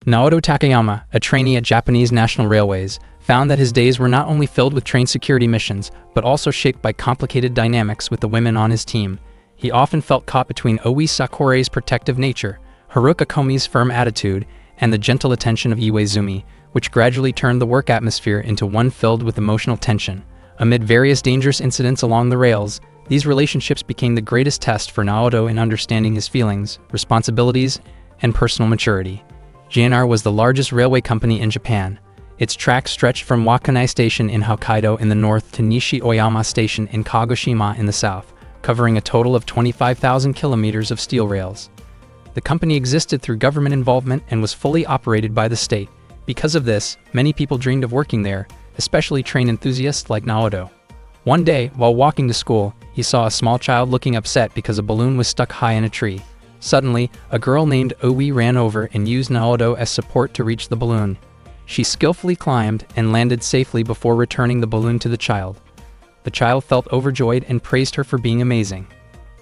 Naoto Takayama, a trainee at Japanese National Railways, found that his days were not only filled with train security missions, but also shaped by complicated dynamics with the women on his team. He often felt caught between Oi Sakure's protective nature, Haruka Komi's firm attitude, and the gentle attention of Iwaizumi, which gradually turned the work atmosphere into one filled with emotional tension. Amid various dangerous incidents along the rails, these relationships became the greatest test for Naoto in understanding his feelings, responsibilities, and personal maturity. JNR was the largest railway company in Japan. Its tracks stretched from Wakanai Station in Hokkaido in the north to Nishi-Oyama Station in Kagoshima in the south, covering a total of 25,000 kilometers of steel rails. The company existed through government involvement and was fully operated by the state. Because of this, many people dreamed of working there, especially train enthusiasts like Naoto. One day, while walking to school, he saw a small child looking upset because a balloon was stuck high in a tree. Suddenly, a girl named Oi ran over and used Naoto as support to reach the balloon. She skillfully climbed and landed safely before returning the balloon to the child. The child felt overjoyed and praised her for being amazing.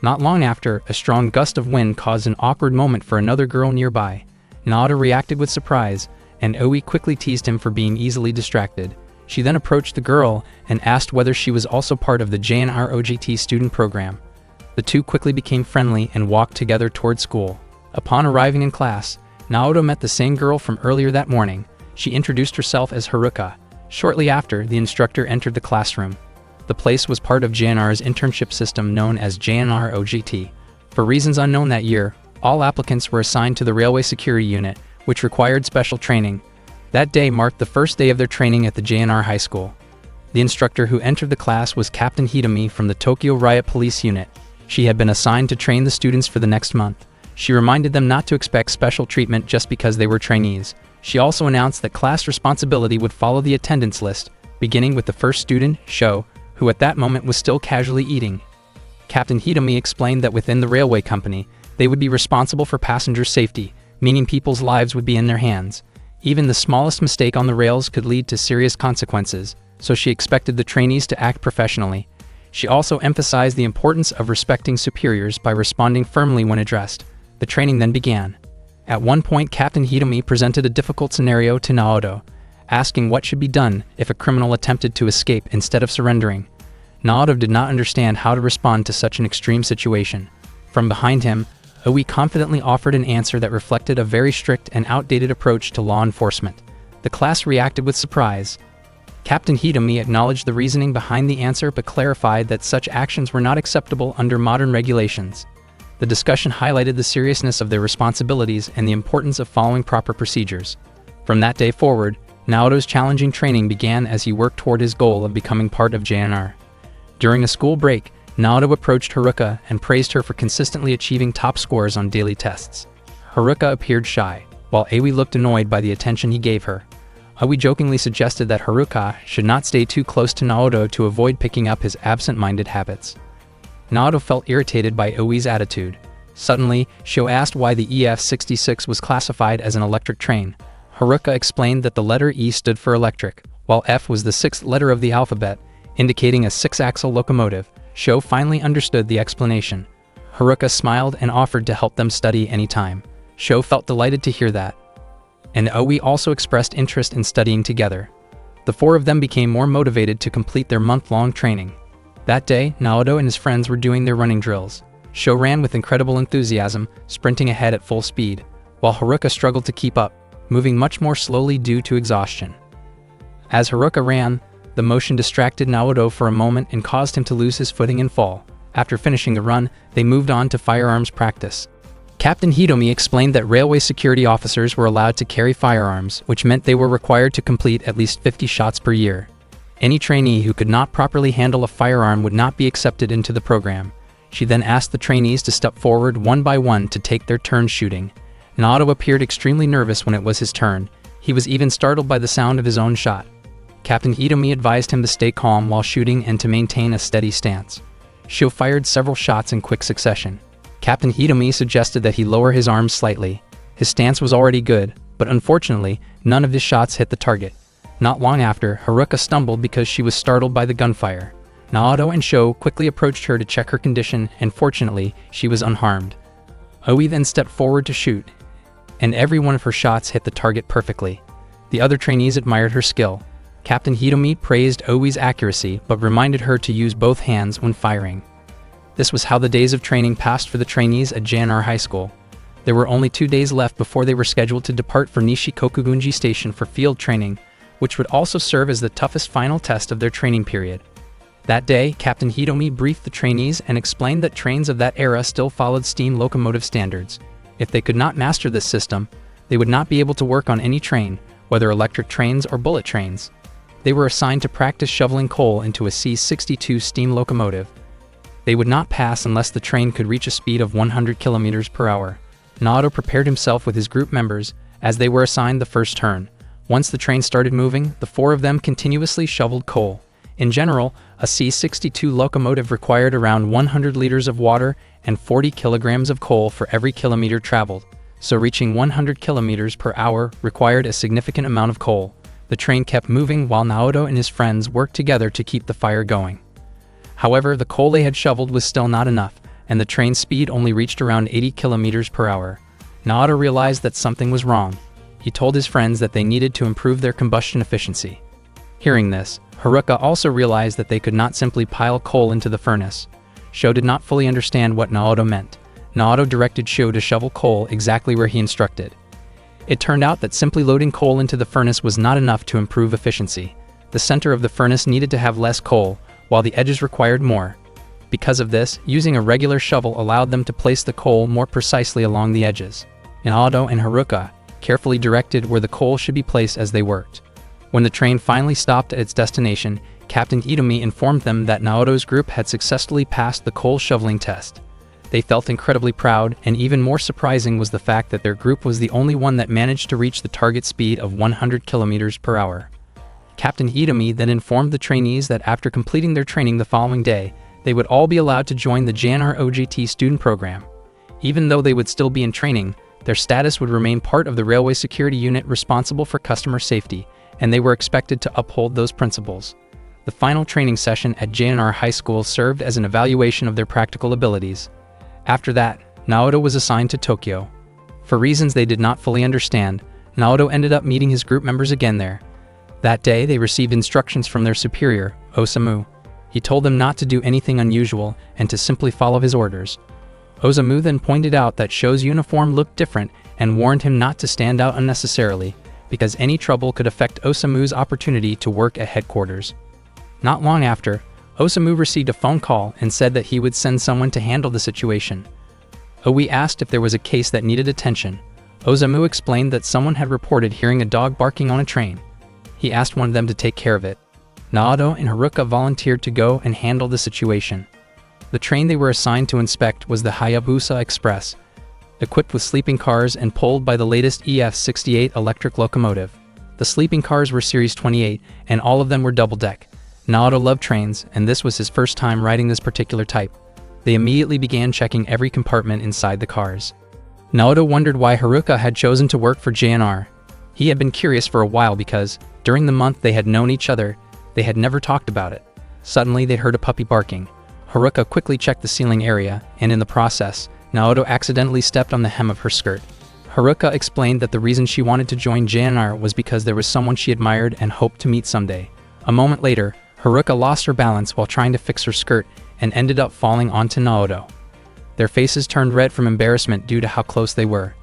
Not long after, a strong gust of wind caused an awkward moment for another girl nearby. Naoto reacted with surprise, and Oi quickly teased him for being easily distracted. She then approached the girl and asked whether she was also part of the JNR OJT student program. The two quickly became friendly and walked together toward school. Upon arriving in class, Naoto met the same girl from earlier that morning. She introduced herself as Haruka. Shortly after, the instructor entered the classroom. The place was part of JNR's internship system known as JNR OJT. For reasons unknown that year, all applicants were assigned to the Railway Security Unit, which required special training. That day marked the first day of their training at the JNR High School. The instructor who entered the class was Captain Hitomi from the Tokyo Riot Police Unit. She had been assigned to train the students for the next month. She reminded them not to expect special treatment just because they were trainees. She also announced that class responsibility would follow the attendance list, beginning with the first student, Sho, who at that moment was still casually eating. Captain Hitomi explained that within the railway company, they would be responsible for passenger safety, meaning people's lives would be in their hands. Even the smallest mistake on the rails could lead to serious consequences, so she expected the trainees to act professionally. She also emphasized the importance of respecting superiors by responding firmly when addressed. The training then began. At one point, Captain Hitomi presented a difficult scenario to Naoto, asking what should be done if a criminal attempted to escape instead of surrendering. Naoto did not understand how to respond to such an extreme situation. From behind him, Oi confidently offered an answer that reflected a very strict and outdated approach to law enforcement. The class reacted with surprise. Captain Hitomi acknowledged the reasoning behind the answer but clarified that such actions were not acceptable under modern regulations. The discussion highlighted the seriousness of their responsibilities and the importance of following proper procedures. From that day forward, Naoto's challenging training began as he worked toward his goal of becoming part of JNR. During a school break, Naoto approached Haruka and praised her for consistently achieving top scores on daily tests. Haruka appeared shy, while Oi looked annoyed by the attention he gave her. Oi jokingly suggested that Haruka should not stay too close to Naoto to avoid picking up his absent-minded habits. Naoto felt irritated by Oi's attitude. Suddenly, Sho asked why the EF-66 was classified as an electric train. Haruka explained that the letter E stood for electric, while F was the sixth letter of the alphabet, indicating a six-axle locomotive. Sho finally understood the explanation. Haruka smiled and offered to help them study anytime. Sho felt delighted to hear that. And Oi also expressed interest in studying together. The four of them became more motivated to complete their month-long training. That day, Naoto and his friends were doing their running drills. Sho ran with incredible enthusiasm, sprinting ahead at full speed, while Haruka struggled to keep up, moving much more slowly due to exhaustion. As Haruka ran, the motion distracted Naoto for a moment and caused him to lose his footing and fall. After finishing the run, they moved on to firearms practice. Captain Hitomi explained that railway security officers were allowed to carry firearms, which meant they were required to complete at least 50 shots per year. Any trainee who could not properly handle a firearm would not be accepted into the program. She then asked the trainees to step forward one by one to take their turn shooting. Naoto appeared extremely nervous when it was his turn. He was even startled by the sound of his own shot. Captain Hitomi advised him to stay calm while shooting and to maintain a steady stance. Sho fired several shots in quick succession. Captain Hitomi suggested that he lower his arms slightly. His stance was already good, but unfortunately, none of his shots hit the target. Not long after, Haruka stumbled because she was startled by the gunfire. Naoto and Sho quickly approached her to check her condition, and fortunately, she was unharmed. Oi then stepped forward to shoot. and every one of her shots hit the target perfectly. The other trainees admired her skill. Captain Hitomi praised Oi's accuracy but reminded her to use both hands when firing. This was how the days of training passed for the trainees at JNR High School. There were only 2 days left before they were scheduled to depart for Nishikokugunji Station for field training, which would also serve as the toughest final test of their training period. That day, Captain Hitomi briefed the trainees and explained that trains of that era still followed steam locomotive standards. If they could not master this system, they would not be able to work on any train, whether electric trains or bullet trains. They were assigned to practice shoveling coal into a C-62 steam locomotive. They would not pass unless the train could reach a speed of 100 kilometers per hour. Naoto prepared himself with his group members, as they were assigned the first turn. Once the train started moving, the 4 of them continuously shoveled coal. In general, a C-62 locomotive required around 100 liters of water and 40 kilograms of coal for every kilometer traveled, so reaching 100 kilometers per hour required a significant amount of coal. The train kept moving while Naoto and his friends worked together to keep the fire going. However, the coal they had shoveled was still not enough, and the train's speed only reached around 80 kilometers per hour. Naoto realized that something was wrong. He told his friends that they needed to improve their combustion efficiency. Hearing this, Haruka also realized that they could not simply pile coal into the furnace. Sho did not fully understand what Naoto meant. Naoto directed Sho to shovel coal exactly where he instructed. It turned out that simply loading coal into the furnace was not enough to improve efficiency. The center of the furnace needed to have less coal, while the edges required more. Because of this, using a regular shovel allowed them to place the coal more precisely along the edges. Naoto and Haruka carefully directed where the coal should be placed as they worked. When the train finally stopped at its destination, Captain Hitomi informed them that Naoto's group had successfully passed the coal shoveling test. They felt incredibly proud, and even more surprising was the fact that their group was the only one that managed to reach the target speed of 100 kilometers per hour. Captain Hitomi then informed the trainees that after completing their training the following day, they would all be allowed to join the JNR OJT student program. Even though they would still be in training, their status would remain part of the railway security unit responsible for customer safety, and they were expected to uphold those principles. The final training session at JNR High School served as an evaluation of their practical abilities. After that, Naoto was assigned to Tokyo. For reasons they did not fully understand, Naoto ended up meeting his group members again there. That day, they received instructions from their superior, Osamu. He told them not to do anything unusual and to simply follow his orders. Osamu then pointed out that Sho's uniform looked different and warned him not to stand out unnecessarily, because any trouble could affect Osamu's opportunity to work at headquarters. Not long after, Osamu received a phone call and said that he would send someone to handle the situation. Oi asked if there was a case that needed attention. Osamu explained that someone had reported hearing a dog barking on a train. He asked one of them to take care of it. Naoto and Haruka volunteered to go and handle the situation. The train they were assigned to inspect was the Hayabusa Express, equipped with sleeping cars and pulled by the latest EF68 electric locomotive. The sleeping cars were Series 28, and all of them were double-deck. Naoto loved trains, and this was his first time riding this particular type. They immediately began checking every compartment inside the cars. Naoto wondered why Haruka had chosen to work for JNR. He had been curious for a while because, during the month they had known each other, they had never talked about it. Suddenly they heard a puppy barking. Haruka quickly checked the ceiling area, and in the process, Naoto accidentally stepped on the hem of her skirt. Haruka explained that the reason she wanted to join JNR was because there was someone she admired and hoped to meet someday. A moment later, Haruka lost her balance while trying to fix her skirt and ended up falling onto Naoto. Their faces turned red from embarrassment due to how close they were.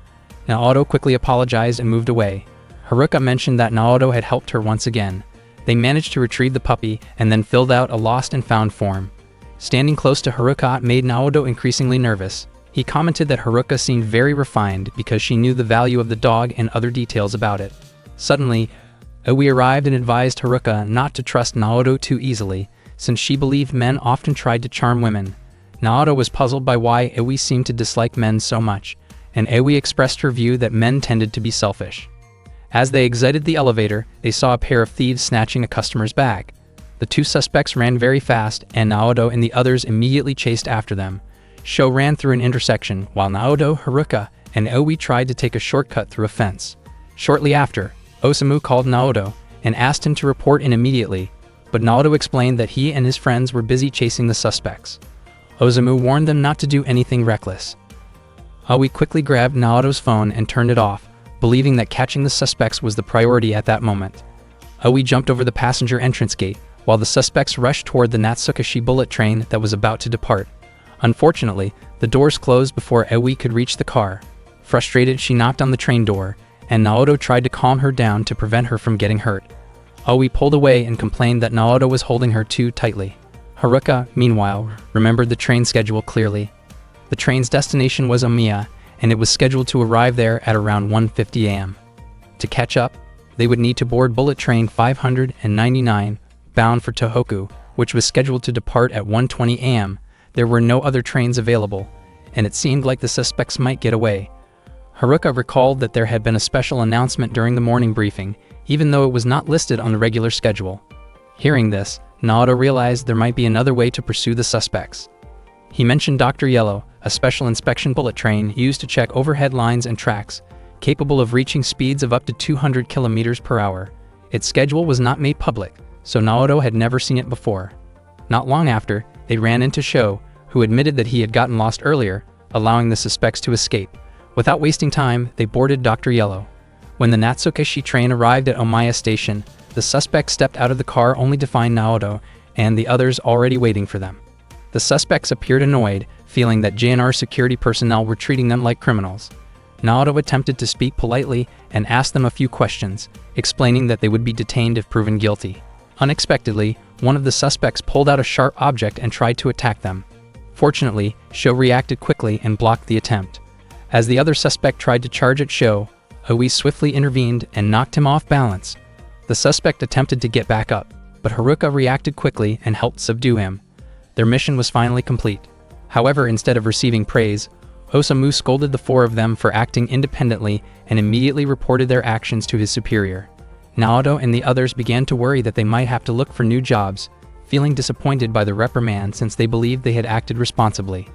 Naoto quickly apologized and moved away. Haruka mentioned that Naoto had helped her once again. They managed to retrieve the puppy and then filled out a lost and found form. Standing close to Haruka made Naoto increasingly nervous. He commented that Haruka seemed very refined because she knew the value of the dog and other details about it. Suddenly, Oi arrived and advised Haruka not to trust Naoto too easily, since she believed men often tried to charm women. Naoto was puzzled by why Oi seemed to dislike men so much, and Oi expressed her view that men tended to be selfish. As they exited the elevator, they saw a pair of thieves snatching a customer's bag. The 2 suspects ran very fast, and Naoto and the others immediately chased after them. Sho ran through an intersection, while Naoto, Haruka, and Oi tried to take a shortcut through a fence. Shortly after, Osamu called Naoto and asked him to report in immediately, but Naoto explained that he and his friends were busy chasing the suspects. Osamu warned them not to do anything reckless. Aoi quickly grabbed Naoto's phone and turned it off, believing that catching the suspects was the priority at that moment. Aoi jumped over the passenger entrance gate, while the suspects rushed toward the Natsukashi bullet train that was about to depart. Unfortunately, the doors closed before Aoi could reach the car. Frustrated, she knocked on the train door, and Naoto tried to calm her down to prevent her from getting hurt. Aoi pulled away and complained that Naoto was holding her too tightly. Haruka, meanwhile, remembered the train schedule clearly. The train's destination was Omiya, and it was scheduled to arrive there at around 1:50 a.m. To catch up, they would need to board bullet train 599, bound for Tohoku, which was scheduled to depart at 1:20 a.m. There were no other trains available, and it seemed like the suspects might get away. Haruka recalled that there had been a special announcement during the morning briefing, even though it was not listed on the regular schedule. Hearing this, Naoto realized there might be another way to pursue the suspects. He mentioned Dr. Yellow, a special inspection bullet train used to check overhead lines and tracks, capable of reaching speeds of up to 200 kilometers per hour. Its schedule was not made public, so Naoto had never seen it before. Not long after, they ran into Sho, who admitted that he had gotten lost earlier, allowing the suspects to escape. Without wasting time, they boarded Dr. Yellow. When the Natsukashi train arrived at Omiya Station, the suspects stepped out of the car only to find Naoto and the others already waiting for them. The suspects appeared annoyed, feeling that JNR security personnel were treating them like criminals. Naoto attempted to speak politely and asked them a few questions, explaining that they would be detained if proven guilty. Unexpectedly, one of the suspects pulled out a sharp object and tried to attack them. Fortunately, Sho reacted quickly and blocked the attempt. As the other suspect tried to charge at Sho, Aoi swiftly intervened and knocked him off balance. The suspect attempted to get back up, but Haruka reacted quickly and helped subdue him. Their mission was finally complete. However, instead of receiving praise, Osamu scolded the four of them for acting independently and immediately reported their actions to his superior. Naoto and the others began to worry that they might have to look for new jobs, feeling disappointed by the reprimand since they believed they had acted responsibly.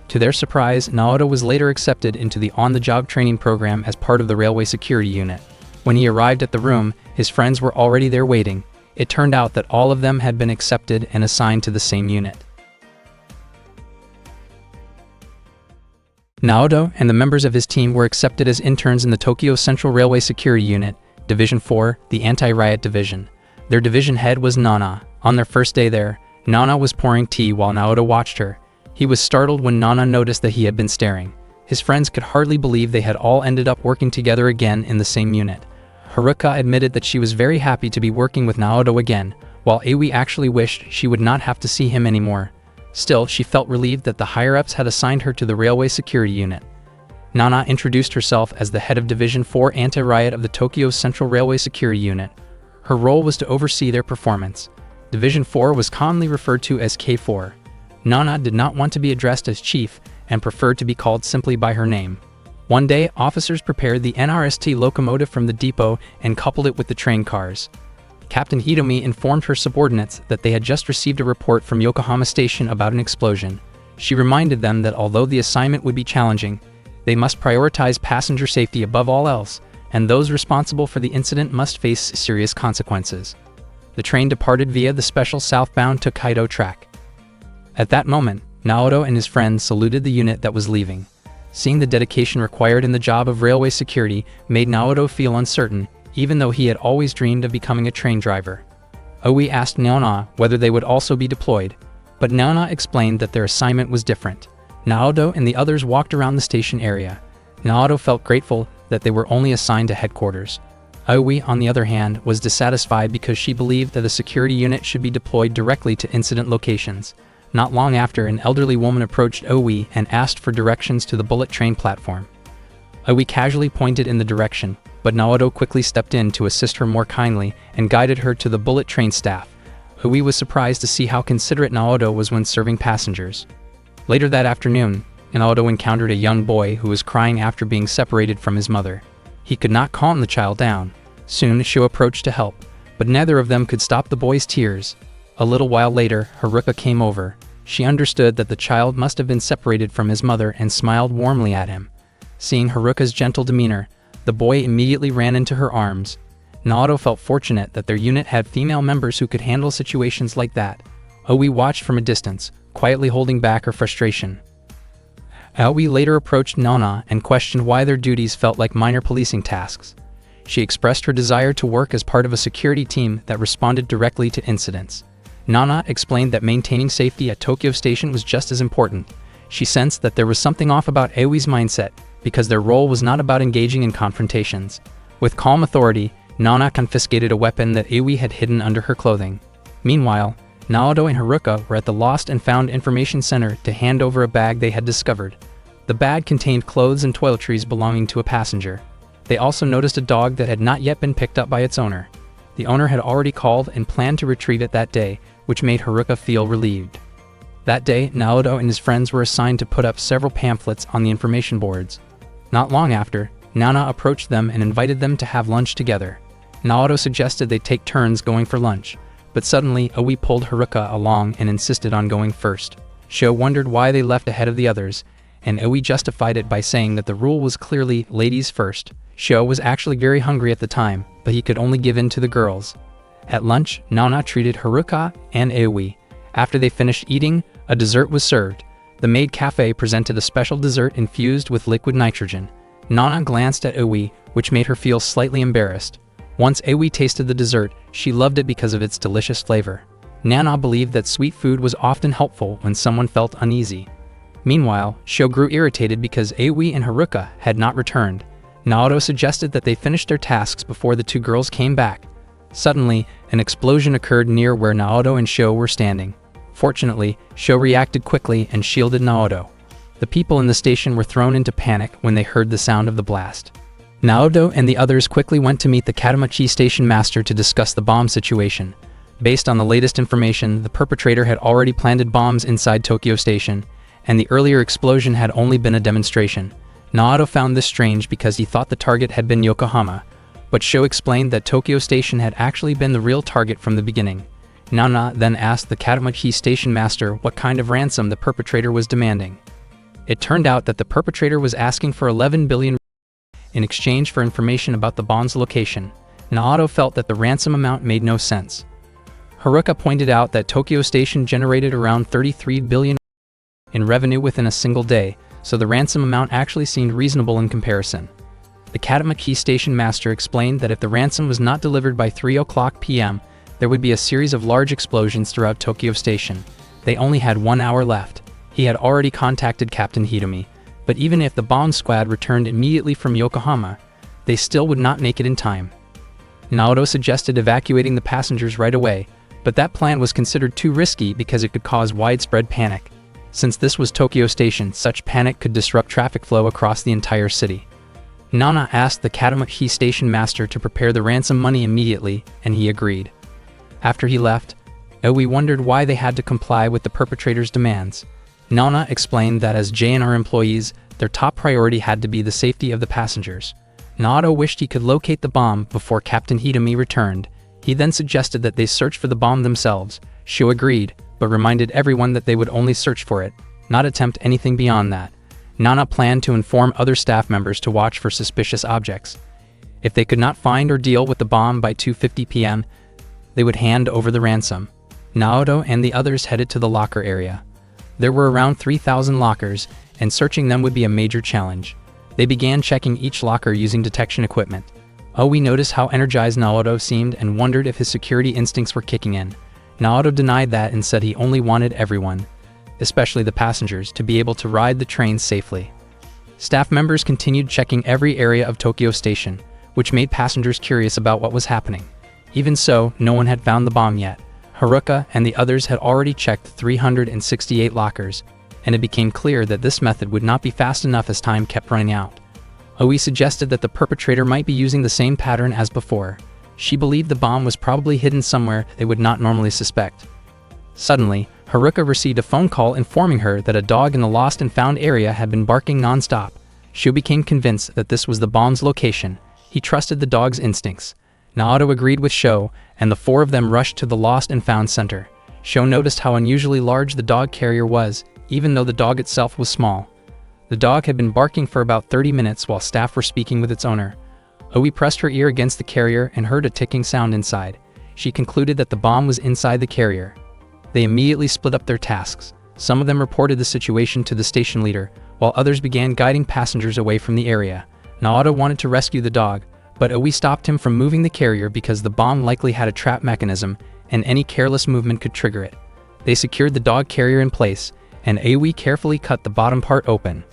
To their surprise, Naoto was later accepted into the on-the-job training program as part of the railway security unit. When he arrived at the room, his friends were already there waiting. It turned out that all of them had been accepted and assigned to the same unit. Naoto and the members of his team were accepted as interns in the Tokyo Central Railway Security Unit, Division 4, the Anti-Riot Division. Their division head was Nana. On their first day there, Nana was pouring tea while Naoto watched her. He was startled when Nana noticed that he had been staring. His friends could hardly believe they had all ended up working together again in the same unit. Haruka admitted that she was very happy to be working with Naoto again, while Aoi actually wished she would not have to see him anymore. Still, she felt relieved that the higher-ups had assigned her to the railway security unit. Nana introduced herself as the head of Division 4 Anti-Riot of the Tokyo Central Railway Security Unit. Her role was to oversee their performance. Division 4 was commonly referred to as K4. Nana did not want to be addressed as chief and preferred to be called simply by her name. One day, officers prepared the NRST locomotive from the depot and coupled it with the train cars. Captain Hitomi informed her subordinates that they had just received a report from Yokohama Station about an explosion. She reminded them that although the assignment would be challenging, they must prioritize passenger safety above all else, and those responsible for the incident must face serious consequences. The train departed via the special southbound Tokaido track. At that moment, Naoto and his friends saluted the unit that was leaving. Seeing the dedication required in the job of railway security made Naoto feel uncertain, even though he had always dreamed of becoming a train driver. Aoi asked Nana whether they would also be deployed, but Nana explained that their assignment was different. Naoto and the others walked around the station area. Naoto felt grateful that they were only assigned to headquarters. Aoi, on the other hand, was dissatisfied because she believed that a security unit should be deployed directly to incident locations. Not long after, an elderly woman approached Aoi and asked for directions to the bullet train platform. Aoi casually pointed in the direction, but Naoto quickly stepped in to assist her more kindly and guided her to the bullet train staff. Aoi was surprised to see how considerate Naoto was when serving passengers. Later that afternoon, Naoto encountered a young boy who was crying after being separated from his mother. He could not calm the child down. Soon, Sho approached to help, but neither of them could stop the boy's tears. A little while later, Haruka came over. She understood that the child must have been separated from his mother and smiled warmly at him. Seeing Haruka's gentle demeanor, the boy immediately ran into her arms. Naoto felt fortunate that their unit had female members who could handle situations like that. Aoi watched from a distance, quietly holding back her frustration. Aoi later approached Nana and questioned why their duties felt like minor policing tasks. She expressed her desire to work as part of a security team that responded directly to incidents. Nana explained that maintaining safety at Tokyo Station was just as important. She sensed that there was something off about Aoi's mindset, because their role was not about engaging in confrontations. With calm authority, Nana confiscated a weapon that Aoi had hidden under her clothing. Meanwhile, Naoto and Haruka were at the Lost and Found Information Center to hand over a bag they had discovered. The bag contained clothes and toiletries belonging to a passenger. They also noticed a dog that had not yet been picked up by its owner. The owner had already called and planned to retrieve it that day, which made Haruka feel relieved. That day, Naoto and his friends were assigned to put up several pamphlets on the information boards. Not long after, Nana approached them and invited them to have lunch together. Naoto suggested they take turns going for lunch, but suddenly Aoi pulled Haruka along and insisted on going first. Sho wondered why they left ahead of the others, and Aoi justified it by saying that the rule was clearly ladies first. Sho was actually very hungry at the time, but he could only give in to the girls. At lunch, Nana treated Haruka and Aoi. After they finished eating, a dessert was served. The maid cafe presented a special dessert infused with liquid nitrogen. Nana glanced at Aoi, which made her feel slightly embarrassed. Once Aoi tasted the dessert, she loved it because of its delicious flavor. Nana believed that sweet food was often helpful when someone felt uneasy. Meanwhile, Sho grew irritated because Aoi and Haruka had not returned. Naoto suggested that they finish their tasks before the two girls came back. Suddenly, an explosion occurred near where Naoto and Sho were standing. Fortunately, Sho reacted quickly and shielded Naoto. The people in the station were thrown into panic when they heard the sound of the blast. Naoto and the others quickly went to meet the Katamachi station master to discuss the bomb situation. Based on the latest information, the perpetrator had already planted bombs inside Tokyo Station, and the earlier explosion had only been a demonstration. Naoto found this strange because he thought the target had been Yokohama, but Sho explained that Tokyo Station had actually been the real target from the beginning. Nana then asked the Katamachi station master what kind of ransom the perpetrator was demanding. It turned out that the perpetrator was asking for 11 billion in exchange for information about the bomb's location. Naoto felt that the ransom amount made no sense. Haruka pointed out that Tokyo Station generated around 33 billion in revenue within a single day, so the ransom amount actually seemed reasonable in comparison. The Katamachi station master explained that if the ransom was not delivered by 3:00 p.m., there would be a series of large explosions throughout Tokyo Station. They only had 1 hour left. He had already contacted Captain Hitomi, but even if the bomb squad returned immediately from Yokohama, they still would not make it in time. Naoto suggested evacuating the passengers right away, but that plan was considered too risky because it could cause widespread panic. Since this was Tokyo Station, such panic could disrupt traffic flow across the entire city. Nana asked the Katamachi station master to prepare the ransom money immediately, and he agreed. After he left, Aoi wondered why they had to comply with the perpetrator's demands. Nana explained that as JNR employees, their top priority had to be the safety of the passengers. Naoto wished he could locate the bomb before Captain Hitomi returned. He then suggested that they search for the bomb themselves. Sho agreed, but reminded everyone that they would only search for it, not attempt anything beyond that. Nana planned to inform other staff members to watch for suspicious objects. If they could not find or deal with the bomb by 2:50 p.m., they would hand over the ransom. Naoto and the others headed to the locker area. There were around 3,000 lockers, and searching them would be a major challenge. They began checking each locker using detection equipment. Aoi noticed how energized Naoto seemed and wondered if his security instincts were kicking in. Naoto denied that and said he only wanted everyone, especially the passengers, to be able to ride the train safely. Staff members continued checking every area of Tokyo Station, which made passengers curious about what was happening. Even so, no one had found the bomb yet. Haruka and the others had already checked 368 lockers, and it became clear that this method would not be fast enough as time kept running out. Aoi suggested that the perpetrator might be using the same pattern as before. She believed the bomb was probably hidden somewhere they would not normally suspect. Suddenly, Haruka received a phone call informing her that a dog in the lost and found area had been barking non-stop. Sho became convinced that this was the bomb's location. He trusted the dog's instincts. Naoto agreed with Sho, and the four of them rushed to the lost and found center. Sho noticed how unusually large the dog carrier was, even though the dog itself was small. The dog had been barking for about 30 minutes while staff were speaking with its owner. Aoi pressed her ear against the carrier and heard a ticking sound inside. She concluded that the bomb was inside the carrier. They immediately split up their tasks. Some of them reported the situation to the station leader, while others began guiding passengers away from the area. Naoto wanted to rescue the dog, but Aoi stopped him from moving the carrier because the bomb likely had a trap mechanism, and any careless movement could trigger it. They secured the dog carrier in place, and Aoi carefully cut the bottom part open.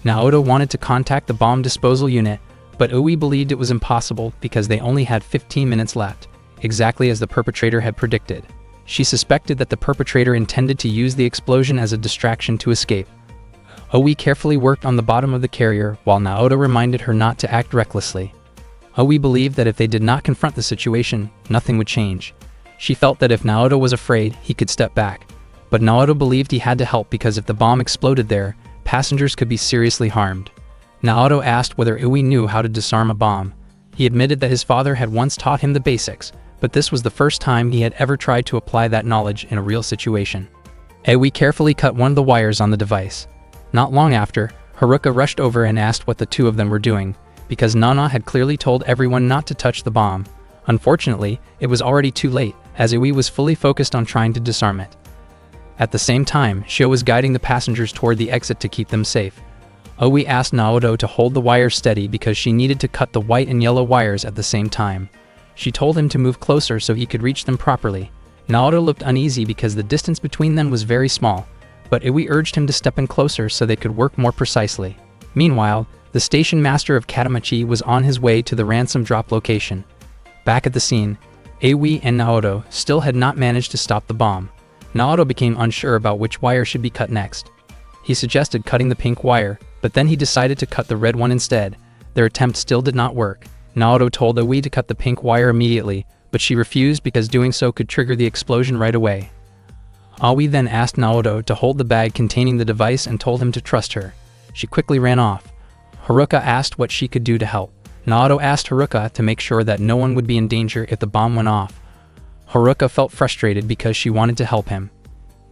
Naoto wanted to contact the bomb disposal unit, but Aoi believed it was impossible because they only had 15 minutes left, exactly as the perpetrator had predicted. She suspected that the perpetrator intended to use the explosion as a distraction to escape. Aoi carefully worked on the bottom of the carrier while Naoto reminded her not to act recklessly. Aoi believed that if they did not confront the situation, nothing would change. She felt that if Naoto was afraid, he could step back. But Naoto believed he had to help because if the bomb exploded there, passengers could be seriously harmed. Naoto asked whether Aoi knew how to disarm a bomb. He admitted that his father had once taught him the basics, but this was the first time he had ever tried to apply that knowledge in a real situation. Aoi carefully cut one of the wires on the device. Not long after, Haruka rushed over and asked what the two of them were doing, because Nana had clearly told everyone not to touch the bomb. Unfortunately, it was already too late, as Aoi was fully focused on trying to disarm it. At the same time, Shio was guiding the passengers toward the exit to keep them safe. Aoi asked Naoto to hold the wires steady because she needed to cut the white and yellow wires at the same time. She told him to move closer so he could reach them properly. Naoto looked uneasy because the distance between them was very small, but Aoi urged him to step in closer so they could work more precisely. Meanwhile, the station master of Katamachi was on his way to the ransom drop location. Back at the scene, Aoi and Naoto still had not managed to stop the bomb. Naoto became unsure about which wire should be cut next. He suggested cutting the pink wire, but then he decided to cut the red one instead. Their attempt still did not work. Naoto told Aoi to cut the pink wire immediately, but she refused because doing so could trigger the explosion right away. Aoi then asked Naoto to hold the bag containing the device and told him to trust her. She quickly ran off. Haruka asked what she could do to help. Naoto asked Haruka to make sure that no one would be in danger if the bomb went off. Haruka felt frustrated because she wanted to help him.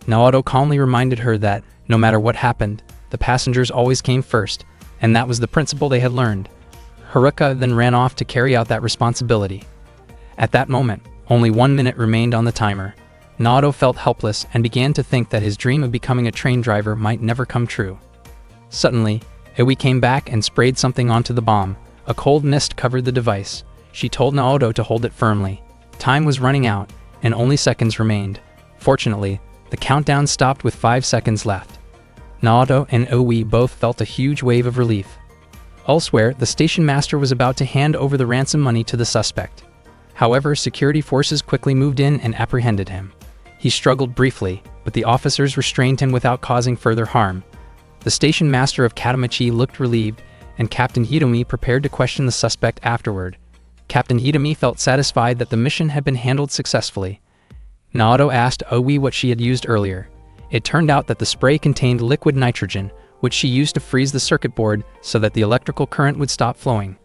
Naoto calmly reminded her that, no matter what happened, the passengers always came first, and that was the principle they had learned. Haruka then ran off to carry out that responsibility. At that moment, only 1 minute remained on the timer. Naoto felt helpless and began to think that his dream of becoming a train driver might never come true. Suddenly, Aoi came back and sprayed something onto the bomb. A cold mist covered the device. She told Naoto to hold it firmly. Time was running out, and only seconds remained. Fortunately, the countdown stopped with 5 seconds left. Naoto and Aoi both felt a huge wave of relief. Elsewhere, the station master was about to hand over the ransom money to the suspect. However, security forces quickly moved in and apprehended him. He struggled briefly, but the officers restrained him without causing further harm. The station master of Katamachi looked relieved, and Captain Hitomi prepared to question the suspect afterward. Captain Hitomi felt satisfied that the mission had been handled successfully. Naoto asked Aoi what she had used earlier. It turned out that the spray contained liquid nitrogen, which she used to freeze the circuit board so that the electrical current would stop flowing.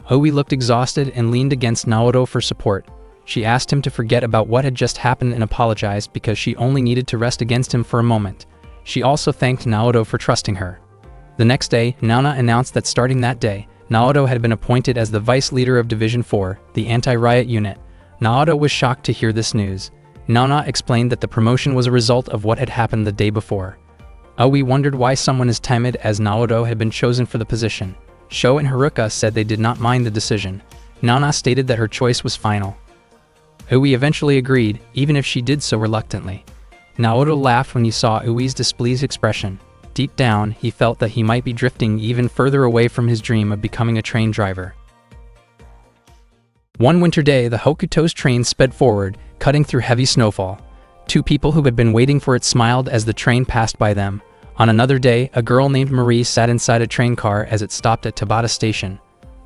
Aoi looked exhausted and leaned against Naoto for support. She asked him to forget about what had just happened and apologized because she only needed to rest against him for a moment. She also thanked Naoto for trusting her. The next day, Nana announced that starting that day, Naoto had been appointed as the vice leader of Division 4, the anti-riot unit. Naoto was shocked to hear this news. Nana explained that the promotion was a result of what had happened the day before. Aoi wondered why someone as timid as Naoto had been chosen for the position. Sho and Haruka said they did not mind the decision. Nana stated that her choice was final. Aoi eventually agreed, even if she did so reluctantly. Naoto laughed when he saw Aoi's displeased expression. Deep down, he felt that he might be drifting even further away from his dream of becoming a train driver. One winter day, the Hokuto's train sped forward, cutting through heavy snowfall. Two people who had been waiting for it smiled as the train passed by them. On another day, a girl named Marie sat inside a train car as it stopped at Tabata Station.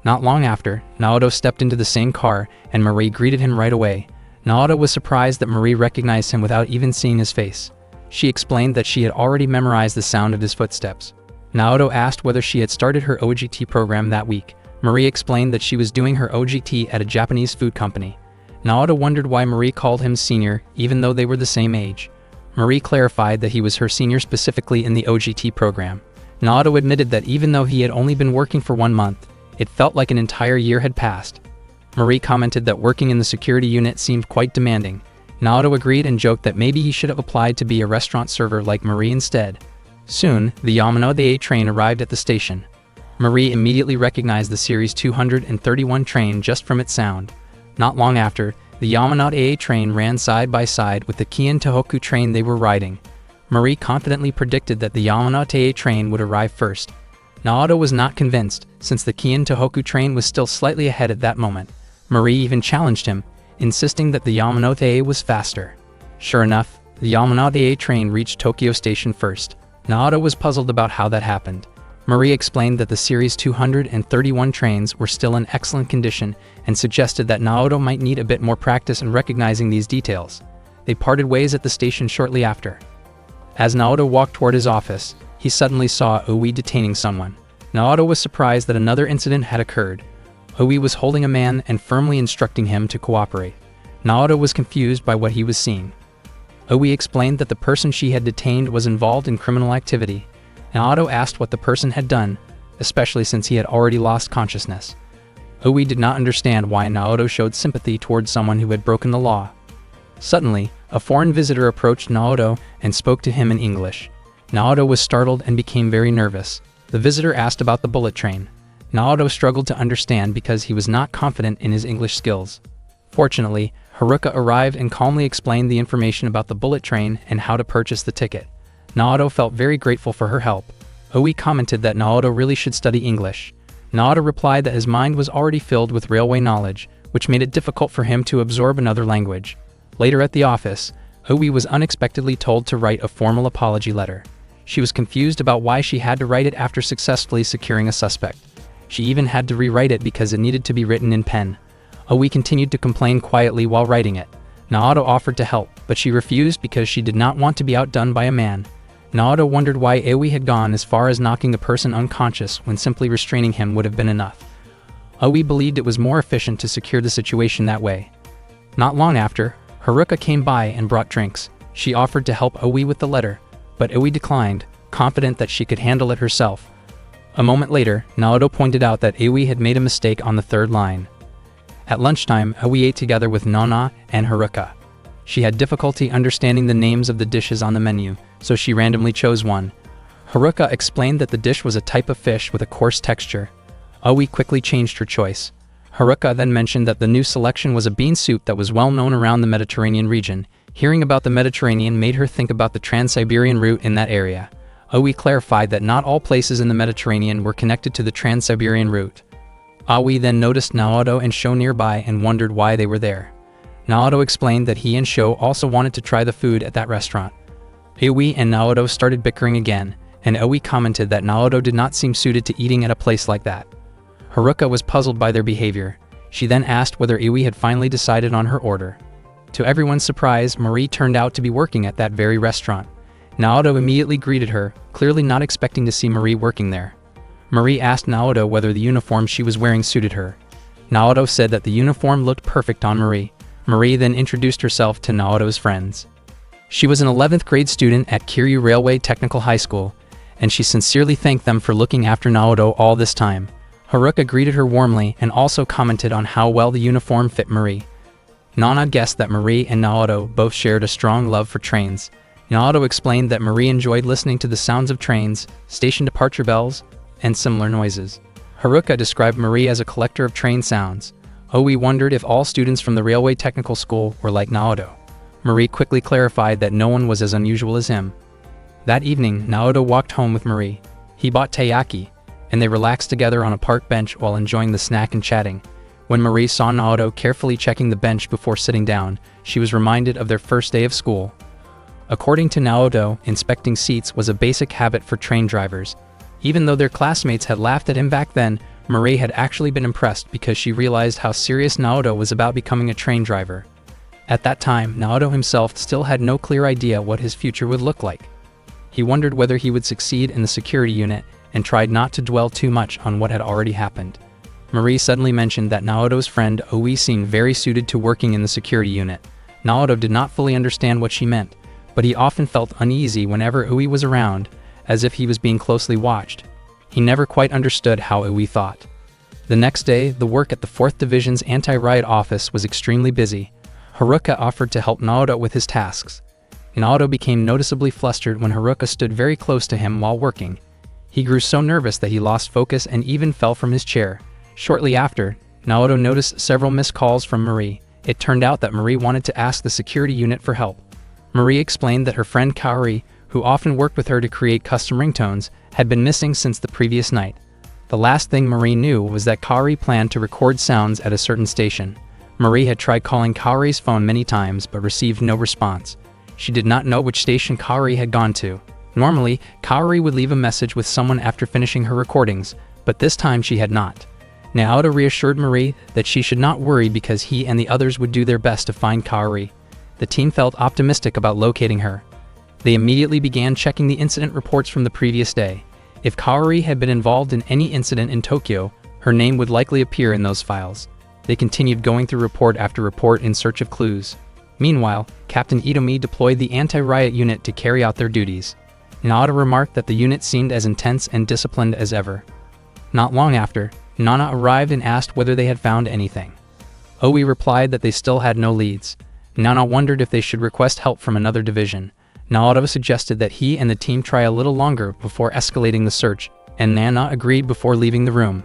Not long after, Naoto stepped into the same car, and Marie greeted him right away. Naoto was surprised that Marie recognized him without even seeing his face. She explained that she had already memorized the sound of his footsteps. Naoto asked whether she had started her OJT program that week. Marie explained that she was doing her OJT at a Japanese food company. Naoto wondered why Marie called him senior, even though they were the same age. Marie clarified that he was her senior specifically in the OJT program. Naoto admitted that even though he had only been working for 1 month, it felt like an entire year had passed. Marie commented that working in the security unit seemed quite demanding. Naoto agreed and joked that maybe he should have applied to be a restaurant server like Marie instead. Soon, the Yamanote A train arrived at the station. Marie immediately recognized the Series 231 train just from its sound. Not long after, the Yamanote A train ran side by side with the Keihin Tohoku train they were riding. Marie confidently predicted that the Yamanote A train would arrive first. Naoto was not convinced, since the Keihin Tohoku train was still slightly ahead at that moment. Marie even challenged him, insisting that the Yamanote A was faster. Sure enough, the Yamanote A train reached Tokyo Station first. Naoto was puzzled about how that happened. Marie explained that the Series 231 trains were still in excellent condition and suggested that Naoto might need a bit more practice in recognizing these details. They parted ways at the station shortly after. As Naoto walked toward his office, he suddenly saw Oi detaining someone. Naoto was surprised that another incident had occurred. Oi was holding a man and firmly instructing him to cooperate. Naoto was confused by what he was seeing. Oi explained that the person she had detained was involved in criminal activity. Naoto asked what the person had done, especially since he had already lost consciousness. Oi did not understand why Naoto showed sympathy towards someone who had broken the law. Suddenly, a foreign visitor approached Naoto and spoke to him in English. Naoto was startled and became very nervous. The visitor asked about the bullet train. Naoto struggled to understand because he was not confident in his English skills. Fortunately, Haruka arrived and calmly explained the information about the bullet train and how to purchase the ticket. Naoto felt very grateful for her help. Oi commented that Naoto really should study English. Naoto replied that his mind was already filled with railway knowledge, which made it difficult for him to absorb another language. Later at the office, Oi was unexpectedly told to write a formal apology letter. She was confused about why she had to write it after successfully securing a suspect. She even had to rewrite it because it needed to be written in pen. Oi continued to complain quietly while writing it. Naoto offered to help, but she refused because she did not want to be outdone by a man. Naoto wondered why Oi had gone as far as knocking a person unconscious when simply restraining him would have been enough. Oi believed it was more efficient to secure the situation that way. Not long after, Haruka came by and brought drinks. She offered to help Oi with the letter, but Oi declined, confident that she could handle it herself. A moment later, Naoto pointed out that Oi had made a mistake on the third line. At lunchtime, Oi ate together with Nana and Haruka. She had difficulty understanding the names of the dishes on the menu, so she randomly chose one. Haruka explained that the dish was a type of fish with a coarse texture. Oi quickly changed her choice. Haruka then mentioned that the new selection was a bean soup that was well known around the Mediterranean region. Hearing about the Mediterranean made her think about the Trans-Siberian route in that area. Oi clarified that not all places in the Mediterranean were connected to the Trans-Siberian route. Oi then noticed Naoto and Sho nearby and wondered why they were there. Naoto explained that he and Sho also wanted to try the food at that restaurant. Oi and Naoto started bickering again, and Oi commented that Naoto did not seem suited to eating at a place like that. Haruka was puzzled by their behavior. She then asked whether Oi had finally decided on her order. To everyone's surprise, Marie turned out to be working at that very restaurant. Naoto immediately greeted her, clearly not expecting to see Marie working there. Marie asked Naoto whether the uniform she was wearing suited her. Naoto said that the uniform looked perfect on Marie. Marie then introduced herself to Naoto's friends. She was an 11th grade student at Kiryu Railway Technical High School, and she sincerely thanked them for looking after Naoto all this time. Haruka greeted her warmly and also commented on how well the uniform fit Marie. Nana guessed that Marie and Naoto both shared a strong love for trains. Naoto explained that Marie enjoyed listening to the sounds of trains, station departure bells, and similar noises. Haruka described Marie as a collector of train sounds. Oi wondered if all students from the Railway Technical School were like Naoto. Marie quickly clarified that no one was as unusual as him. That evening, Naoto walked home with Marie. He bought taiyaki, and they relaxed together on a park bench while enjoying the snack and chatting. When Marie saw Naoto carefully checking the bench before sitting down, she was reminded of their first day of school. According to Naoto, inspecting seats was a basic habit for train drivers. Even though their classmates had laughed at him back then, Marie had actually been impressed because she realized how serious Naoto was about becoming a train driver. At that time, Naoto himself still had no clear idea what his future would look like. He wondered whether he would succeed in the security unit and tried not to dwell too much on what had already happened. Marie suddenly mentioned that Naoto's friend Oi seemed very suited to working in the security unit. Naoto did not fully understand what she meant, but he often felt uneasy whenever Oi was around, as if he was being closely watched. He never quite understood how Oi thought. The next day, the work at the 4th Division's anti-riot office was extremely busy. Haruka offered to help Naoto with his tasks. Naoto became noticeably flustered when Haruka stood very close to him while working. He grew so nervous that he lost focus and even fell from his chair. Shortly after, Naoto noticed several missed calls from Marie. It turned out that Marie wanted to ask the security unit for help. Marie explained that her friend Kaori, who often worked with her to create custom ringtones, had been missing since the previous night. The last thing Marie knew was that Kaori planned to record sounds at a certain station. Marie had tried calling Kaori's phone many times but received no response. She did not know which station Kaori had gone to. Normally, Kaori would leave a message with someone after finishing her recordings, but this time she had not. Naoto reassured Marie that she should not worry because he and the others would do their best to find Kaori. The team felt optimistic about locating her. They immediately began checking the incident reports from the previous day. If Kaori had been involved in any incident in Tokyo, her name would likely appear in those files. They continued going through report after report in search of clues. Meanwhile, Captain Itomi deployed the anti-riot unit to carry out their duties. Naoto remarked that the unit seemed as intense and disciplined as ever. Not long after, Nana arrived and asked whether they had found anything. Oe replied that they still had no leads. Nana wondered if they should request help from another division. Naoto suggested that he and the team try a little longer before escalating the search, and Nana agreed before leaving the room.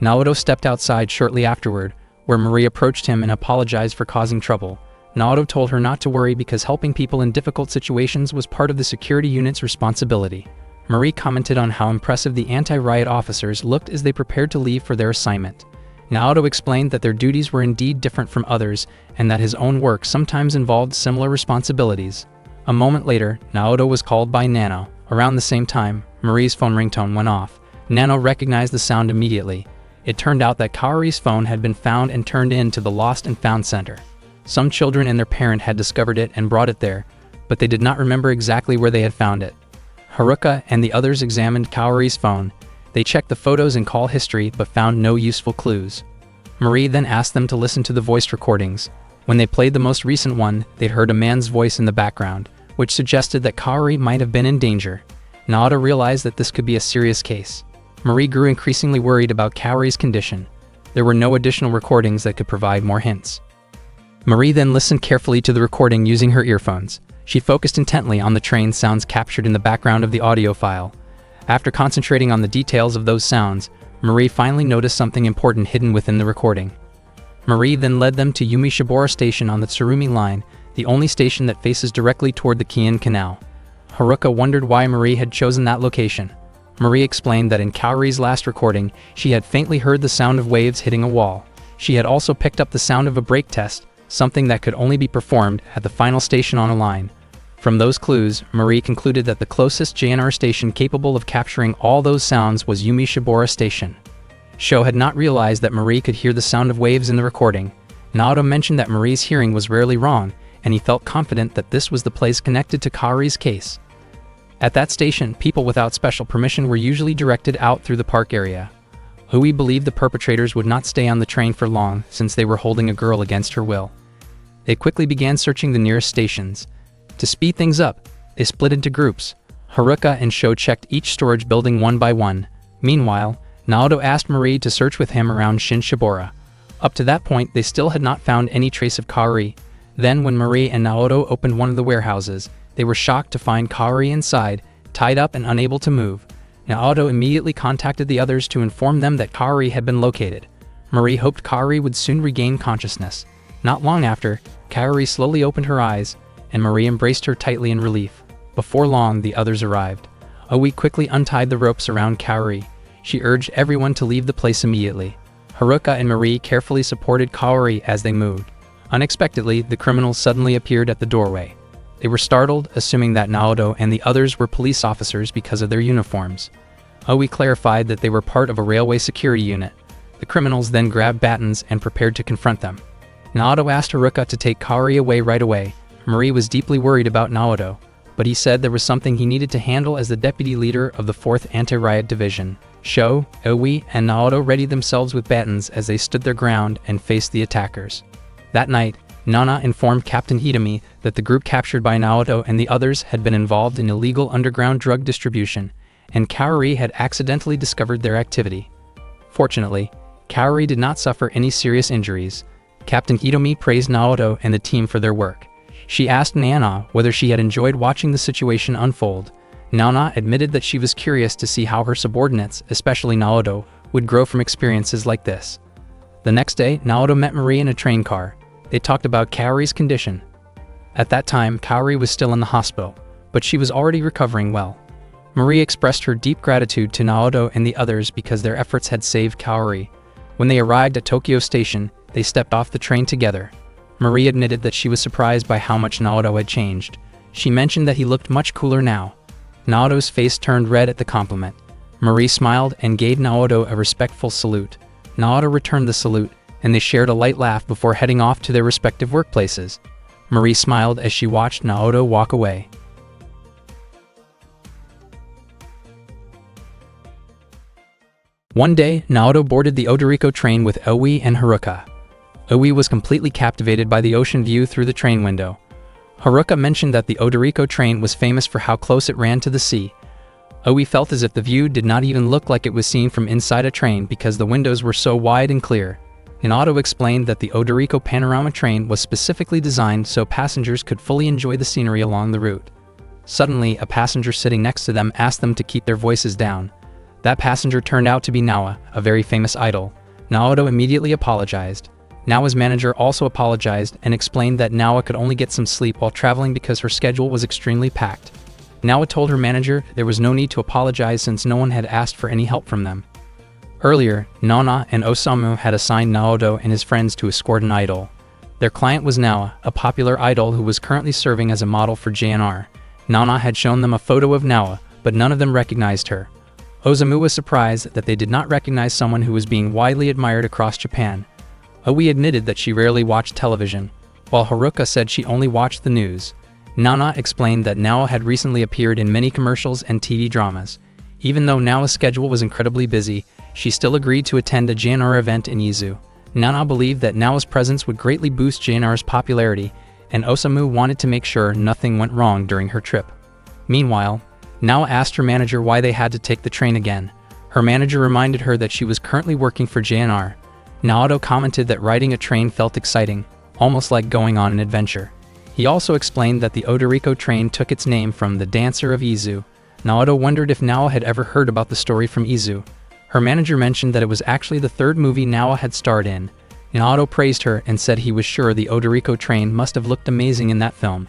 Naoto stepped outside shortly afterward, where Marie approached him and apologized for causing trouble. Naoto told her not to worry because helping people in difficult situations was part of the security unit's responsibility. Marie commented on how impressive the anti-riot officers looked as they prepared to leave for their assignment. Naoto explained that their duties were indeed different from others and that his own work sometimes involved similar responsibilities. A moment later, Naoto was called by Nano. Around the same time, Marie's phone ringtone went off. Nano recognized the sound immediately. It turned out that Kaori's phone had been found and turned in to the Lost and Found Center. Some children and their parent had discovered it and brought it there, but they did not remember exactly where they had found it. Haruka and the others examined Kaori's phone. They checked the photos and call history but found no useful clues. Marie then asked them to listen to the voice recordings. When they played the most recent one, they'd heard a man's voice in the background, which suggested that Kaori might have been in danger. Naoto realized that this could be a serious case. Marie grew increasingly worried about Kaori's condition. There were no additional recordings that could provide more hints. Marie then listened carefully to the recording using her earphones. She focused intently on the train sounds captured in the background of the audio file. After concentrating on the details of those sounds, Marie finally noticed something important hidden within the recording. Marie then led them to Yumi-Shibora Station on the Tsurumi Line, the only station that faces directly toward the Kiin Canal. Haruka wondered why Marie had chosen that location. Marie explained that in Kaori's last recording, she had faintly heard the sound of waves hitting a wall. She had also picked up the sound of a brake test, something that could only be performed at the final station on a line. From those clues, Marie concluded that the closest JNR station capable of capturing all those sounds was Yumi-Shibora Station. Sho had not realized that Marie could hear the sound of waves in the recording. Naoto mentioned that Marie's hearing was rarely wrong, and he felt confident that this was the place connected to Kaori's case. At that station, people without special permission were usually directed out through the park area. Hui believed the perpetrators would not stay on the train for long since they were holding a girl against her will. They quickly began searching the nearest stations. To speed things up, they split into groups. Haruka and Sho checked each storage building one by one. Meanwhile, Naoto asked Marie to search with him around Shin-Shibora. Up to that point, they still had not found any trace of Kaori. Then, when Marie and Naoto opened one of the warehouses, they were shocked to find Kaori inside, tied up and unable to move. Naoto immediately contacted the others to inform them that Kaori had been located. Marie hoped Kaori would soon regain consciousness. Not long after, Kaori slowly opened her eyes, and Marie embraced her tightly in relief. Before long, the others arrived. Oe quickly untied the ropes around Kaori. She urged everyone to leave the place immediately. Haruka and Marie carefully supported Kaori as they moved. Unexpectedly, the criminals suddenly appeared at the doorway. They were startled, assuming that Naoto and the others were police officers because of their uniforms. Oe clarified that they were part of a railway security unit. The criminals then grabbed batons and prepared to confront them. Naoto asked Haruka to take Kaori away right away. Marie was deeply worried about Naoto, but he said there was something he needed to handle as the deputy leader of the 4th Anti-Riot Division. Sho, Oe, and Naoto readied themselves with batons as they stood their ground and faced the attackers. That night, Nana informed Captain Hitomi that the group captured by Naoto and the others had been involved in illegal underground drug distribution, and Kaori had accidentally discovered their activity. Fortunately, Kaori did not suffer any serious injuries. Captain Hitomi praised Naoto and the team for their work. She asked Nana whether she had enjoyed watching the situation unfold. Nana admitted that she was curious to see how her subordinates, especially Naoto, would grow from experiences like this. The next day, Naoto met Marie in a train car. They talked about Kaori's condition. At that time, Kaori was still in the hospital, but she was already recovering well. Marie expressed her deep gratitude to Naoto and the others because their efforts had saved Kaori. When they arrived at Tokyo Station, they stepped off the train together. Marie admitted that she was surprised by how much Naoto had changed. She mentioned that he looked much cooler now. Naoto's face turned red at the compliment. Marie smiled and gave Naoto a respectful salute. Naoto returned the salute, and they shared a light laugh before heading off to their respective workplaces. Marie smiled as she watched Naoto walk away. One day, Naoto boarded the Odoriko train with Oi and Haruka. Oi was completely captivated by the ocean view through the train window. Haruka mentioned that the Odoriko train was famous for how close it ran to the sea. Oi felt as if the view did not even look like it was seen from inside a train because the windows were so wide and clear. Naoto explained that the Odoriko Panorama train was specifically designed so passengers could fully enjoy the scenery along the route. Suddenly, a passenger sitting next to them asked them to keep their voices down. That passenger turned out to be Nawa, a very famous idol. Naoto immediately apologized. Nawa's manager also apologized and explained that Nawa could only get some sleep while traveling because her schedule was extremely packed. Nawa told her manager there was no need to apologize since no one had asked for any help from them. Earlier, Nana and Osamu had assigned Naoto and his friends to escort an idol. Their client was Nawa, a popular idol who was currently serving as a model for JNR. Nana had shown them a photo of Nawa, but none of them recognized her. Osamu was surprised that they did not recognize someone who was being widely admired across Japan. Oi admitted that she rarely watched television, while Haruka said she only watched the news. Nana explained that Nawa had recently appeared in many commercials and TV dramas. Even though Nawa's schedule was incredibly busy, she still agreed to attend a JNR event in Izu. Nana believed that Nawa's presence would greatly boost JNR's popularity, and Osamu wanted to make sure nothing went wrong during her trip. Meanwhile, Nawa asked her manager why they had to take the train again. Her manager reminded her that she was currently working for JNR. Naoto commented that riding a train felt exciting, almost like going on an adventure. He also explained that the Odoriko train took its name from the Dancer of Izu. Naoto wondered if Nawa had ever heard about the story from Izu. Her manager mentioned that it was actually the third movie Nawa had starred in. Naoto praised her and said he was sure the Odoriko train must have looked amazing in that film.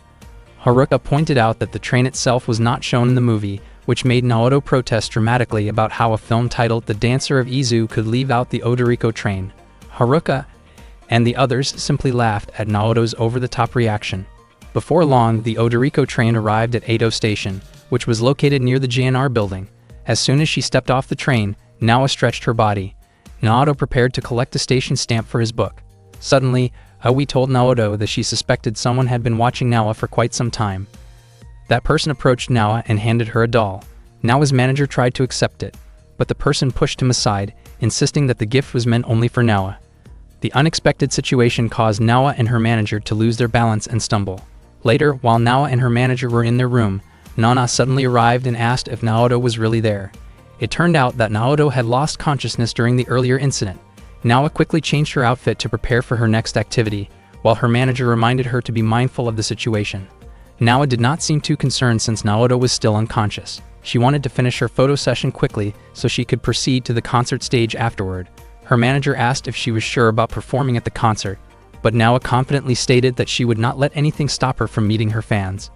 Haruka pointed out that the train itself was not shown in the movie, which made Naoto protest dramatically about how a film titled The Dancer of Izu could leave out the Odoriko train. Haruka and the others simply laughed at Naoto's over-the-top reaction. Before long, the Odoriko train arrived at Edo Station, which was located near the JNR building. As soon as she stepped off the train, Nawa stretched her body. Naoto prepared to collect a station stamp for his book. Suddenly, Oi told Naoto that she suspected someone had been watching Nawa for quite some time. That person approached Nawa and handed her a doll. Nawa's manager tried to accept it, but the person pushed him aside, insisting that the gift was meant only for Nawa. The unexpected situation caused Nawa and her manager to lose their balance and stumble. Later, while Nawa and her manager were in their room, Nana suddenly arrived and asked if Naoto was really there. It turned out that Naoto had lost consciousness during the earlier incident. Nawa quickly changed her outfit to prepare for her next activity, while her manager reminded her to be mindful of the situation. Nawa did not seem too concerned since Naoto was still unconscious. She wanted to finish her photo session quickly so she could proceed to the concert stage afterward. Her manager asked if she was sure about performing at the concert, but Nawa confidently stated that she would not let anything stop her from meeting her fans.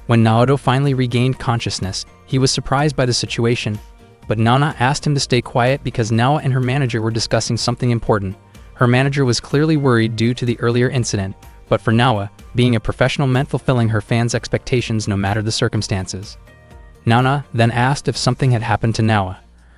When Naoto finally regained consciousness, he was surprised by the situation, but Nana asked him to stay quiet because Nawa and her manager were discussing something important. Her manager was clearly worried due to the earlier incident, but for Nawa, being a professional meant fulfilling her fans' expectations no matter the circumstances. Nana then asked if something had happened to Nawa.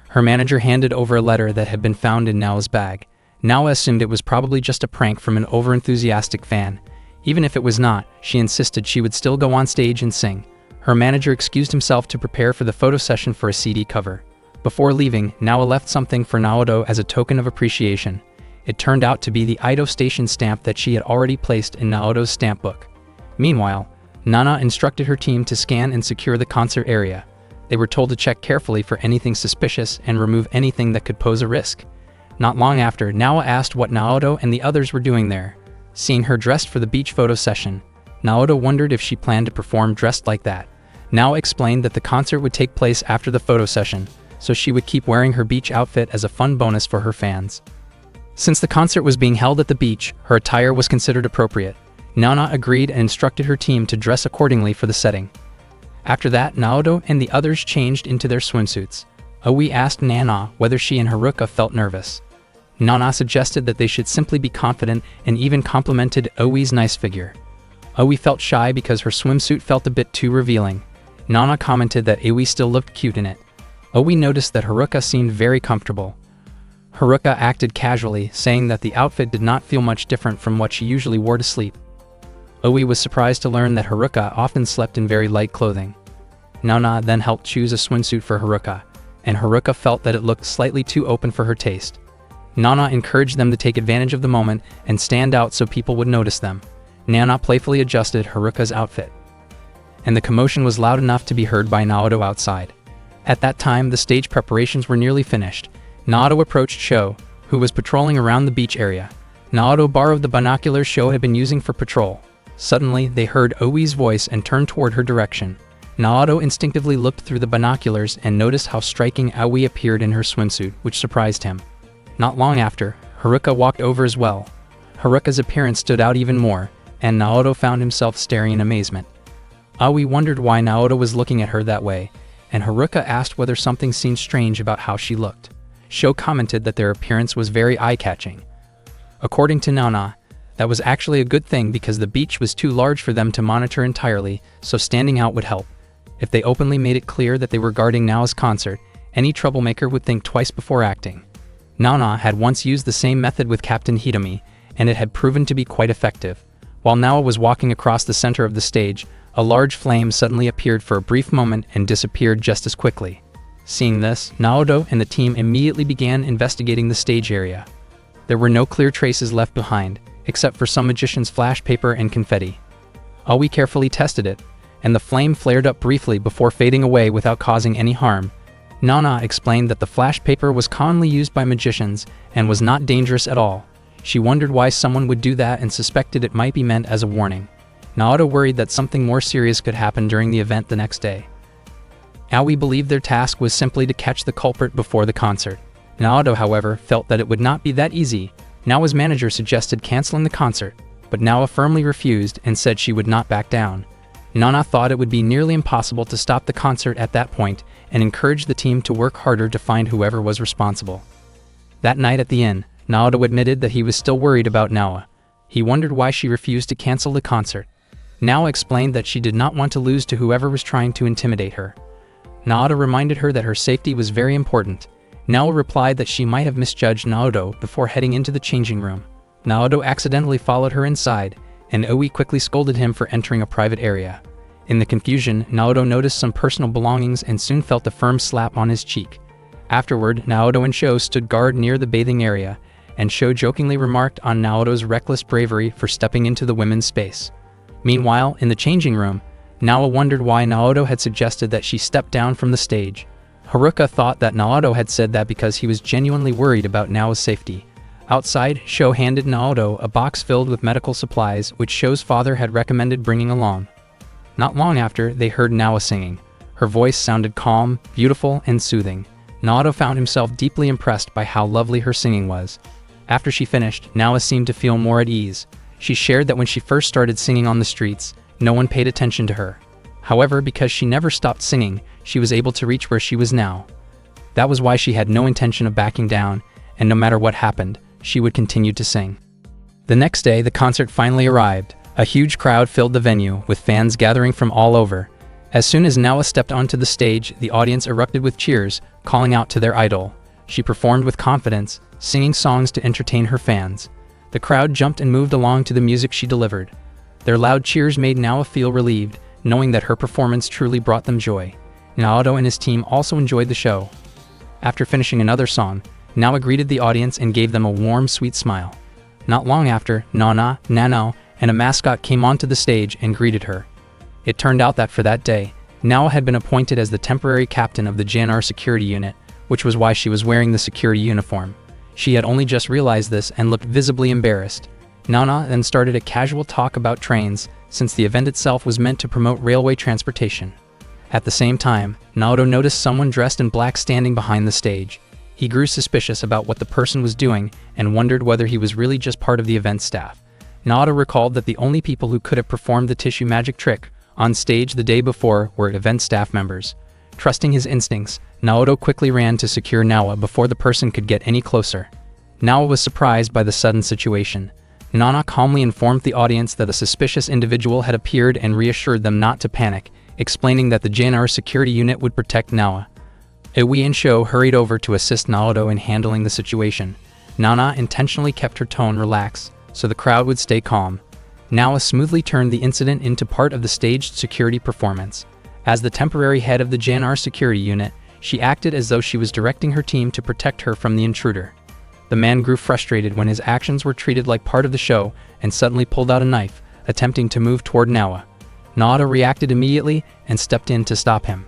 Her manager handed over a letter that had been found in Nawa's bag. Nawa assumed it was probably just a prank from an over-enthusiastic fan. Even if it was not, she insisted she would still go on stage and sing. Her manager excused himself to prepare for the photo session for a CD cover. Before leaving, Nawa left something for Naoto as a token of appreciation. It turned out to be the Edo Station stamp that she had already placed in Naoto's stamp book. Meanwhile, Nana instructed her team to scan and secure the concert area. They were told to check carefully for anything suspicious and remove anything that could pose a risk. Not long after, Nawa asked what Naoto and the others were doing there. seeing her dressed for the beach photo session. Naoto wondered if she planned to perform dressed like that. Nao explained that the concert would take place after the photo session, so she would keep wearing her beach outfit as a fun bonus for her fans. Since the concert was being held at the beach, her attire was considered appropriate. Nana agreed and instructed her team to dress accordingly for the setting. After that, Naoto and the others changed into their swimsuits. Aoi asked Nana whether she and Haruka felt nervous. Nana suggested that they should simply be confident and even complimented Oi's nice figure. Aoi felt shy because her swimsuit felt a bit too revealing. Nana commented that Aoi still looked cute in it. Aoi noticed that Haruka seemed very comfortable. Haruka acted casually, saying that the outfit did not feel much different from what she usually wore to sleep. Aoi was surprised to learn that Haruka often slept in very light clothing. Nana then helped choose a swimsuit for Haruka, and Haruka felt that it looked slightly too open for her taste. Nana encouraged them to take advantage of the moment and stand out so people would notice them. Nana playfully adjusted Haruka's outfit, and the commotion was loud enough to be heard by Naoto outside. At that time, the stage preparations were nearly finished. Naoto approached Sho, who was patrolling around the beach area. Naoto borrowed the binoculars Sho had been using for patrol. Suddenly, they heard Oi's voice and turned toward her direction. Naoto instinctively looked through the binoculars and noticed how striking Aoi appeared in her swimsuit, which surprised him. Not long after, Haruka walked over as well. Haruka's appearance stood out even more, and Naoto found himself staring in amazement. Aoi wondered why Naoto was looking at her that way, and Haruka asked whether something seemed strange about how she looked. Sho commented that their appearance was very eye-catching. According to Nana, that was actually a good thing because the beach was too large for them to monitor entirely, so standing out would help. If they openly made it clear that they were guarding Nao's concert, any troublemaker would think twice before acting. Nana had once used the same method with Captain Hitomi, and it had proven to be quite effective. While Nao was walking across the center of the stage, a large flame suddenly appeared for a brief moment and disappeared just as quickly. Seeing this, Naoto and the team immediately began investigating the stage area. There were no clear traces left behind, except for some magician's flash paper and confetti. Aoi carefully tested it, and the flame flared up briefly before fading away without causing any harm. Nana explained that the flash paper was commonly used by magicians and was not dangerous at all. She wondered why someone would do that and suspected it might be meant as a warning. Naoto worried that something more serious could happen during the event the next day. Aoi believed their task was simply to catch the culprit before the concert. Naoto, however, felt that it would not be that easy. Nao's manager suggested canceling the concert, but Nao firmly refused and said she would not back down. Nana thought it would be nearly impossible to stop the concert at that point and encouraged the team to work harder to find whoever was responsible. That night at the inn, Naoto admitted that he was still worried about Nao. He wondered why she refused to cancel the concert. Nao explained that she did not want to lose to whoever was trying to intimidate her. Naoto reminded her that her safety was very important. Nao replied that she might have misjudged Naoto before heading into the changing room. Naoto accidentally followed her inside, and Aoi quickly scolded him for entering a private area. In the confusion, Naoto noticed some personal belongings and soon felt a firm slap on his cheek. Afterward, Naoto and Sho stood guard near the bathing area, and Sho jokingly remarked on Naoto's reckless bravery for stepping into the women's space. Meanwhile, in the changing room, Nao wondered why Naoto had suggested that she step down from the stage. Haruka thought that Naoto had said that because he was genuinely worried about Nao's safety. Outside, Sho handed Naoto a box filled with medical supplies which Sho's father had recommended bringing along. Not long after, they heard Nao singing. Her voice sounded calm, beautiful, and soothing. Naoto found himself deeply impressed by how lovely her singing was. After she finished, Nao seemed to feel more at ease. She shared that when she first started singing on the streets, no one paid attention to her. However, because she never stopped singing, she was able to reach where she was now. That was why she had no intention of backing down, and no matter what happened, she would continue to sing. The next day, the concert finally arrived. A huge crowd filled the venue, with fans gathering from all over. As soon as Nao stepped onto the stage, the audience erupted with cheers, calling out to their idol. She performed with confidence, singing songs to entertain her fans. The crowd jumped and moved along to the music she delivered. Their loud cheers made Nao feel relieved, knowing that her performance truly brought them joy. Naoto and his team also enjoyed the show. After finishing another song, Nao greeted the audience and gave them a warm, sweet smile. Not long after, Nana, Nano, and a mascot came onto the stage and greeted her. It turned out that for that day, Nao had been appointed as the temporary captain of the JNR security unit, which was why she was wearing the security uniform. She had only just realized this and looked visibly embarrassed. Nana then started a casual talk about trains, since the event itself was meant to promote railway transportation. At the same time, Naoto noticed someone dressed in black standing behind the stage. He grew suspicious about what the person was doing and wondered whether he was really just part of the event staff. Naoto recalled that the only people who could have performed the tissue magic trick on stage the day before were event staff members. Trusting his instincts, Naoto quickly ran to secure Nawa before the person could get any closer. Nawa was surprised by the sudden situation. Nana calmly informed the audience that a suspicious individual had appeared and reassured them not to panic, explaining that the JNR security unit would protect Nawa. Iwi and Sho hurried over to assist Naoto in handling the situation. Nana intentionally kept her tone relaxed, so the crowd would stay calm. Nawa smoothly turned the incident into part of the staged security performance. As the temporary head of the JNR security unit, she acted as though she was directing her team to protect her from the intruder. The man grew frustrated when his actions were treated like part of the show and suddenly pulled out a knife, attempting to move toward Nawa. Naoto reacted immediately and stepped in to stop him.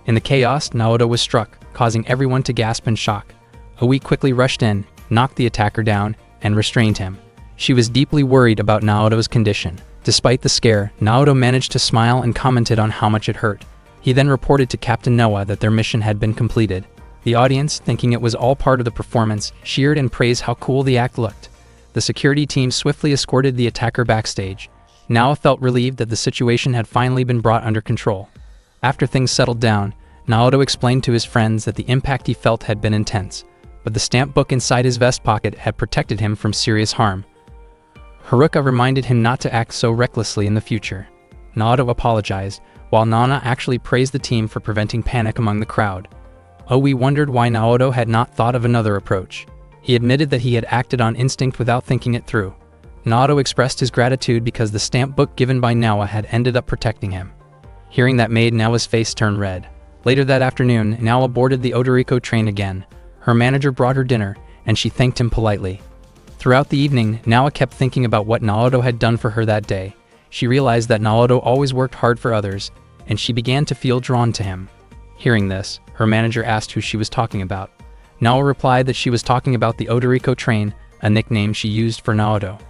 In the chaos, Naoto was struck, causing everyone to gasp in shock. Iwi quickly rushed in, knocked the attacker down, and restrained him. She was deeply worried about Naoto's condition. Despite the scare, Naoto managed to smile and commented on how much it hurt. He then reported to Captain Noah that their mission had been completed. The audience, thinking it was all part of the performance, cheered and praised how cool the act looked. The security team swiftly escorted the attacker backstage. Naoto felt relieved that the situation had finally been brought under control. After things settled down, Naoto explained to his friends that the impact he felt had been intense, but the stamp book inside his vest pocket had protected him from serious harm. Haruka reminded him not to act so recklessly in the future. Naoto apologized, while Nana actually praised the team for preventing panic among the crowd. Owi wondered why Naoto had not thought of another approach. He admitted that he had acted on instinct without thinking it through. Naoto expressed his gratitude because the stamp book given by Nawa had ended up protecting him. Hearing that made Nawa's face turn red. Later that afternoon, Nawa boarded the Odoriko train again. Her manager brought her dinner, and she thanked him politely. Throughout the evening, Nawa kept thinking about what Naoto had done for her that day. She realized that Naoto always worked hard for others, and she began to feel drawn to him. Hearing this, her manager asked who she was talking about. Nawa replied that she was talking about the Odoriko train, a nickname she used for Naoto.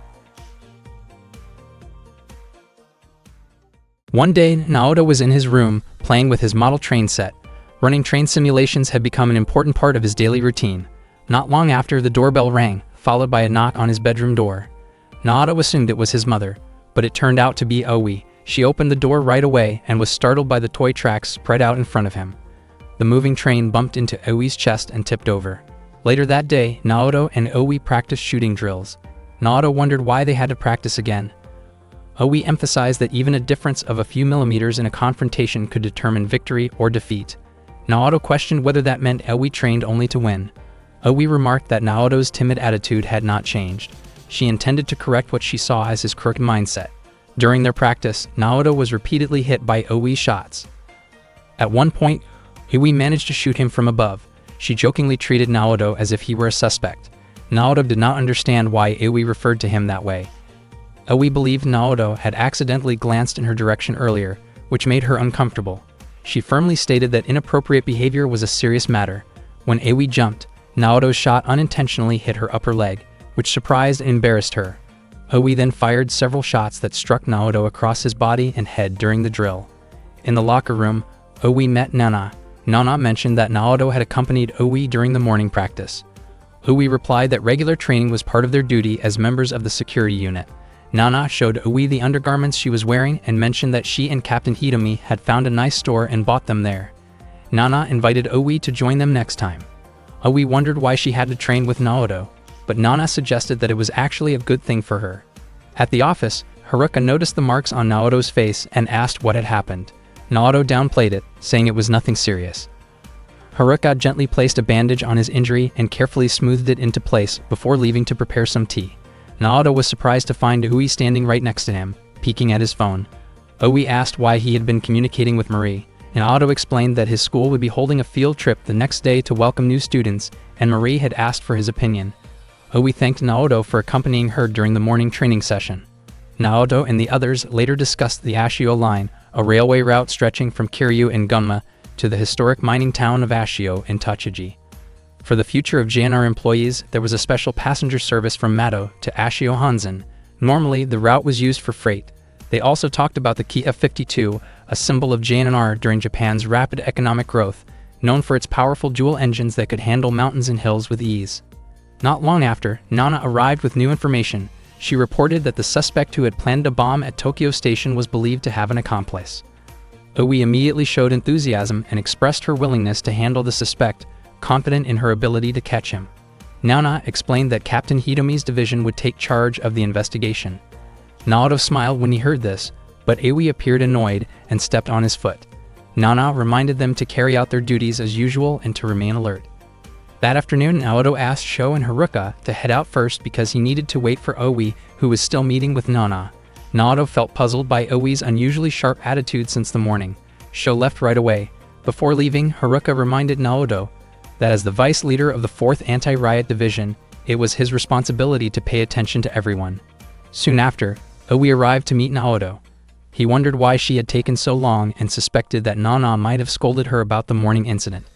One day, Naoto was in his room, playing with his model train set. Running train simulations had become an important part of his daily routine. Not long after, the doorbell rang, followed by a knock on his bedroom door. Naoto assumed it was his mother, but it turned out to be Owi. She opened the door right away and was startled by the toy tracks spread out in front of him. The moving train bumped into Owi's chest and tipped over. Later that day, Naoto and Owi practiced shooting drills. Naoto wondered why they had to practice again. Owi emphasized that even a difference of a few millimeters in a confrontation could determine victory or defeat. Naoto questioned whether that meant Owi trained only to win. Owi remarked that Naoto's timid attitude had not changed. She intended to correct what she saw as his crooked mindset. During their practice, Naoto was repeatedly hit by Owi's shots. At one point, Owi managed to shoot him from above. She jokingly treated Naoto as if he were a suspect. Naoto did not understand why Owi referred to him that way. Owi believed Naoto had accidentally glanced in her direction earlier, which made her uncomfortable. She firmly stated that inappropriate behavior was a serious matter. When Owi jumped, Naoto's shot unintentionally hit her upper leg, which surprised and embarrassed her. Owi then fired several shots that struck Naoto across his body and head during the drill. In the locker room, Owi met Nana. Nana mentioned that Naoto had accompanied Owi during the morning practice. Owi replied that regular training was part of their duty as members of the security unit. Nana showed Owi the undergarments she was wearing and mentioned that she and Captain Hitomi had found a nice store and bought them there. Nana invited Owi to join them next time. Owi wondered why she had to train with Naoto, but Nana suggested that it was actually a good thing for her. At the office, Haruka noticed the marks on Naoto's face and asked what had happened. Naoto downplayed it, saying it was nothing serious. Haruka gently placed a bandage on his injury and carefully smoothed it into place before leaving to prepare some tea. Naoto was surprised to find Owi standing right next to him, peeking at his phone. Owi asked why he had been communicating with Marie. Naoto explained that his school would be holding a field trip the next day to welcome new students, and Marie had asked for his opinion. Owi thanked Naoto for accompanying her during the morning training session. Naoto and the others later discussed the Ashio Line, a railway route stretching from Kiryu in Gunma to the historic mining town of Ashio in Tochigi. For the future of JNR employees, there was a special passenger service from Mato to Ashio Hanzen, Normally, the route was used for freight. They also talked about the Ki-52, a symbol of JNR during Japan's rapid economic growth, known for its powerful dual engines that could handle mountains and hills with ease. Not long after, Nana arrived with new information. She reported that the suspect who had planned a bomb at Tokyo Station was believed to have an accomplice. Oe immediately showed enthusiasm and expressed her willingness to handle the suspect, confident in her ability to catch him. Nana explained that Captain Hitomi's division would take charge of the investigation. Naoto smiled when he heard this, but Oe appeared annoyed and stepped on his foot. Nana reminded them to carry out their duties as usual and to remain alert. That afternoon, Naoto asked Sho and Haruka to head out first because he needed to wait for Oe, who was still meeting with Nana. Naoto felt puzzled by Oe's unusually sharp attitude since the morning. Sho left right away. Before leaving, Haruka reminded Naoto that as the vice leader of the 4th Anti-Riot Division, it was his responsibility to pay attention to everyone. Soon after, Oe arrived to meet Naoto. He wondered why she had taken so long and suspected that Nana might have scolded her about the morning incident.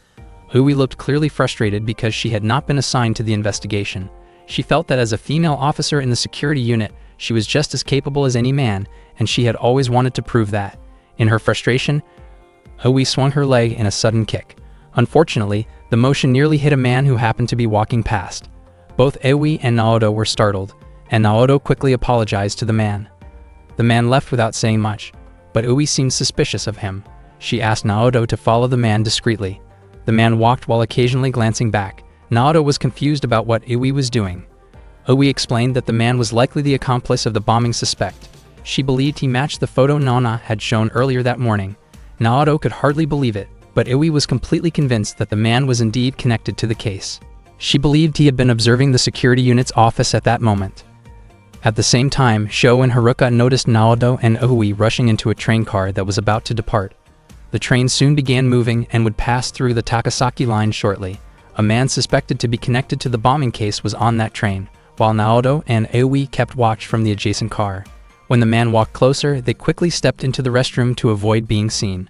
Oe looked clearly frustrated because she had not been assigned to the investigation. She felt that as a female officer in the security unit, she was just as capable as any man, and she had always wanted to prove that. In her frustration, Oe swung her leg in a sudden kick. Unfortunately, the motion nearly hit a man who happened to be walking past. Both Oe and Naoto were startled, and Naoto quickly apologized to the man. The man left without saying much, but Oe seemed suspicious of him. She asked Naoto to follow the man discreetly. The man walked while occasionally glancing back. Naoto was confused about what Oe was doing. Oe explained that the man was likely the accomplice of the bombing suspect. She believed he matched the photo Nana had shown earlier that morning. Naoto could hardly believe it, but Oe was completely convinced that the man was indeed connected to the case. She believed he had been observing the security unit's office at that moment. At the same time, Sho and Haruka noticed Naoto and Oe rushing into a train car that was about to depart. The train soon began moving and would pass through the Takasaki line shortly. A man suspected to be connected to the bombing case was on that train, while Naoto and Oe kept watch from the adjacent car. When the man walked closer, they quickly stepped into the restroom to avoid being seen.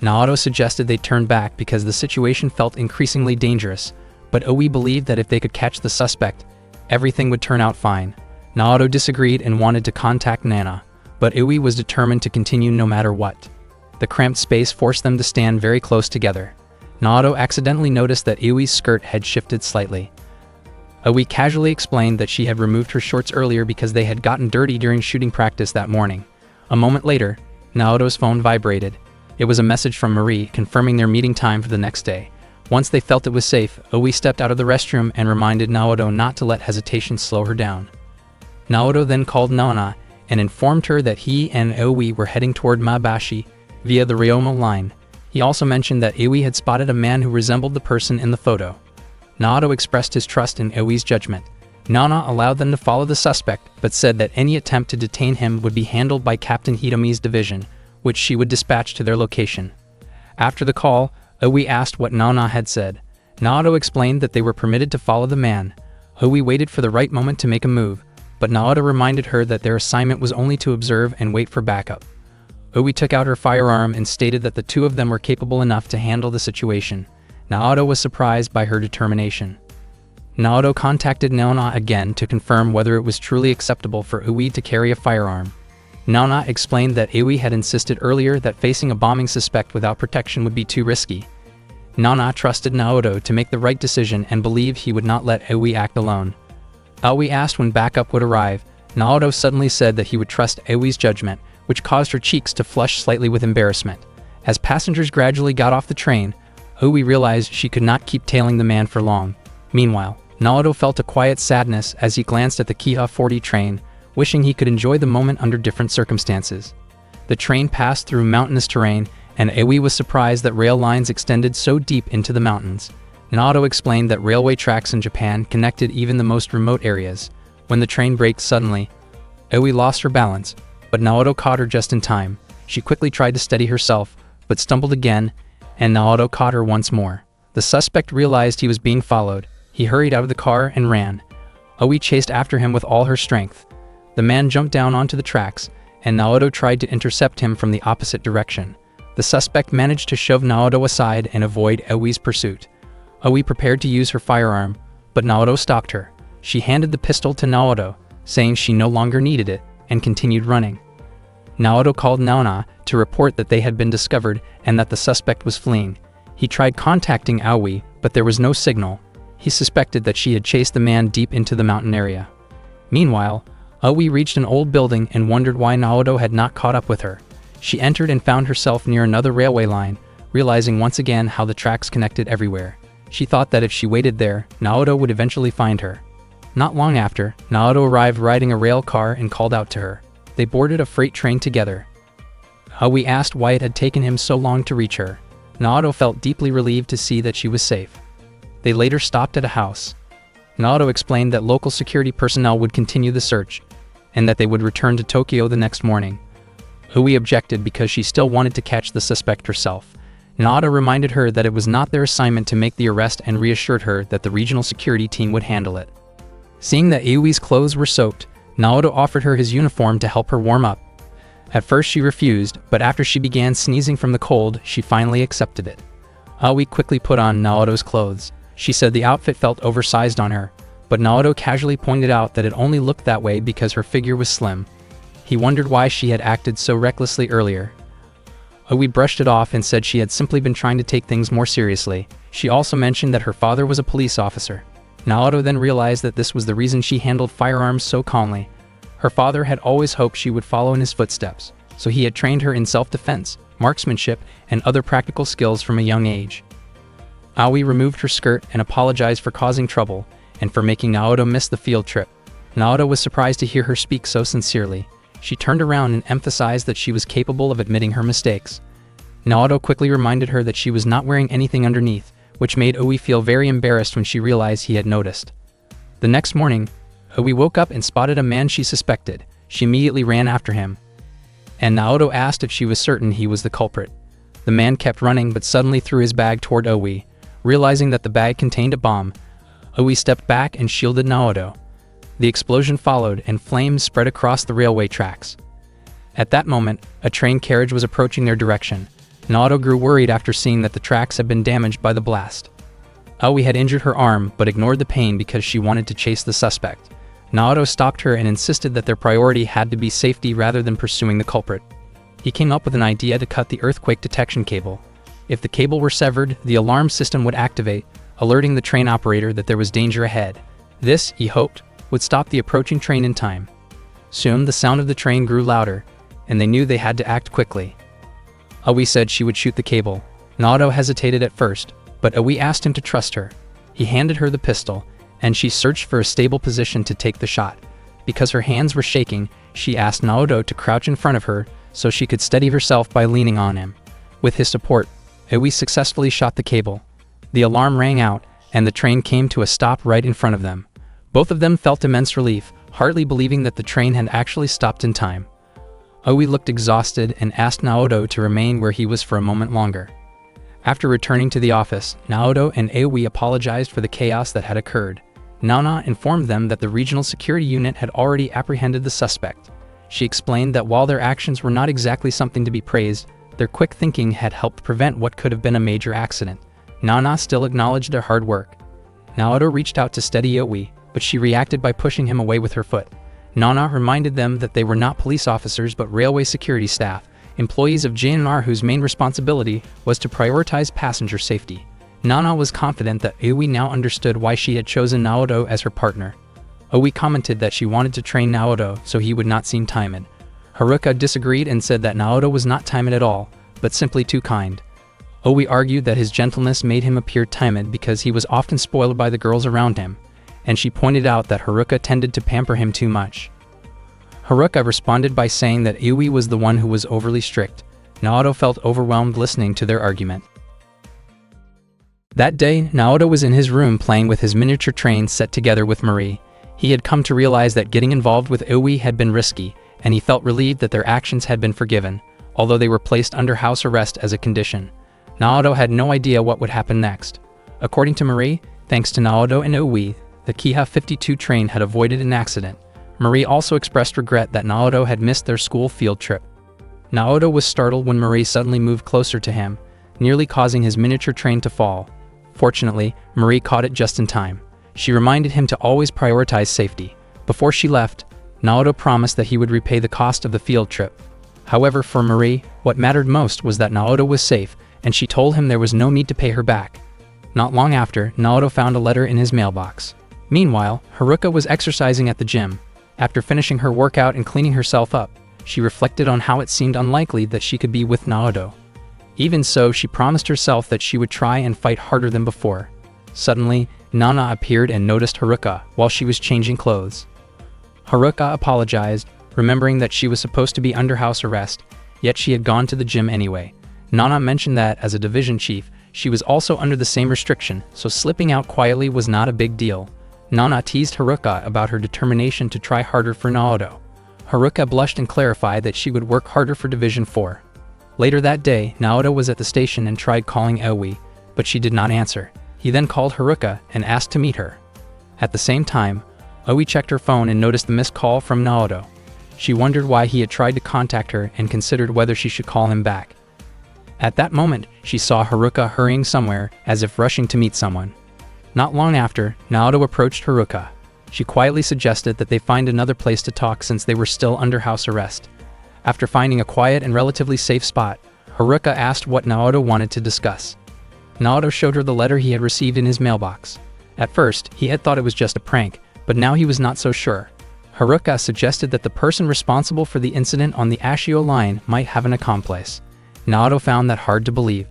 Naoto suggested they turn back because the situation felt increasingly dangerous, but Oe believed that if they could catch the suspect, everything would turn out fine. Naoto disagreed and wanted to contact Nana, but Oe was determined to continue no matter what. The cramped space forced them to stand very close together. Naoto accidentally noticed that Oe's skirt had shifted slightly. Oe casually explained that she had removed her shorts earlier because they had gotten dirty during shooting practice that morning. A moment later, Naoto's phone vibrated. It was a message from Marie confirming their meeting time for the next day. Once they felt it was safe, Oe stepped out of the restroom and reminded Naoto not to let hesitation slow her down. Naoto then called Nana and informed her that he and Oe were heading toward Maebashi via the Ryomo line. He also mentioned that Oe had spotted a man who resembled the person in the photo. Naoto expressed his trust in Oe's judgment. Nana allowed them to follow the suspect, but said that any attempt to detain him would be handled by Captain Hitomi's division, which she would dispatch to their location. After the call, Oe asked what Nana had said. Naoto explained that they were permitted to follow the man. Oe waited for the right moment to make a move, but Naoto reminded her that their assignment was only to observe and wait for backup. Oe took out her firearm and stated that the two of them were capable enough to handle the situation. Naoto was surprised by her determination. Naoto contacted Nana again to confirm whether it was truly acceptable for Oe to carry a firearm. Nana explained that Oe had insisted earlier that facing a bombing suspect without protection would be too risky. Nana trusted Naoto to make the right decision and believed he would not let Oe act alone. Oe asked when backup would arrive. Naoto suddenly said that he would trust Oe's judgment, which caused her cheeks to flush slightly with embarrassment. As passengers gradually got off the train, Oe realized she could not keep tailing the man for long. Meanwhile, Naoto felt a quiet sadness as he glanced at the Kiha-40 train, wishing he could enjoy the moment under different circumstances. The train passed through mountainous terrain, and Oe was surprised that rail lines extended so deep into the mountains. Naoto explained that railway tracks in Japan connected even the most remote areas. When the train braked suddenly, Oe lost her balance, but Naoto caught her just in time. She quickly tried to steady herself, but stumbled again, and Naoto caught her once more. The suspect realized he was being followed. He hurried out of the car and ran. Oe chased after him with all her strength. The man jumped down onto the tracks, and Naoto tried to intercept him from the opposite direction. The suspect managed to shove Naoto aside and avoid Oe's pursuit. Oe prepared to use her firearm, but Naoto stopped her. She handed the pistol to Naoto. saying she no longer needed it, and continued running. Naoto called Naona to report that they had been discovered and that the suspect was fleeing. He tried contacting Aoi, but there was no signal. He suspected that she had chased the man deep into the mountain area. Meanwhile, Aoi reached an old building and wondered why Naoto had not caught up with her. She entered and found herself near another railway line, realizing once again how the tracks connected everywhere. She thought that if she waited there, Naoto would eventually find her. Not long after, Naoto arrived riding a rail car and called out to her. They boarded a freight train together. Aoi asked why it had taken him so long to reach her. Naoto felt deeply relieved to see that she was safe. They later stopped at a house. Naoto explained that local security personnel would continue the search, and that they would return to Tokyo the next morning. Aoi objected because she still wanted to catch the suspect herself. Naoto reminded her that it was not their assignment to make the arrest and reassured her that the regional security team would handle it. Seeing that Aoi's clothes were soaked, Naoto offered her his uniform to help her warm up. At first she refused, but after she began sneezing from the cold, she finally accepted it. Aoi quickly put on Naoto's clothes. She said the outfit felt oversized on her, but Naoto casually pointed out that it only looked that way because her figure was slim. He wondered why she had acted so recklessly earlier. Aoi brushed it off and said she had simply been trying to take things more seriously. She also mentioned that her father was a police officer. Naoto then realized that this was the reason she handled firearms so calmly. Her father had always hoped she would follow in his footsteps, so he had trained her in self-defense, marksmanship, and other practical skills from a young age. Aoi removed her skirt and apologized for causing trouble, and for making Naoto miss the field trip. Naoto was surprised to hear her speak so sincerely. She turned around and emphasized that she was capable of admitting her mistakes. Naoto quickly reminded her that she was not wearing anything underneath, which made Aoi feel very embarrassed when she realized he had noticed. The next morning, Aoi woke up and spotted a man she suspected. She immediately ran after him, and Naoto asked if she was certain he was the culprit. The man kept running but suddenly threw his bag toward Aoi. Realizing that the bag contained a bomb, Aoi stepped back and shielded Naoto. The explosion followed and flames spread across the railway tracks. At that moment, a train carriage was approaching their direction. Naoto grew worried after seeing that the tracks had been damaged by the blast. Aoi had injured her arm but ignored the pain because she wanted to chase the suspect. Naoto stopped her and insisted that their priority had to be safety rather than pursuing the culprit. He came up with an idea to cut the earthquake detection cable. If the cable were severed, the alarm system would activate, alerting the train operator that there was danger ahead. This, he hoped, would stop the approaching train in time. Soon, the sound of the train grew louder, and they knew they had to act quickly. Aoi said she would shoot the cable. Naoto hesitated at first, but Aoi asked him to trust her. He handed her the pistol, and she searched for a stable position to take the shot. Because her hands were shaking, she asked Naoto to crouch in front of her so she could steady herself by leaning on him. With his support, Aoi successfully shot the cable. The alarm rang out, and the train came to a stop right in front of them. Both of them felt immense relief, hardly believing that the train had actually stopped in time. Aoi looked exhausted and asked Naoto to remain where he was for a moment longer. After returning to the office, Naoto and Aoi apologized for the chaos that had occurred. Naona informed them that the regional security unit had already apprehended the suspect. She explained that while their actions were not exactly something to be praised, their quick thinking had helped prevent what could have been a major accident. Naona still acknowledged their hard work. Naoto reached out to steady Aoi, but she reacted by pushing him away with her foot. Naona reminded them that they were not police officers but railway security staff, employees of JNR whose main responsibility was to prioritize passenger safety. Naona was confident that Aoi now understood why she had chosen Naoto as her partner. Aoi commented that she wanted to train Naoto so he would not seem timid. Haruka disagreed and said that Naoto was not timid at all, but simply too kind. Aoi argued that his gentleness made him appear timid because he was often spoiled by the girls around him, and she pointed out that Haruka tended to pamper him too much. Haruka responded by saying that Aoi was the one who was overly strict. Naoto felt overwhelmed listening to their argument. That day, Naoto was in his room playing with his miniature train set together with Marie. He had come to realize that getting involved with Aoi had been risky, and he felt relieved that their actions had been forgiven, although they were placed under house arrest as a condition. Naoto had no idea what would happen next. According to Marie, thanks to Naoto and Aoi, the Kiha 52 train had avoided an accident. Marie also expressed regret that Naoto had missed their school field trip. Naoto was startled when Marie suddenly moved closer to him, nearly causing his miniature train to fall. Fortunately, Marie caught it just in time. She reminded him to always prioritize safety. Before she left, Naoto promised that he would repay the cost of the field trip. However, for Marie, what mattered most was that Naoto was safe, and she told him there was no need to pay her back. Not long after, Naoto found a letter in his mailbox. Meanwhile, Haruka was exercising at the gym. After finishing her workout and cleaning herself up, she reflected on how it seemed unlikely that she could be with Naoto. Even so, she promised herself that she would try and fight harder than before. Suddenly, Nana appeared and noticed Haruka while she was changing clothes. Haruka apologized, remembering that she was supposed to be under house arrest, yet she had gone to the gym anyway. Nana mentioned that, as a division chief, she was also under the same restriction, so slipping out quietly was not a big deal. Nana teased Haruka about her determination to try harder for Naoto. Haruka blushed and clarified that she would work harder for Division 4. Later that day, Naoto was at the station and tried calling Aoi, but she did not answer. He then called Haruka and asked to meet her. At the same time, Aoi checked her phone and noticed the missed call from Naoto. She wondered why he had tried to contact her and considered whether she should call him back. At that moment, she saw Haruka hurrying somewhere, as if rushing to meet someone. Not long after, Naoto approached Haruka. She quietly suggested that they find another place to talk since they were still under house arrest. After finding a quiet and relatively safe spot, Haruka asked what Naoto wanted to discuss. Naoto showed her the letter he had received in his mailbox. At first, he had thought it was just a prank, but now he was not so sure. Haruka suggested that the person responsible for the incident on the Ashio line might have an accomplice. Naoto found that hard to believe.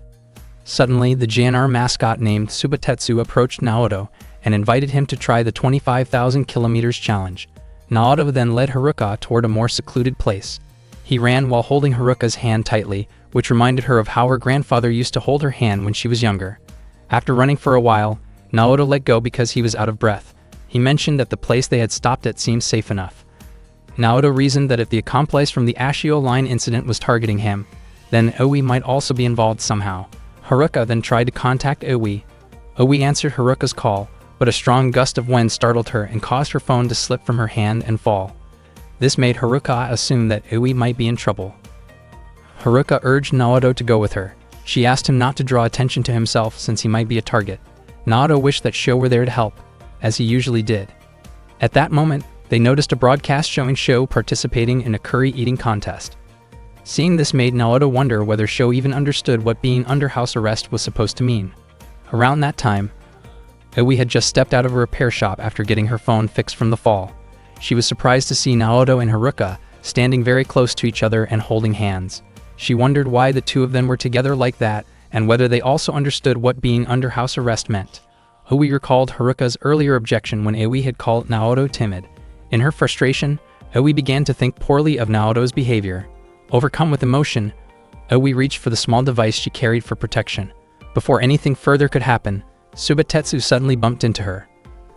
Suddenly, the JNR mascot named Subatetsu approached Naoto and invited him to try the 25,000 kilometers challenge. Naoto then led Haruka toward a more secluded place. He ran while holding Haruka's hand tightly, which reminded her of how her grandfather used to hold her hand when she was younger. After running for a while, Naoto let go because he was out of breath. He mentioned that the place they had stopped at seemed safe enough. Naoto reasoned that if the accomplice from the Ashio line incident was targeting him, then Aoi might also be involved somehow. Haruka then tried to contact Aoi. Aoi answered Haruka's call, but a strong gust of wind startled her and caused her phone to slip from her hand and fall. This made Haruka assume that Aoi might be in trouble. Haruka urged Naoto to go with her. She asked him not to draw attention to himself since he might be a target. Naoto wished that Sho were there to help, as he usually did. At that moment, they noticed a broadcast showing Sho participating in a curry eating contest. Seeing this made Naoto wonder whether Sho even understood what being under house arrest was supposed to mean. Around that time, Aoi had just stepped out of a repair shop after getting her phone fixed from the fall. She was surprised to see Naoto and Haruka standing very close to each other and holding hands. She wondered why the two of them were together like that and whether they also understood what being under house arrest meant. Aoi recalled Haruka's earlier objection when Aoi had called Naoto timid. In her frustration, Aoi began to think poorly of Naoto's behavior. Overcome with emotion, Aoi reached for the small device she carried for protection. Before anything further could happen, Subatetsu suddenly bumped into her.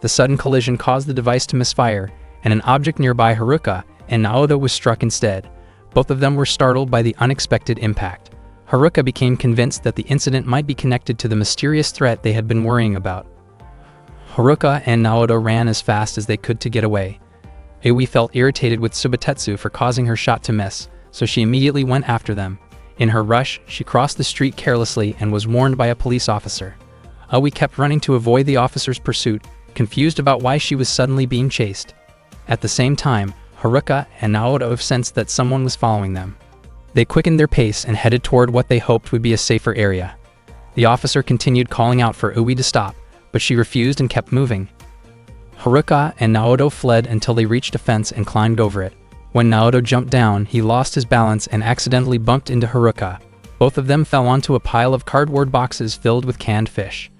The sudden collision caused the device to misfire, and an object nearby Haruka and Naoto was struck instead. Both of them were startled by the unexpected impact. Haruka became convinced that the incident might be connected to the mysterious threat they had been worrying about. Haruka and Naoto ran as fast as they could to get away. Aoi felt irritated with Subatetsu for causing her shot to miss, so she immediately went after them. In her rush, she crossed the street carelessly and was warned by a police officer. Aoi kept running to avoid the officer's pursuit, confused about why she was suddenly being chased. At the same time, Haruka and Naoto sensed that someone was following them. They quickened their pace and headed toward what they hoped would be a safer area. The officer continued calling out for Aoi to stop, but she refused and kept moving. Haruka and Naoto fled until they reached a fence and climbed over it. When Naoto jumped down, he lost his balance and accidentally bumped into Haruka. Both of them fell onto a pile of cardboard boxes filled with canned fish.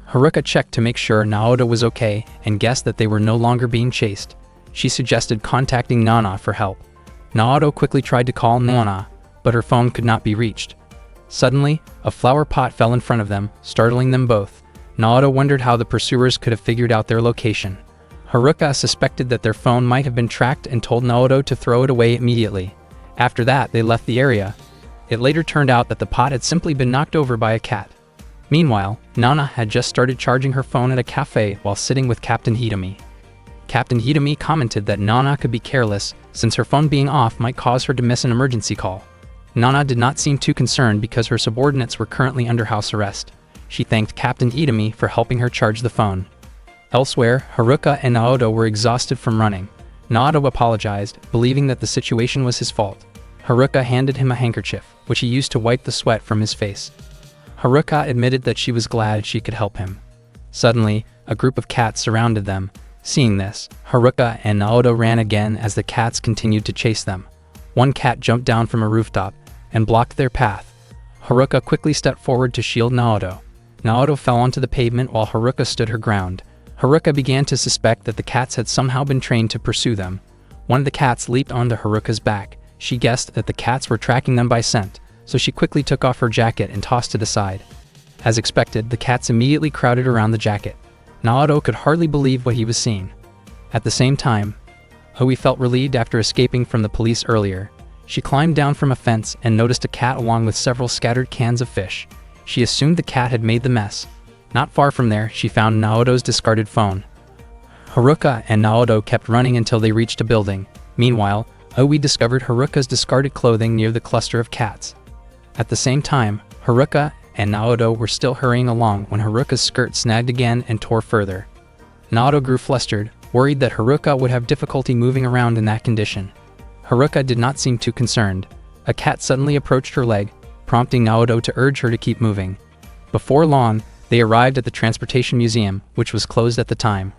Haruka checked to make sure Naoto was okay and guessed that they were no longer being chased. She suggested contacting Nana for help. Naoto quickly tried to call Nana, but her phone could not be reached. Suddenly, a flower pot fell in front of them, startling them both. Naoto wondered how the pursuers could have figured out their location. Haruka suspected that their phone might have been tracked and told Naoto to throw it away immediately. After that, they left the area. It later turned out that the pot had simply been knocked over by a cat. Meanwhile, Nana had just started charging her phone at a cafe while sitting with Captain Hitomi. Captain Hitomi commented that Nana could be careless, since her phone being off might cause her to miss an emergency call. Nana did not seem too concerned because her subordinates were currently under house arrest. She thanked Captain Hitomi for helping her charge the phone. Elsewhere, Haruka and Naoto were exhausted from running. Naoto apologized, believing that the situation was his fault. Haruka handed him a handkerchief, which he used to wipe the sweat from his face. Haruka admitted that she was glad she could help him. Suddenly, a group of cats surrounded them. Seeing this, Haruka and Naoto ran again as the cats continued to chase them. One cat jumped down from a rooftop and blocked their path. Haruka quickly stepped forward to shield Naoto. Naoto fell onto the pavement while Haruka stood her ground. Haruka began to suspect that the cats had somehow been trained to pursue them. One of the cats leaped onto Haruka's back. She guessed that the cats were tracking them by scent, so she quickly took off her jacket and tossed it aside. As expected, the cats immediately crowded around the jacket. Naoto could hardly believe what he was seeing. At the same time, Oi felt relieved after escaping from the police earlier. She climbed down from a fence and noticed a cat along with several scattered cans of fish. She assumed the cat had made the mess. Not far from there, she found Naoto's discarded phone. Haruka and Naoto kept running until they reached a building. Meanwhile, Oi discovered Haruka's discarded clothing near the cluster of cats. At the same time, Haruka and Naoto were still hurrying along when Haruka's skirt snagged again and tore further. Naoto grew flustered, worried that Haruka would have difficulty moving around in that condition. Haruka did not seem too concerned. A cat suddenly approached her leg, prompting Naoto to urge her to keep moving. Before long, they arrived at the Transportation Museum, which was closed at the time.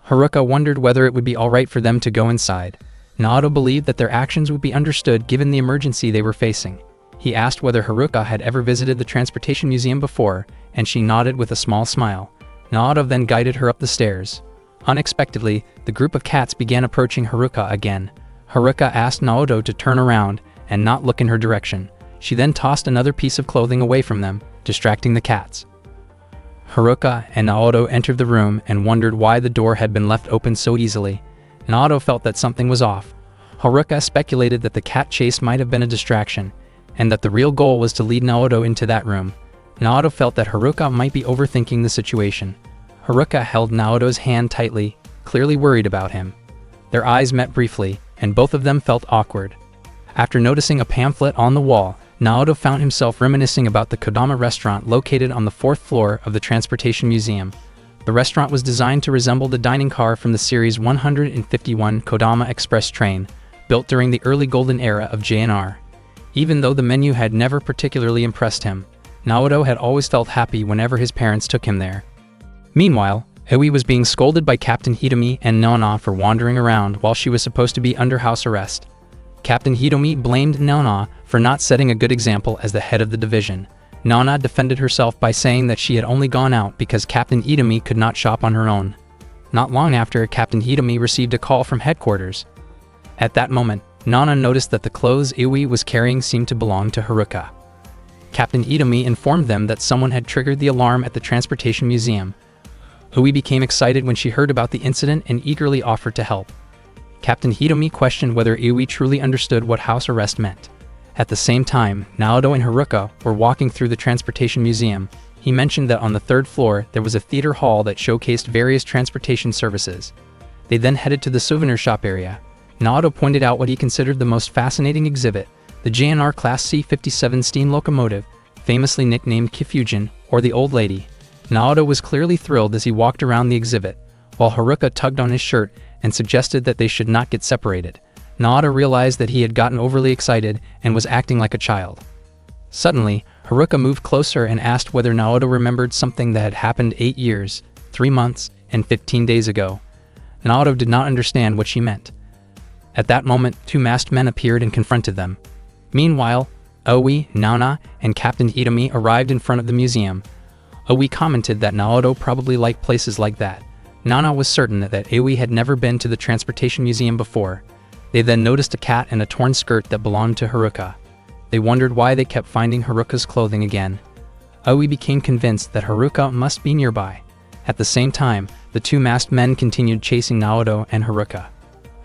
Haruka wondered whether it would be alright for them to go inside. Naoto believed that their actions would be understood given the emergency they were facing. He asked whether Haruka had ever visited the Transportation Museum before, and she nodded with a small smile. Naoto then guided her up the stairs. Unexpectedly, the group of cats began approaching Haruka again. Haruka asked Naoto to turn around and not look in her direction. She then tossed another piece of clothing away from them, distracting the cats. Haruka and Naoto entered the room and wondered why the door had been left open so easily. Naoto felt that something was off. Haruka speculated that the cat chase might have been a distraction, and that the real goal was to lead Naoto into that room. Naoto felt that Haruka might be overthinking the situation. Haruka held Naoto's hand tightly, clearly worried about him. Their eyes met briefly, and both of them felt awkward. After noticing a pamphlet on the wall, Naoto found himself reminiscing about the Kodama restaurant located on the 4th floor of the Transportation Museum. The restaurant was designed to resemble the dining car from the Series 151 Kodama Express train, built during the early golden era of JNR. Even though the menu had never particularly impressed him, Naoto had always felt happy whenever his parents took him there. Meanwhile, Oi was being scolded by Captain Hitomi and Nana for wandering around while she was supposed to be under house arrest. Captain Hitomi blamed Nana for not setting a good example as the head of the division. Nana defended herself by saying that she had only gone out because Captain Hitomi could not shop on her own. Not long after, Captain Hitomi received a call from headquarters. At that moment, Nana noticed that the clothes Oi was carrying seemed to belong to Haruka. Captain Hitomi informed them that someone had triggered the alarm at the Transportation Museum. Oi became excited when she heard about the incident and eagerly offered to help. Captain Hitomi questioned whether Oi truly understood what house arrest meant. At the same time, Naoto and Haruka were walking through the Transportation Museum. He mentioned that on the 3rd floor there was a theater hall that showcased various transportation services. They then headed to the souvenir shop area. Naoto pointed out what he considered the most fascinating exhibit, the JNR Class C-57 steam locomotive, famously nicknamed Kifujin, or the Old Lady. Naoto was clearly thrilled as he walked around the exhibit, while Haruka tugged on his shirt and suggested that they should not get separated. Naoto realized that he had gotten overly excited and was acting like a child. Suddenly, Haruka moved closer and asked whether Naoto remembered something that had happened 8 years, 3 months, and 15 days ago. Naoto did not understand what she meant. At that moment, 2 masked men appeared and confronted them. Meanwhile, Oi, Nana, and Captain Hitomi arrived in front of the museum. Oi commented that Naoto probably liked places like that. Nana was certain that Oi had never been to the Transportation Museum before. They then noticed a cat and a torn skirt that belonged to Haruka. They wondered why they kept finding Haruka's clothing again. Oi became convinced that Haruka must be nearby. At the same time, the 2 masked men continued chasing Naoto and Haruka.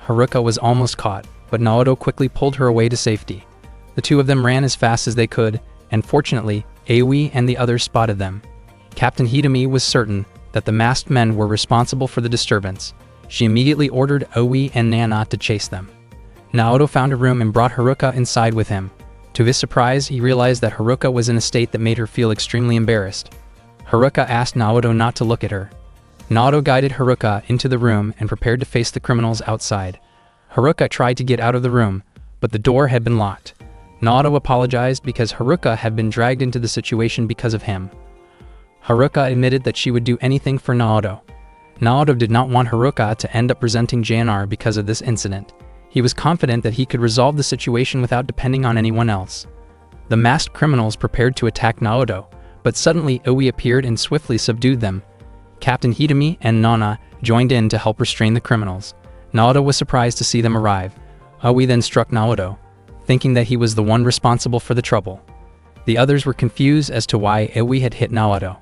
Haruka was almost caught, but Naoto quickly pulled her away to safety. The 2 of them ran as fast as they could, and fortunately, Oi and the others spotted them. Captain Hitomi was certain that the masked men were responsible for the disturbance. She immediately ordered Oi and Nana to chase them. Naoto found a room and brought Haruka inside with him. To his surprise, he realized that Haruka was in a state that made her feel extremely embarrassed. Haruka asked Naoto not to look at her. Naoto guided Haruka into the room and prepared to face the criminals outside. Haruka tried to get out of the room, but the door had been locked. Naoto apologized because Haruka had been dragged into the situation because of him. Haruka admitted that she would do anything for Naoto. Naoto did not want Haruka to end up resenting JNR because of this incident. He was confident that he could resolve the situation without depending on anyone else. The masked criminals prepared to attack Naoto, but suddenly Oi appeared and swiftly subdued them. Captain Hitomi and Nana joined in to help restrain the criminals. Naoto was surprised to see them arrive. Oi then struck Naoto, thinking that he was the one responsible for the trouble. The others were confused as to why Oi had hit Naoto.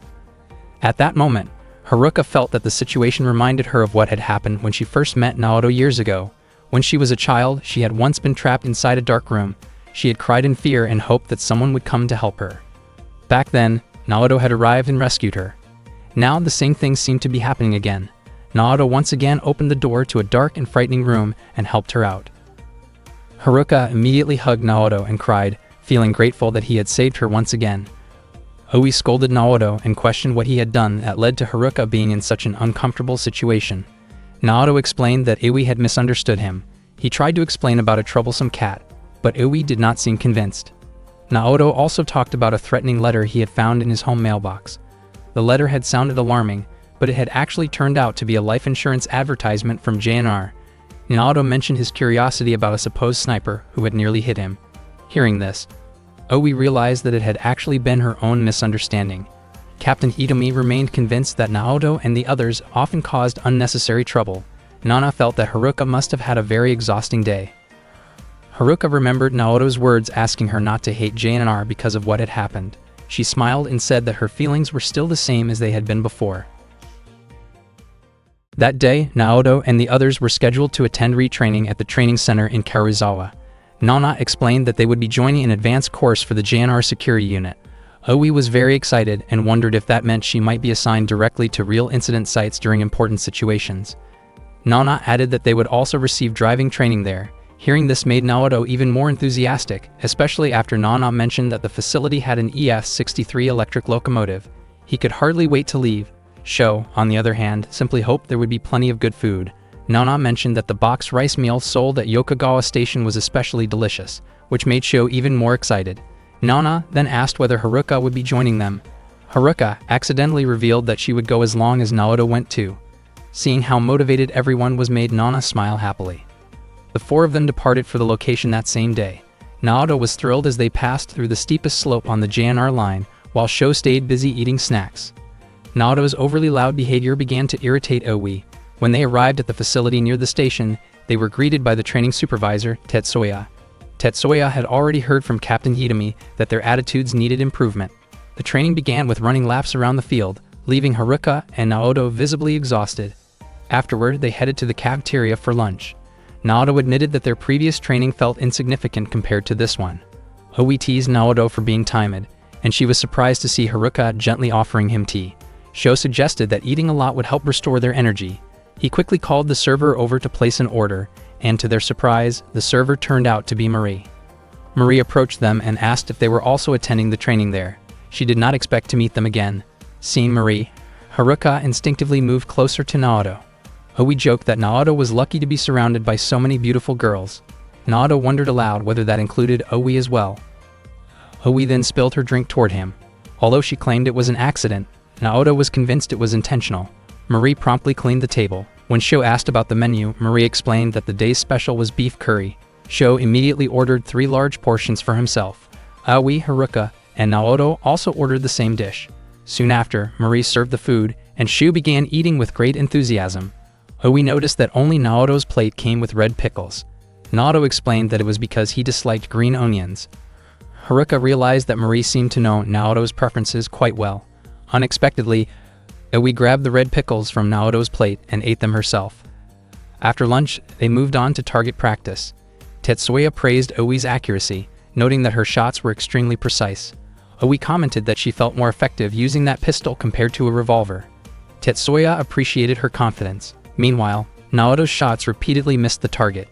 At that moment, Haruka felt that the situation reminded her of what had happened when she first met Naoto years ago. When she was a child, she had once been trapped inside a dark room. She had cried in fear and hoped that someone would come to help her. Back then, Naoto had arrived and rescued her. Now the same thing seemed to be happening again. Naoto once again opened the door to a dark and frightening room and helped her out. Haruka immediately hugged Naoto and cried, feeling grateful that he had saved her once again. Oi scolded Naoto and questioned what he had done that led to Haruka being in such an uncomfortable situation. Naoto explained that Oi had misunderstood him. He tried to explain about a troublesome cat, but Oi did not seem convinced. Naoto also talked about a threatening letter he had found in his home mailbox. The letter had sounded alarming, but it had actually turned out to be a life insurance advertisement from JNR. Naoto mentioned his curiosity about a supposed sniper who had nearly hit him. Hearing this, Oi realized that it had actually been her own misunderstanding. Captain Hitomi remained convinced that Naoto and the others often caused unnecessary trouble. Nana felt that Haruka must have had a very exhausting day. Haruka remembered Naoto's words asking her not to hate JNR because of what had happened. She smiled and said that her feelings were still the same as they had been before. That day, Naoto and the others were scheduled to attend retraining at the training center in Karuizawa. Nana explained that they would be joining an advanced course for the JNR security unit. Oi was very excited and wondered if that meant she might be assigned directly to real incident sites during important situations. Nana added that they would also receive driving training there. Hearing this made Naoto even more enthusiastic, especially after Nana mentioned that the facility had an EF-63 electric locomotive. He could hardly wait to leave. Sho, on the other hand, simply hoped there would be plenty of good food. Nana mentioned that the boxed rice meal sold at Yokogawa Station was especially delicious, which made Sho even more excited. Nana then asked whether Haruka would be joining them. Haruka accidentally revealed that she would go as long as Naoto went too. Seeing how motivated everyone was made Nana smile happily. The four of them departed for the location that same day. Naoto was thrilled as they passed through the steepest slope on the JNR line, while Sho stayed busy eating snacks. Naoto's overly loud behavior began to irritate Oi. When they arrived at the facility near the station, they were greeted by the training supervisor, Tetsuya. Tetsuya had already heard from Captain Hitomi that their attitudes needed improvement. The training began with running laps around the field, leaving Haruka and Naoto visibly exhausted. Afterward, they headed to the cafeteria for lunch. Naoto admitted that their previous training felt insignificant compared to this one. Oi teased Naoto for being timid, and she was surprised to see Haruka gently offering him tea. Sho suggested that eating a lot would help restore their energy. He quickly called the server over to place an order, and to their surprise, the server turned out to be Marie. Marie approached them and asked if they were also attending the training there. She did not expect to meet them again. Seeing Marie, Haruka instinctively moved closer to Naoto. Oi joked that Naoto was lucky to be surrounded by so many beautiful girls. Naoto wondered aloud whether that included Oi as well. Oi then spilled her drink toward him. Although she claimed it was an accident, Naoto was convinced it was intentional. Marie promptly cleaned the table. When Sho asked about the menu, Marie explained that the day's special was beef curry. Sho immediately ordered 3 large portions for himself. Oi, Haruka, and Naoto also ordered the same dish. Soon after, Marie served the food, and Sho began eating with great enthusiasm. Oi noticed that only Naoto's plate came with red pickles. Naoto explained that it was because he disliked green onions. Haruka realized that Marie seemed to know Naoto's preferences quite well. Unexpectedly, Oi grabbed the red pickles from Naoto's plate and ate them herself. After lunch, they moved on to target practice. Tetsuya praised Oi's accuracy, noting that her shots were extremely precise. Oi commented that she felt more effective using that pistol compared to a revolver. Tetsuya appreciated her confidence. Meanwhile, Naoto's shots repeatedly missed the target.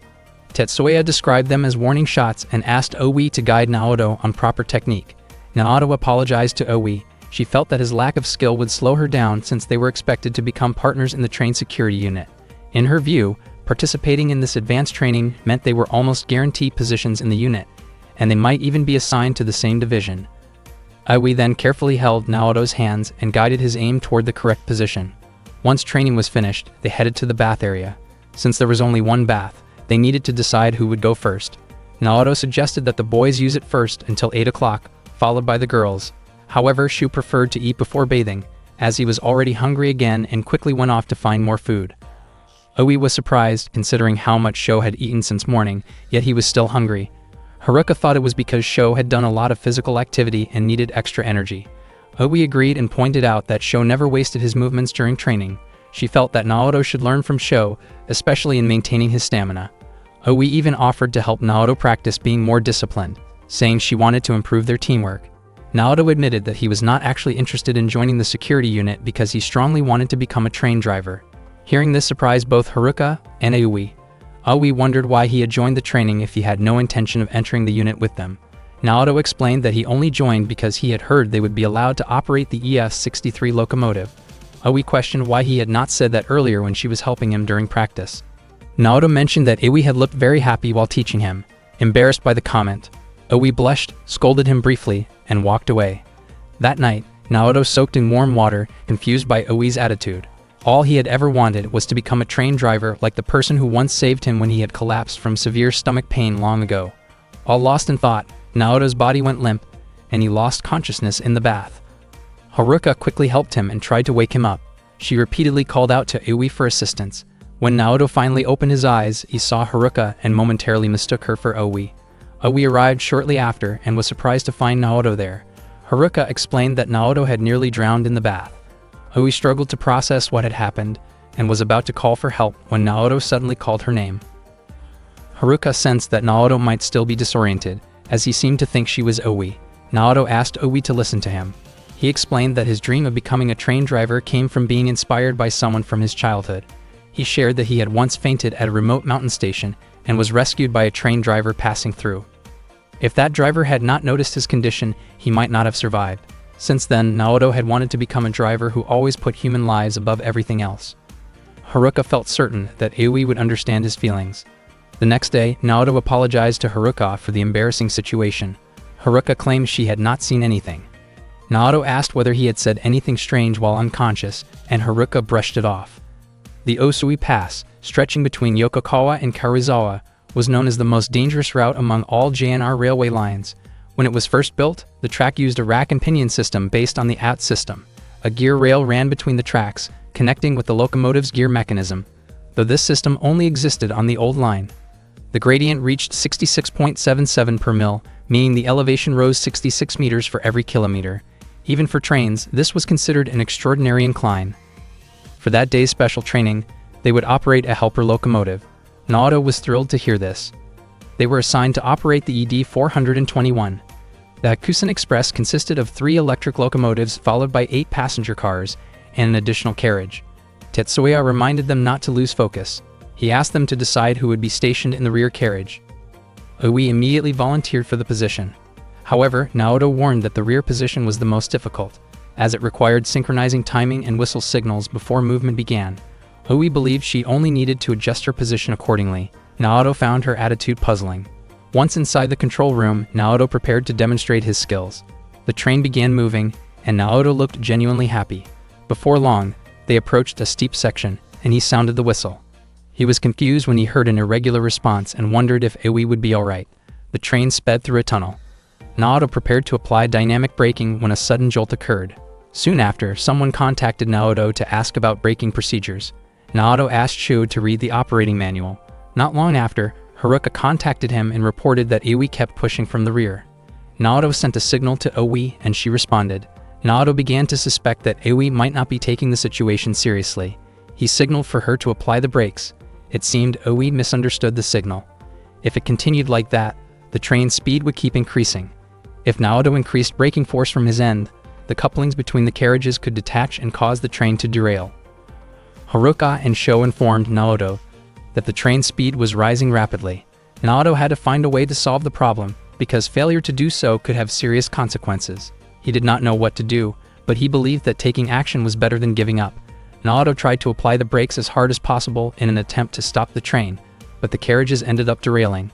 Tetsuya described them as warning shots and asked Oi to guide Naoto on proper technique. Naoto apologized to Oi, She felt that his lack of skill would slow her down since they were expected to become partners in the train security unit. In her view, participating in this advanced training meant they were almost guaranteed positions in the unit, and they might even be assigned to the same division. Aoi then carefully held Naoto's hands and guided his aim toward the correct position. Once training was finished, they headed to the bath area. Since there was only one bath, they needed to decide who would go first. Naoto suggested that the boys use it first until 8 o'clock, followed by the girls. However, Shu preferred to eat before bathing, as he was already hungry again and quickly went off to find more food. Aoi was surprised, considering how much Sho had eaten since morning, yet he was still hungry. Haruka thought it was because Sho had done a lot of physical activity and needed extra energy. Aoi agreed and pointed out that Sho never wasted his movements during training. She felt that Naoto should learn from Sho, especially in maintaining his stamina. Aoi even offered to help Naoto practice being more disciplined, saying she wanted to improve their teamwork. Naoto admitted that he was not actually interested in joining the security unit because he strongly wanted to become a train driver. Hearing this surprised both Haruka and Aoi. Aoi wondered why he had joined the training if he had no intention of entering the unit with them. Naoto explained that he only joined because he had heard they would be allowed to operate the EF-63 locomotive. Aoi questioned why he had not said that earlier when she was helping him during practice. Naoto mentioned that Aoi had looked very happy while teaching him. Embarrassed by the comment, Aoi blushed, scolded him briefly, and walked away. That night, Naoto soaked in warm water, confused by Aoi's attitude. All he had ever wanted was to become a train driver like the person who once saved him when he had collapsed from severe stomach pain long ago. All lost in thought, Naoto's body went limp, and he lost consciousness in the bath. Haruka quickly helped him and tried to wake him up. She repeatedly called out to Aoi for assistance. When Naoto finally opened his eyes, he saw Haruka and momentarily mistook her for Aoi. Aoi arrived shortly after and was surprised to find Naoto there. Haruka explained that Naoto had nearly drowned in the bath. Aoi struggled to process what had happened and was about to call for help when Naoto suddenly called her name. Haruka sensed that Naoto might still be disoriented, as he seemed to think she was Aoi. Naoto asked Aoi to listen to him. He explained that his dream of becoming a train driver came from being inspired by someone from his childhood. He shared that he had once fainted at a remote mountain station and was rescued by a train driver passing through. If that driver had not noticed his condition, he might not have survived. Since then, Naoto had wanted to become a driver who always put human lives above everything else. Haruka felt certain that Aoi would understand his feelings. The next day, Naoto apologized to Haruka for the embarrassing situation. Haruka claimed she had not seen anything. Naoto asked whether he had said anything strange while unconscious, and Haruka brushed it off. The Osui Pass, stretching between Yokokawa and Karuizawa, was known as the most dangerous route among all JNR railway lines. When it was first built, the track used a rack and pinion system based on the AT system. A gear rail ran between the tracks, connecting with the locomotive's gear mechanism, though this system only existed on the old line. The gradient reached 66.77 per mil, meaning the elevation rose 66 meters for every kilometer. Even for trains, this was considered an extraordinary incline. For that day's special training, they would operate a helper locomotive. Naoto was thrilled to hear this. They were assigned to operate the ED-421. The Hakusen Express consisted of 3 electric locomotives followed by 8 passenger cars and an additional carriage. Tetsuya reminded them not to lose focus. He asked them to decide who would be stationed in the rear carriage. Aoi immediately volunteered for the position. However, Naoto warned that the rear position was the most difficult, as it required synchronizing timing and whistle signals before movement began. Aoi believed she only needed to adjust her position accordingly. Naoto found her attitude puzzling. Once inside the control room, Naoto prepared to demonstrate his skills. The train began moving, and Naoto looked genuinely happy. Before long, they approached a steep section, and he sounded the whistle. He was confused when he heard an irregular response and wondered if Aoi would be alright. The train sped through a tunnel. Naoto prepared to apply dynamic braking when a sudden jolt occurred. Soon after, someone contacted Naoto to ask about braking procedures. Naoto asked Shu to read the operating manual. Not long after, Haruka contacted him and reported that Aoi kept pushing from the rear. Naoto sent a signal to Aoi and she responded. Naoto began to suspect that Aoi might not be taking the situation seriously. He signaled for her to apply the brakes. It seemed Aoi misunderstood the signal. If it continued like that, the train's speed would keep increasing. If Naoto increased braking force from his end, the couplings between the carriages could detach and cause the train to derail. Haruka and Sho informed Naoto that the train's speed was rising rapidly. Naoto had to find a way to solve the problem, because failure to do so could have serious consequences. He did not know what to do, but he believed that taking action was better than giving up. Naoto tried to apply the brakes as hard as possible in an attempt to stop the train, but the carriages ended up derailing.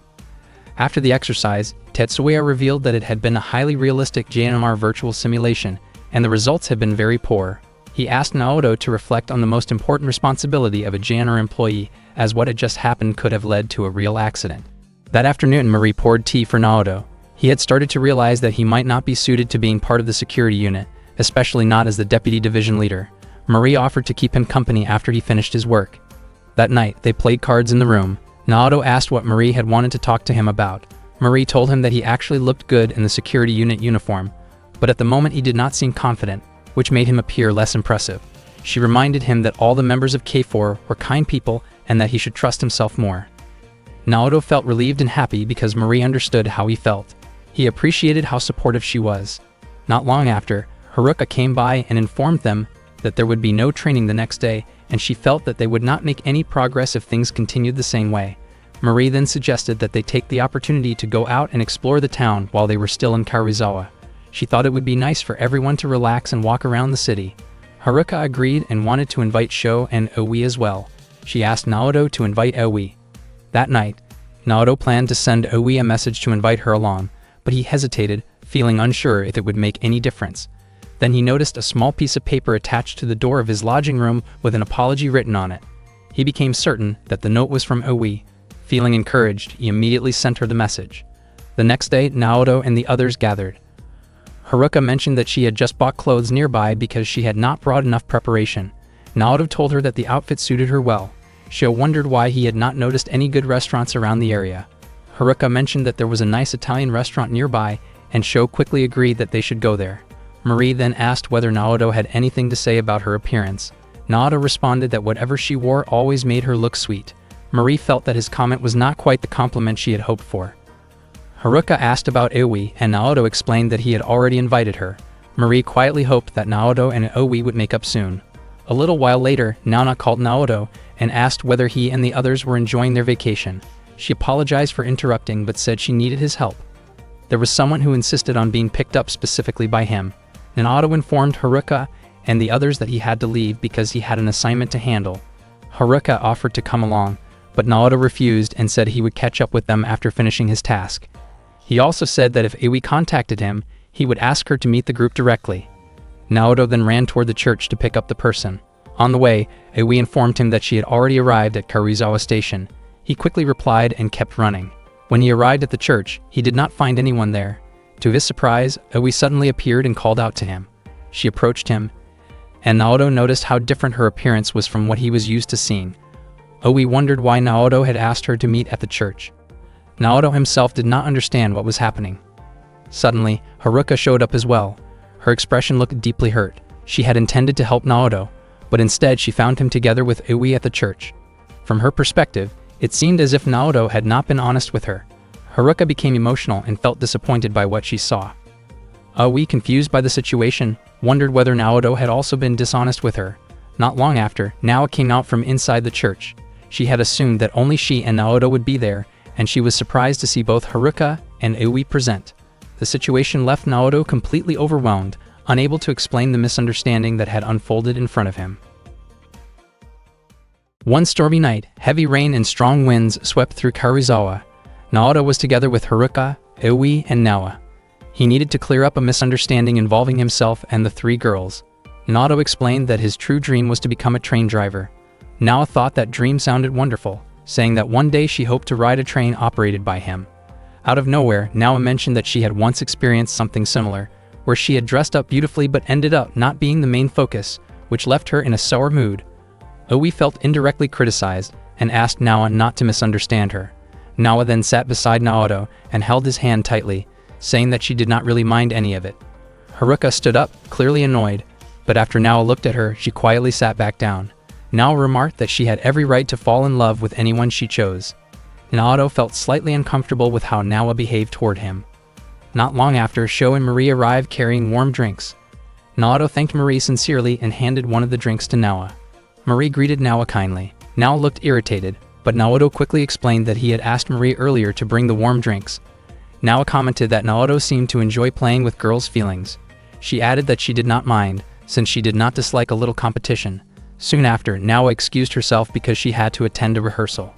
After the exercise, Tetsuya revealed that it had been a highly realistic JNMR virtual simulation, and the results had been very poor. He asked Naoto to reflect on the most important responsibility of a JNR employee, as what had just happened could have led to a real accident. That afternoon, Marie poured tea for Naoto. He had started to realize that he might not be suited to being part of the security unit, especially not as the deputy division leader. Marie offered to keep him company after he finished his work. That night, they played cards in the room. Naoto asked what Marie had wanted to talk to him about. Marie told him that he actually looked good in the security unit uniform, but at the moment he did not seem confident, which made him appear less impressive. She reminded him that all the members of K4 were kind people and that he should trust himself more. Naoto felt relieved and happy because Marie understood how he felt. He appreciated how supportive she was. Not long after, Haruka came by and informed them that there would be no training the next day, and she felt that they would not make any progress if things continued the same way. Marie then suggested that they take the opportunity to go out and explore the town while they were still in Karuizawa. She thought it would be nice for everyone to relax and walk around the city. Haruka agreed and wanted to invite Sho and Oi as well. She asked Naoto to invite Oi. That night, Naoto planned to send Oi a message to invite her along, but he hesitated, feeling unsure if it would make any difference. Then he noticed a small piece of paper attached to the door of his lodging room with an apology written on it. He became certain that the note was from Oi. Feeling encouraged, he immediately sent her the message. The next day, Naoto and the others gathered. Haruka mentioned that she had just bought clothes nearby because she had not brought enough preparation. Naoto told her that the outfit suited her well. Sho wondered why he had not noticed any good restaurants around the area. Haruka mentioned that there was a nice Italian restaurant nearby, and Sho quickly agreed that they should go there. Marie then asked whether Naoto had anything to say about her appearance. Naoto responded that whatever she wore always made her look sweet. Marie felt that his comment was not quite the compliment she had hoped for. Haruka asked about Oi, and Naoto explained that he had already invited her. Marie quietly hoped that Naoto and Oi would make up soon. A little while later, Naona called Naoto and asked whether he and the others were enjoying their vacation. She apologized for interrupting but said she needed his help. There was someone who insisted on being picked up specifically by him. Naoto informed Haruka and the others that he had to leave because he had an assignment to handle. Haruka offered to come along, but Naoto refused and said he would catch up with them after finishing his task. He also said that if Oi contacted him, he would ask her to meet the group directly. Naoto then ran toward the church to pick up the person. On the way, Oi informed him that she had already arrived at Karuizawa Station. He quickly replied and kept running. When he arrived at the church, he did not find anyone there. To his surprise, Oi suddenly appeared and called out to him. She approached him, and Naoto noticed how different her appearance was from what he was used to seeing. Oi wondered why Naoto had asked her to meet at the church. Naoto himself did not understand what was happening. Suddenly, Haruka showed up as well. Her expression looked deeply hurt. She had intended to help Naoto, but instead she found him together with Oi at the church. From her perspective, it seemed as if Naoto had not been honest with her. Haruka became emotional and felt disappointed by what she saw. Oi, confused by the situation, wondered whether Naoto had also been dishonest with her. Not long after, Naoto came out from inside the church. She had assumed that only she and Naoto would be there, and she was surprised to see both Haruka and Oi present. The situation left Naoto completely overwhelmed, unable to explain the misunderstanding that had unfolded in front of him. One stormy night, heavy rain and strong winds swept through Karuizawa. Naoto was together with Haruka, Oi, and Nawa. He needed to clear up a misunderstanding involving himself and the three girls. Naoto explained that his true dream was to become a train driver. Nawa thought that dream sounded wonderful, saying that one day she hoped to ride a train operated by him. Out of nowhere, Nawa mentioned that she had once experienced something similar, where she had dressed up beautifully but ended up not being the main focus, which left her in a sour mood. Oi felt indirectly criticized and asked Nawa not to misunderstand her. Nawa then sat beside Naoto and held his hand tightly, saying that she did not really mind any of it. Haruka stood up, clearly annoyed, but after Nawa looked at her, she quietly sat back down. Nawa remarked that she had every right to fall in love with anyone she chose. Naoto felt slightly uncomfortable with how Nawa behaved toward him. Not long after, Sho and Marie arrived carrying warm drinks. Naoto thanked Marie sincerely and handed one of the drinks to Nawa. Marie greeted Nawa kindly. Nawa looked irritated, but Naoto quickly explained that he had asked Marie earlier to bring the warm drinks. Nawa commented that Naoto seemed to enjoy playing with girls' feelings. She added that she did not mind, since she did not dislike a little competition. Soon after, Naoto excused herself because she had to attend a rehearsal.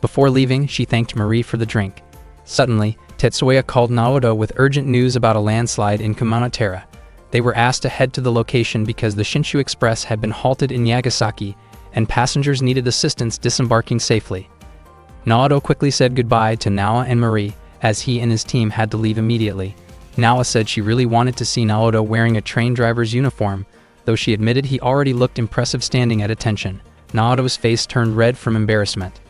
Before leaving, she thanked Marie for the drink. Suddenly, Tetsuya called Naoto with urgent news about a landslide in Kumonotera. They were asked to head to the location because the Shinshu Express had been halted in Yagasaki, and passengers needed assistance disembarking safely. Naoto quickly said goodbye to Nawa and Marie, as he and his team had to leave immediately. Nawa said she really wanted to see Naoto wearing a train driver's uniform, though she admitted he already looked impressive standing at attention. Naoto's face turned red from embarrassment.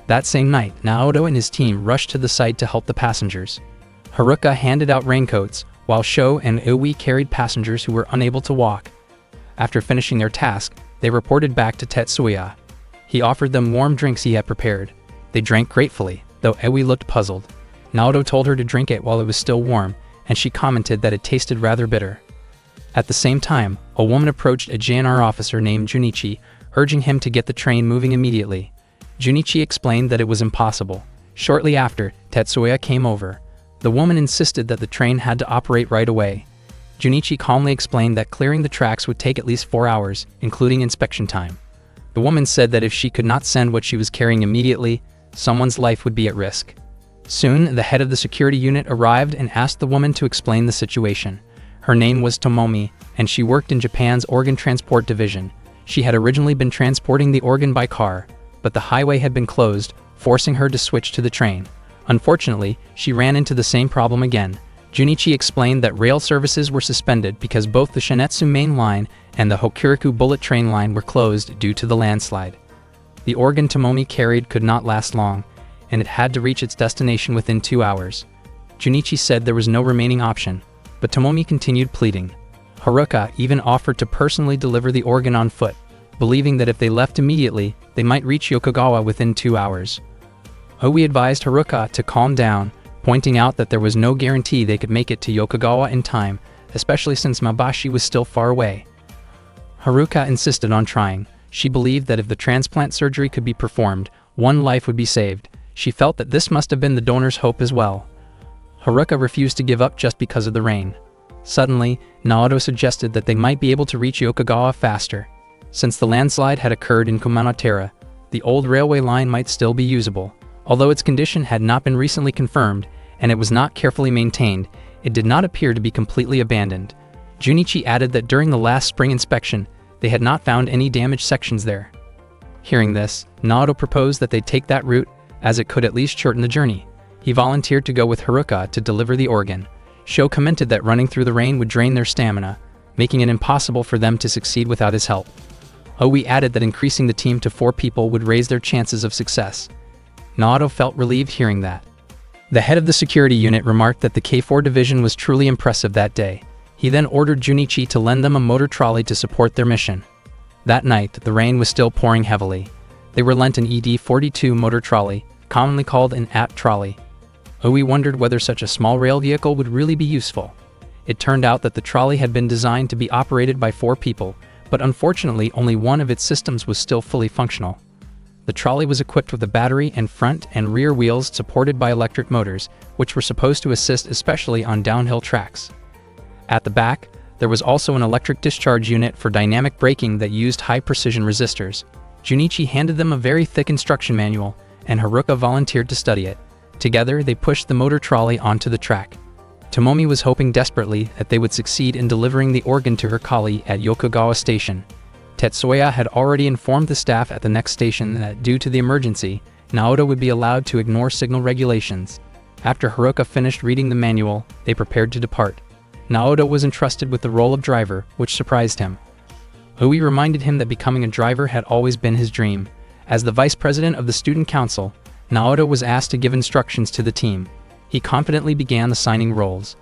That same night, Naoto and his team rushed to the site to help the passengers. Haruka handed out raincoats, while Sho and Iwi carried passengers who were unable to walk. After finishing their task, they reported back to Tetsuya. He offered them warm drinks he had prepared. They drank gratefully, though Iwi looked puzzled. Naoto told her to drink it while it was still warm, and she commented that it tasted rather bitter. At the same time, a woman approached a JNR officer named Junichi, urging him to get the train moving immediately. Junichi explained that it was impossible. Shortly after, Tetsuya came over. The woman insisted that the train had to operate right away. Junichi calmly explained that clearing the tracks would take at least 4 hours, including inspection time. The woman said that if she could not send what she was carrying immediately, someone's life would be at risk. Soon, the head of the security unit arrived and asked the woman to explain the situation. Her name was Tomomi, and she worked in Japan's organ transport division. She had originally been transporting the organ by car, but the highway had been closed, forcing her to switch to the train. Unfortunately, she ran into the same problem again. Junichi explained that rail services were suspended because both the Shinetsu main line and the Hokuriku bullet train line were closed due to the landslide. The organ Tomomi carried could not last long, and it had to reach its destination within 2 hours. Junichi said there was no remaining option, but Tomomi continued pleading. Haruka even offered to personally deliver the organ on foot, believing that if they left immediately, they might reach Yokogawa within 2 hours. Oe advised Haruka to calm down, pointing out that there was no guarantee they could make it to Yokogawa in time, especially since Mabashi was still far away. Haruka insisted on trying. She believed that if the transplant surgery could be performed, one life would be saved. She felt that this must have been the donor's hope as well. Haruka refused to give up just because of the rain. Suddenly, Naoto suggested that they might be able to reach Yokogawa faster. Since the landslide had occurred in Kumonotera, the old railway line might still be usable. Although its condition had not been recently confirmed, and it was not carefully maintained, it did not appear to be completely abandoned. Junichi added that during the last spring inspection, they had not found any damaged sections there. Hearing this, Naoto proposed that they take that route, as it could at least shorten the journey. He volunteered to go with Haruka to deliver the organ. Sho commented that running through the rain would drain their stamina, making it impossible for them to succeed without his help. Oe added that increasing the team to 4 people would raise their chances of success. Naoto felt relieved hearing that. The head of the security unit remarked that the K4 division was truly impressive that day. He then ordered Junichi to lend them a motor trolley to support their mission. That night, the rain was still pouring heavily. They were lent an ED-42 motor trolley, commonly called an AT trolley. Oe wondered whether such a small rail vehicle would really be useful. It turned out that the trolley had been designed to be operated by 4 people, but unfortunately only one of its systems was still fully functional. The trolley was equipped with a battery and front and rear wheels supported by electric motors, which were supposed to assist especially on downhill tracks. At the back, there was also an electric discharge unit for dynamic braking that used high-precision resistors. Junichi handed them a very thick instruction manual, and Haruka volunteered to study it. Together, they pushed the motor trolley onto the track. Tomomi was hoping desperately that they would succeed in delivering the organ to her colleague at Yokogawa Station. Tetsuya had already informed the staff at the next station that due to the emergency, Naoto would be allowed to ignore signal regulations. After Haruka finished reading the manual, they prepared to depart. Naoto was entrusted with the role of driver, which surprised him. Oe reminded him that becoming a driver had always been his dream. As the vice president of the student council, Naoto was asked to give instructions to the team. He confidently began assigning roles.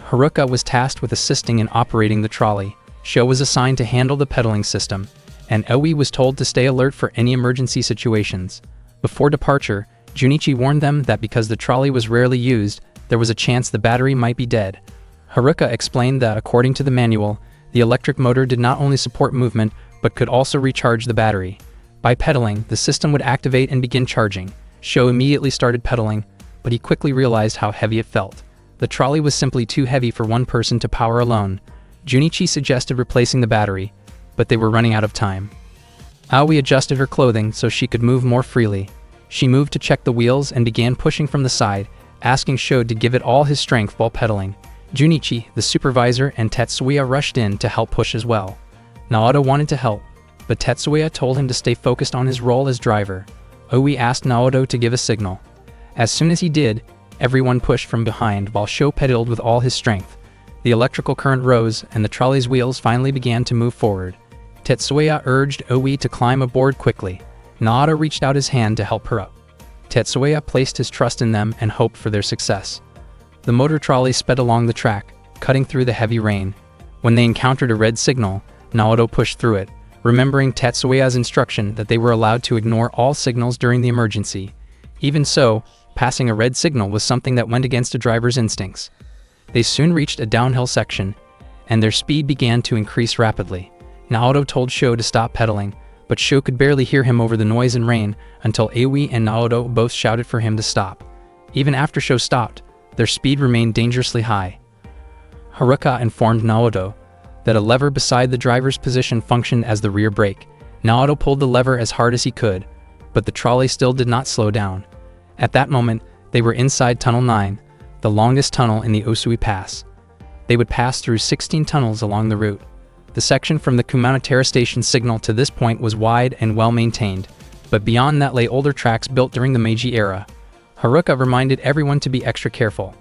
Haruka was tasked with assisting in operating the trolley. Sho was assigned to handle the pedaling system, and Oe was told to stay alert for any emergency situations. Before departure, Junichi warned them that because the trolley was rarely used, there was a chance the battery might be dead. Haruka explained that according to the manual, the electric motor did not only support movement, but could also recharge the battery. By pedaling, the system would activate and begin charging. Sho immediately started pedaling, but he quickly realized how heavy it felt. The trolley was simply too heavy for one person to power alone. Junichi suggested replacing the battery, but they were running out of time. Aoi adjusted her clothing so she could move more freely. She moved to check the wheels and began pushing from the side, asking Sho to give it all his strength while pedaling. Junichi, the supervisor, and Tetsuya rushed in to help push as well. Naoto wanted to help, but Tetsuya told him to stay focused on his role as driver. Aoi asked Naoto to give a signal. As soon as he did, everyone pushed from behind while Sho pedaled with all his strength. The electrical current rose and the trolley's wheels finally began to move forward. Tetsuya urged Aoi to climb aboard quickly. Naoto reached out his hand to help her up. Tetsuya placed his trust in them and hoped for their success. The motor trolley sped along the track, cutting through the heavy rain. When they encountered a red signal, Naoto pushed through it, remembering Tetsuya's instruction that they were allowed to ignore all signals during the emergency. Even so, passing a red signal was something that went against a driver's instincts. They soon reached a downhill section, and their speed began to increase rapidly. Naoto told Sho to stop pedaling, but Sho could barely hear him over the noise and rain until Aoi and Naoto both shouted for him to stop. Even after Sho stopped, their speed remained dangerously high. Haruka informed Naoto that a lever beside the driver's position functioned as the rear brake. Naoto pulled the lever as hard as he could, but the trolley still did not slow down. At that moment, they were inside Tunnel 9, the longest tunnel in the Osui Pass. They would pass through 16 tunnels along the route. The section from the Kumonotera station signal to this point was wide and well maintained, but beyond that lay older tracks built during the Meiji era. Haruka reminded everyone to be extra careful.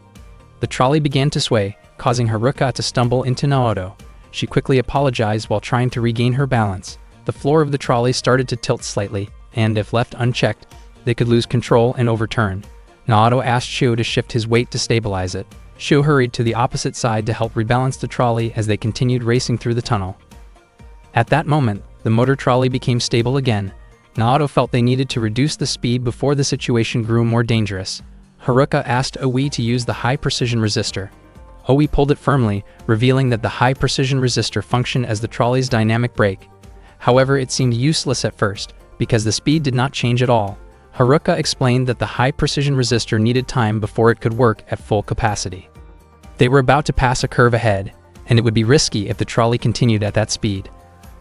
The trolley began to sway, causing Haruka to stumble into Naoto. She quickly apologized while trying to regain her balance. The floor of the trolley started to tilt slightly, and if left unchecked, they could lose control and overturn. Naoto asked Sho to shift his weight to stabilize it. Sho hurried to the opposite side to help rebalance the trolley as they continued racing through the tunnel. At that moment, the motor trolley became stable again. Naoto felt they needed to reduce the speed before the situation grew more dangerous. Haruka asked Aoi to use the high-precision resistor. Aoi pulled it firmly, revealing that the high-precision resistor functioned as the trolley's dynamic brake. However, it seemed useless at first, because the speed did not change at all. Haruka explained that the high-precision resistor needed time before it could work at full capacity. They were about to pass a curve ahead, and it would be risky if the trolley continued at that speed.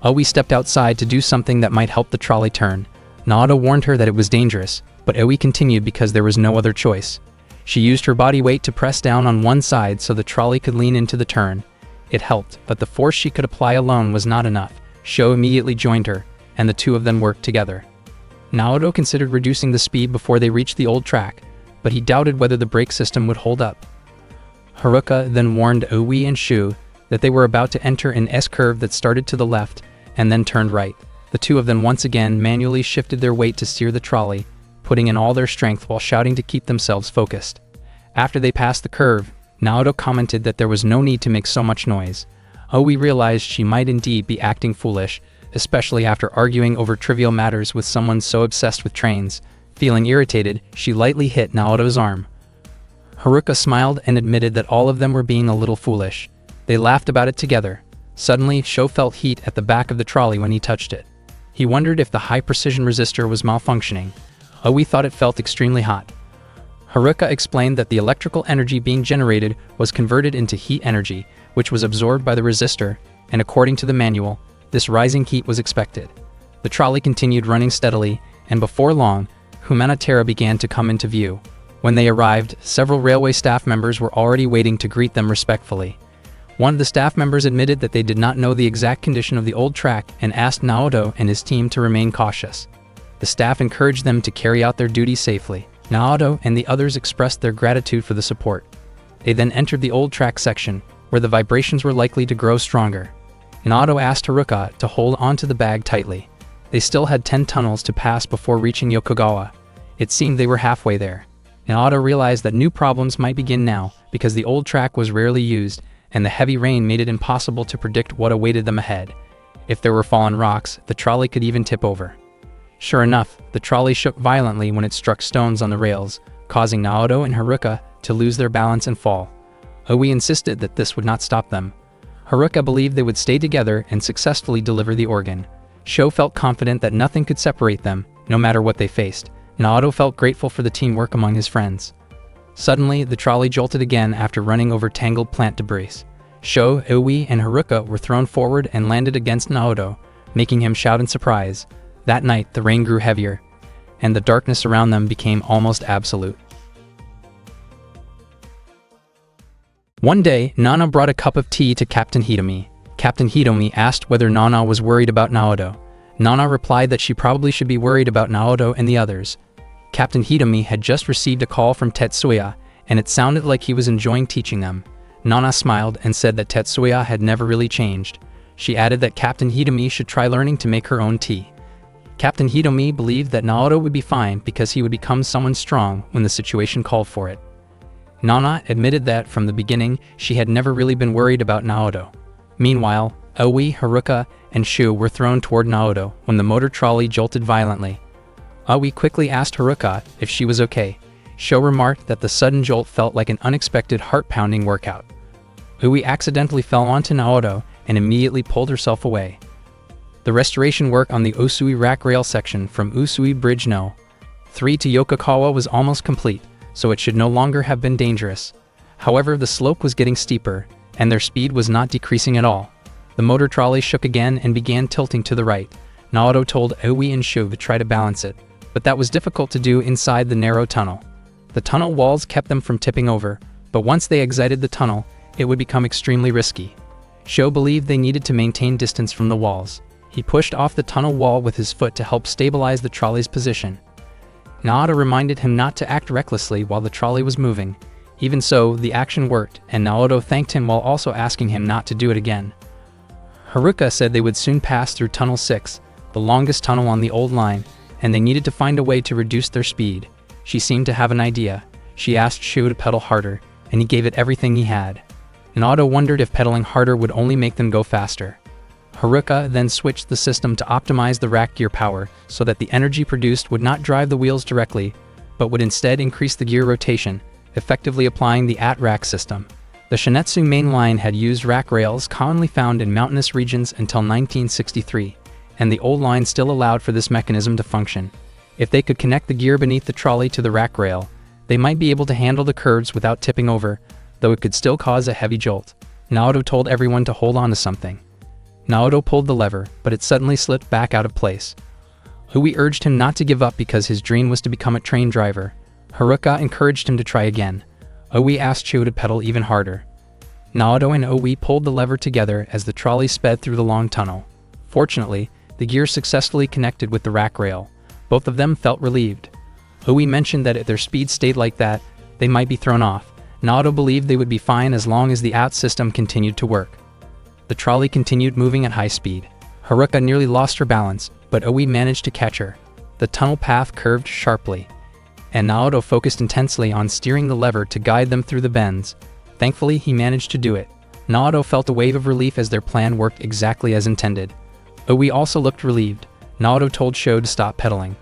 Aoi stepped outside to do something that might help the trolley turn. Naoto warned her that it was dangerous, but Aoi continued because there was no other choice. She used her body weight to press down on one side so the trolley could lean into the turn. It helped, but the force she could apply alone was not enough. Sho immediately joined her, and the two of them worked together. Naoto considered reducing the speed before they reached the old track, but he doubted whether the brake system would hold up. Haruka then warned Aoi and Sho that they were about to enter an S-curve that started to the left and then turned right. The two of them once again manually shifted their weight to steer the trolley, putting in all their strength while shouting to keep themselves focused. After they passed the curve, Naoto commented that there was no need to make so much noise. Aoi realized she might indeed be acting foolish, especially after arguing over trivial matters with someone so obsessed with trains. Feeling irritated, she lightly hit Naoto's arm. Haruka smiled and admitted that all of them were being a little foolish. They laughed about it together. Suddenly, Sho felt heat at the back of the trolley when he touched it. He wondered if the high-precision resistor was malfunctioning. Aoi thought it felt extremely hot. Haruka explained that the electrical energy being generated was converted into heat energy, which was absorbed by the resistor, and according to the manual, this rising heat was expected. The trolley continued running steadily, and before long, Kumonotera began to come into view. When they arrived, several railway staff members were already waiting to greet them respectfully. One of the staff members admitted that they did not know the exact condition of the old track and asked Naoto and his team to remain cautious. The staff encouraged them to carry out their duties safely. Naoto and the others expressed their gratitude for the support. They then entered the old track section, where the vibrations were likely to grow stronger. Naoto asked Haruka to hold onto the bag tightly. They still had 10 tunnels to pass before reaching Yokogawa. It seemed they were halfway there. Naoto realized that new problems might begin now, because the old track was rarely used, and the heavy rain made it impossible to predict what awaited them ahead. If there were fallen rocks, the trolley could even tip over. Sure enough, the trolley shook violently when it struck stones on the rails, causing Naoto and Haruka to lose their balance and fall. Aoi insisted that this would not stop them. Haruka believed they would stay together and successfully deliver the organ. Sho felt confident that nothing could separate them, no matter what they faced. Naoto felt grateful for the teamwork among his friends. Suddenly, the trolley jolted again after running over tangled plant debris. Sho, Oi, and Haruka were thrown forward and landed against Naoto, making him shout in surprise. That night, the rain grew heavier, and the darkness around them became almost absolute. One day, Nana brought a cup of tea to Captain Hitomi. Captain Hitomi asked whether Nana was worried about Naoto. Nana replied that she probably should be worried about Naoto and the others. Captain Hitomi had just received a call from Tetsuya, and it sounded like he was enjoying teaching them. Nana smiled and said that Tetsuya had never really changed. She added that Captain Hitomi should try learning to make her own tea. Captain Hitomi believed that Naoto would be fine because he would become someone strong when the situation called for it. Nana admitted that from the beginning she had never really been worried about Naoto. Meanwhile, Oi, Haruka, and Shu were thrown toward Naoto when the motor trolley jolted violently. Oi quickly asked Haruka if she was okay. Shu remarked that the sudden jolt felt like an unexpected heart-pounding workout. Oi accidentally fell onto Naoto and immediately pulled herself away. The restoration work on the Usui rack rail section from Usui Bridge No. 3 to Yokokawa was almost complete, so it should no longer have been dangerous. However, the slope was getting steeper, and their speed was not decreasing at all. The motor trolley shook again and began tilting to the right. Naoto told Oi and Shu to try to balance it, but that was difficult to do inside the narrow tunnel. The tunnel walls kept them from tipping over, but once they exited the tunnel, it would become extremely risky. Shu believed they needed to maintain distance from the walls. He pushed off the tunnel wall with his foot to help stabilize the trolley's position. Naoto reminded him not to act recklessly while the trolley was moving. Even so, the action worked, and Naoto thanked him while also asking him not to do it again. Haruka said they would soon pass through Tunnel 6, the longest tunnel on the old line, and they needed to find a way to reduce their speed. She seemed to have an idea. She asked Shu to pedal harder, and he gave it everything he had. Naoto wondered if pedaling harder would only make them go faster. Haruka then switched the system to optimize the rack gear power so that the energy produced would not drive the wheels directly, but would instead increase the gear rotation, effectively applying the at-rack system. The Shinetsu main line had used rack rails commonly found in mountainous regions until 1963, and the old line still allowed for this mechanism to function. If they could connect the gear beneath the trolley to the rack rail, they might be able to handle the curves without tipping over, though it could still cause a heavy jolt. Naoto told everyone to hold on to something. Naoto pulled the lever, but it suddenly slipped back out of place. Oi urged him not to give up because his dream was to become a train driver. Haruka encouraged him to try again. Oi asked Shu to pedal even harder. Naoto and Oi pulled the lever together as the trolley sped through the long tunnel. Fortunately, the gear successfully connected with the rack rail. Both of them felt relieved. Oi mentioned that if their speed stayed like that, they might be thrown off. Naoto believed they would be fine as long as the out system continued to work. The trolley continued moving at high speed. Haruka nearly lost her balance, but Oi managed to catch her. The tunnel path curved sharply, and Naoto focused intensely on steering the lever to guide them through the bends. Thankfully, he managed to do it. Naoto felt a wave of relief as their plan worked exactly as intended. Oi also looked relieved. Naoto told Sho to stop pedaling.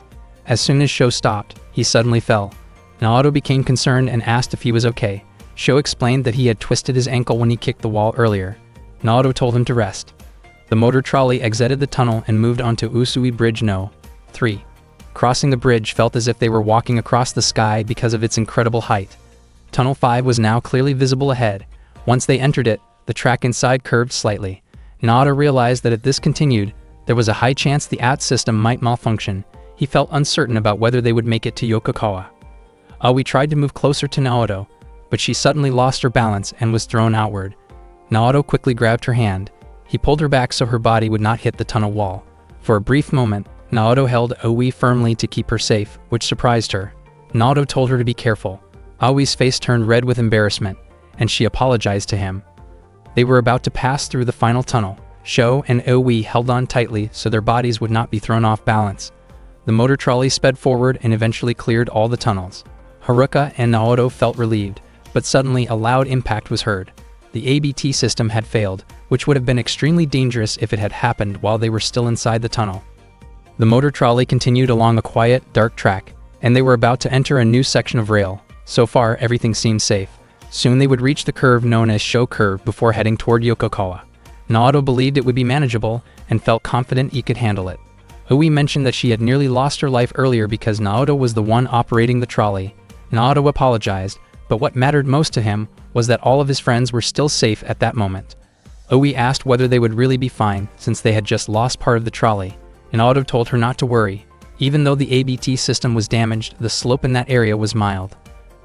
As soon as Sho stopped, he suddenly fell. Naoto became concerned and asked if he was okay. Sho explained that he had twisted his ankle when he kicked the wall earlier. Naoto told him to rest. The motor trolley exited the tunnel and moved onto Usui Bridge No. 3. Crossing the bridge felt as if they were walking across the sky because of its incredible height. Tunnel 5 was now clearly visible ahead. Once they entered it, the track inside curved slightly. Naoto realized that if this continued, there was a high chance the AT system might malfunction. He felt uncertain about whether they would make it to Yokokawa. Oi tried to move closer to Naoto, but she suddenly lost her balance and was thrown outward. Naoto quickly grabbed her hand. He pulled her back so her body would not hit the tunnel wall. For a brief moment, Naoto held Oi firmly to keep her safe, which surprised her. Naoto told her to be careful. Oi's face turned red with embarrassment, and she apologized to him. They were about to pass through the final tunnel. Sho and Oi held on tightly so their bodies would not be thrown off balance. The motor trolley sped forward and eventually cleared all the tunnels. Haruka and Naoto felt relieved, but suddenly a loud impact was heard. The ABT system had failed, which would have been extremely dangerous if it had happened while they were still inside the tunnel. The motor trolley continued along a quiet, dark track, and they were about to enter a new section of rail. So far, everything seemed safe. Soon they would reach the curve known as Sho Curve before heading toward Yokokawa. Naoto believed it would be manageable and felt confident he could handle it. Oi mentioned that she had nearly lost her life earlier because Naoto was the one operating the trolley. Naoto apologized, but what mattered most to him was that all of his friends were still safe at that moment. Owie asked whether they would really be fine since they had just lost part of the trolley, and Naoto told her not to worry. Even though the ABT system was damaged, the slope in that area was mild.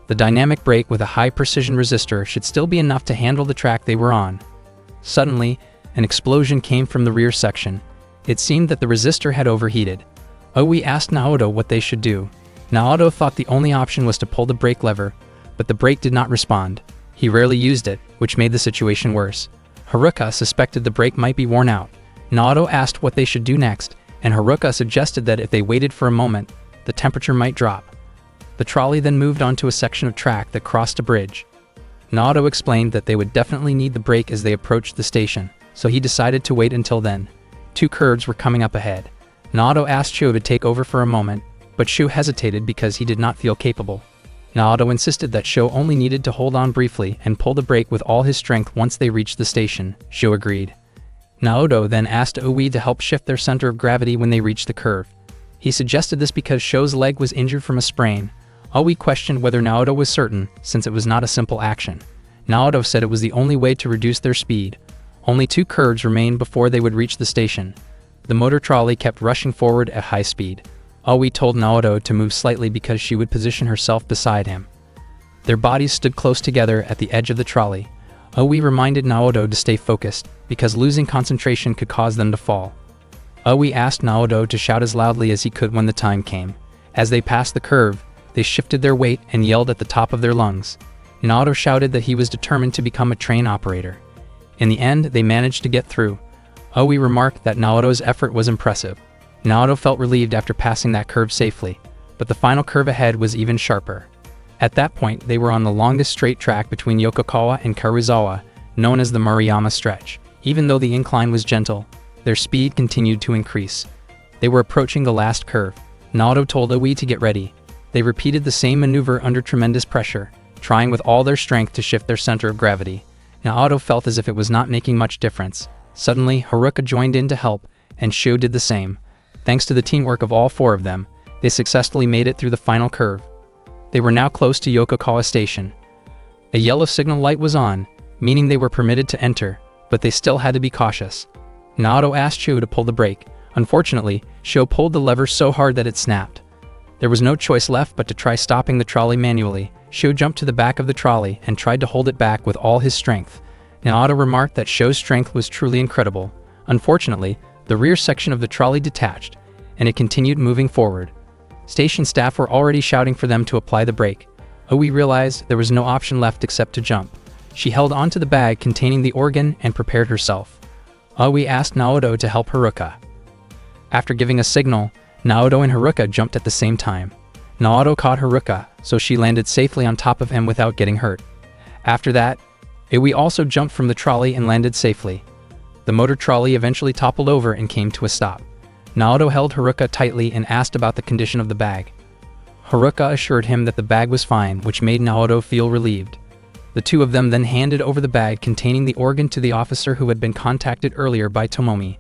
The dynamic brake with a high-precision resistor should still be enough to handle the track they were on. Suddenly, an explosion came from the rear section. It seemed that the resistor had overheated. Owie asked Naoto what they should do. Naoto thought the only option was to pull the brake lever, but the brake did not respond. He rarely used it, which made the situation worse. Haruka suspected the brake might be worn out. Naoto asked what they should do next, and Haruka suggested that if they waited for a moment, the temperature might drop. The trolley then moved onto a section of track that crossed a bridge. Naoto explained that they would definitely need the brake as they approached the station, so he decided to wait until then. 2 curves were coming up ahead. Naoto asked Sho to take over for a moment, but Sho hesitated because he did not feel capable. Naoto insisted that Sho only needed to hold on briefly and pull the brake with all his strength once they reached the station. Sho agreed. Naoto then asked Owie to help shift their center of gravity when they reached the curve. He suggested this because Sho's leg was injured from a sprain. Owie questioned whether Naoto was certain, since it was not a simple action. Naoto said it was the only way to reduce their speed. Only 2 curves remained before they would reach the station. The motor trolley kept rushing forward at high speed. Owie told Naoto to move slightly because she would position herself beside him. Their bodies stood close together at the edge of the trolley. Owie reminded Naoto to stay focused, because losing concentration could cause them to fall. Owie asked Naoto to shout as loudly as he could when the time came. As they passed the curve, they shifted their weight and yelled at the top of their lungs. Naoto shouted that he was determined to become a train operator. In the end, they managed to get through. Owie remarked that Naoto's effort was impressive. Naoto felt relieved after passing that curve safely, but the final curve ahead was even sharper. At that point, they were on the longest straight track between Yokokawa and Karuizawa, known as the Maruyama stretch. Even though the incline was gentle, their speed continued to increase. They were approaching the last curve. Naoto told Owie to get ready. They repeated the same maneuver under tremendous pressure, trying with all their strength to shift their center of gravity. Naoto felt as if it was not making much difference. Suddenly, Haruka joined in to help, and Sho did the same. Thanks to the teamwork of all 4 of them, they successfully made it through the final curve. They were now close to Yokokawa Station. A yellow signal light was on, meaning they were permitted to enter, but they still had to be cautious. Naoto asked Sho to pull the brake. Unfortunately, Sho pulled the lever so hard that it snapped. There was no choice left but to try stopping the trolley manually. Sho jumped to the back of the trolley and tried to hold it back with all his strength. Naoto remarked that Sho's strength was truly incredible. Unfortunately, the rear section of the trolley detached, and it continued moving forward. Station staff were already shouting for them to apply the brake. Owie realized there was no option left except to jump. She held onto the bag containing the organ and prepared herself. Owie asked Naoto to help Haruka. After giving a signal, Naoto and Haruka jumped at the same time. Naoto caught Haruka, so she landed safely on top of him without getting hurt. After that, Owie also jumped from the trolley and landed safely. The motor trolley eventually toppled over and came to a stop. Naoto held Haruka tightly and asked about the condition of the bag. Haruka assured him that the bag was fine, which made Naoto feel relieved. The 2 of them then handed over the bag containing the organ to the officer who had been contacted earlier by Tomomi.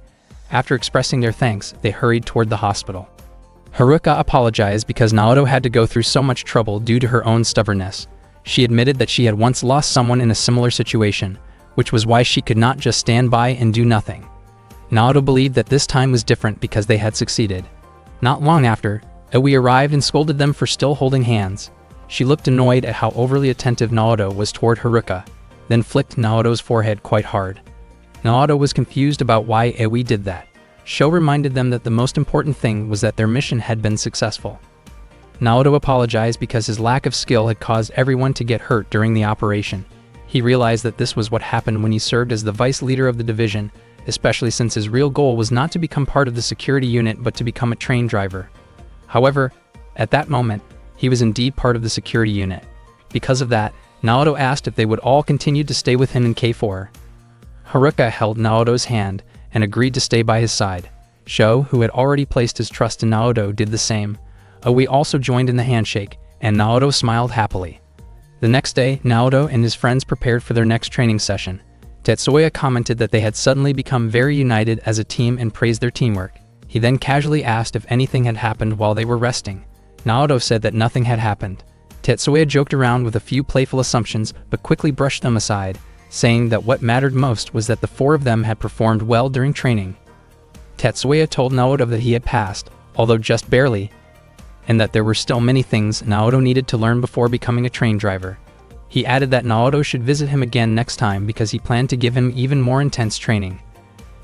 After expressing their thanks, they hurried toward the hospital. Haruka apologized because Naoto had to go through so much trouble due to her own stubbornness. She admitted that she had once lost someone in a similar situation, which was why she could not just stand by and do nothing. Naoto believed that this time was different because they had succeeded. Not long after, Owie arrived and scolded them for still holding hands. She looked annoyed at how overly attentive Naoto was toward Haruka, then flicked Naoto's forehead quite hard. Naoto was confused about why Owie did that. Sho reminded them that the most important thing was that their mission had been successful. Naoto apologized because his lack of skill had caused everyone to get hurt during the operation. He realized that this was what happened when he served as the vice leader of the division, especially since his real goal was not to become part of the security unit but to become a train driver. However, at that moment, he was indeed part of the security unit. Because of that, Naoto asked if they would all continue to stay with him in K4. Haruka held Naoto's hand and agreed to stay by his side. Sho, who had already placed his trust in Naoto, did the same. Owie also joined in the handshake, and Naoto smiled happily. The next day, Naoto and his friends prepared for their next training session. Tetsuya commented that they had suddenly become very united as a team and praised their teamwork. He then casually asked if anything had happened while they were resting. Naoto said that nothing had happened. Tetsuya joked around with a few playful assumptions but quickly brushed them aside, saying that what mattered most was that the four of them had performed well during training. Tetsuya told Naoto that he had passed, although just barely, and that there were still many things Naoto needed to learn before becoming a train driver. He added that Naoto should visit him again next time because he planned to give him even more intense training.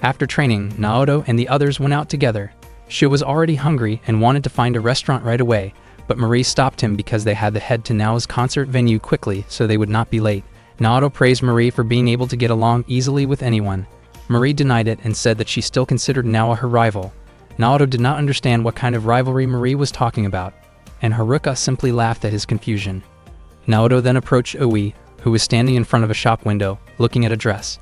After training, Naoto and the others went out together. Shu was already hungry and wanted to find a restaurant right away, but Marie stopped him because they had to head to Nao's concert venue quickly so they would not be late. Naoto praised Marie for being able to get along easily with anyone. Marie denied it and said that she still considered Nao her rival. Naoto did not understand what kind of rivalry Marie was talking about, and Haruka simply laughed at his confusion. Naoto then approached Ui, who was standing in front of a shop window, looking at a dress.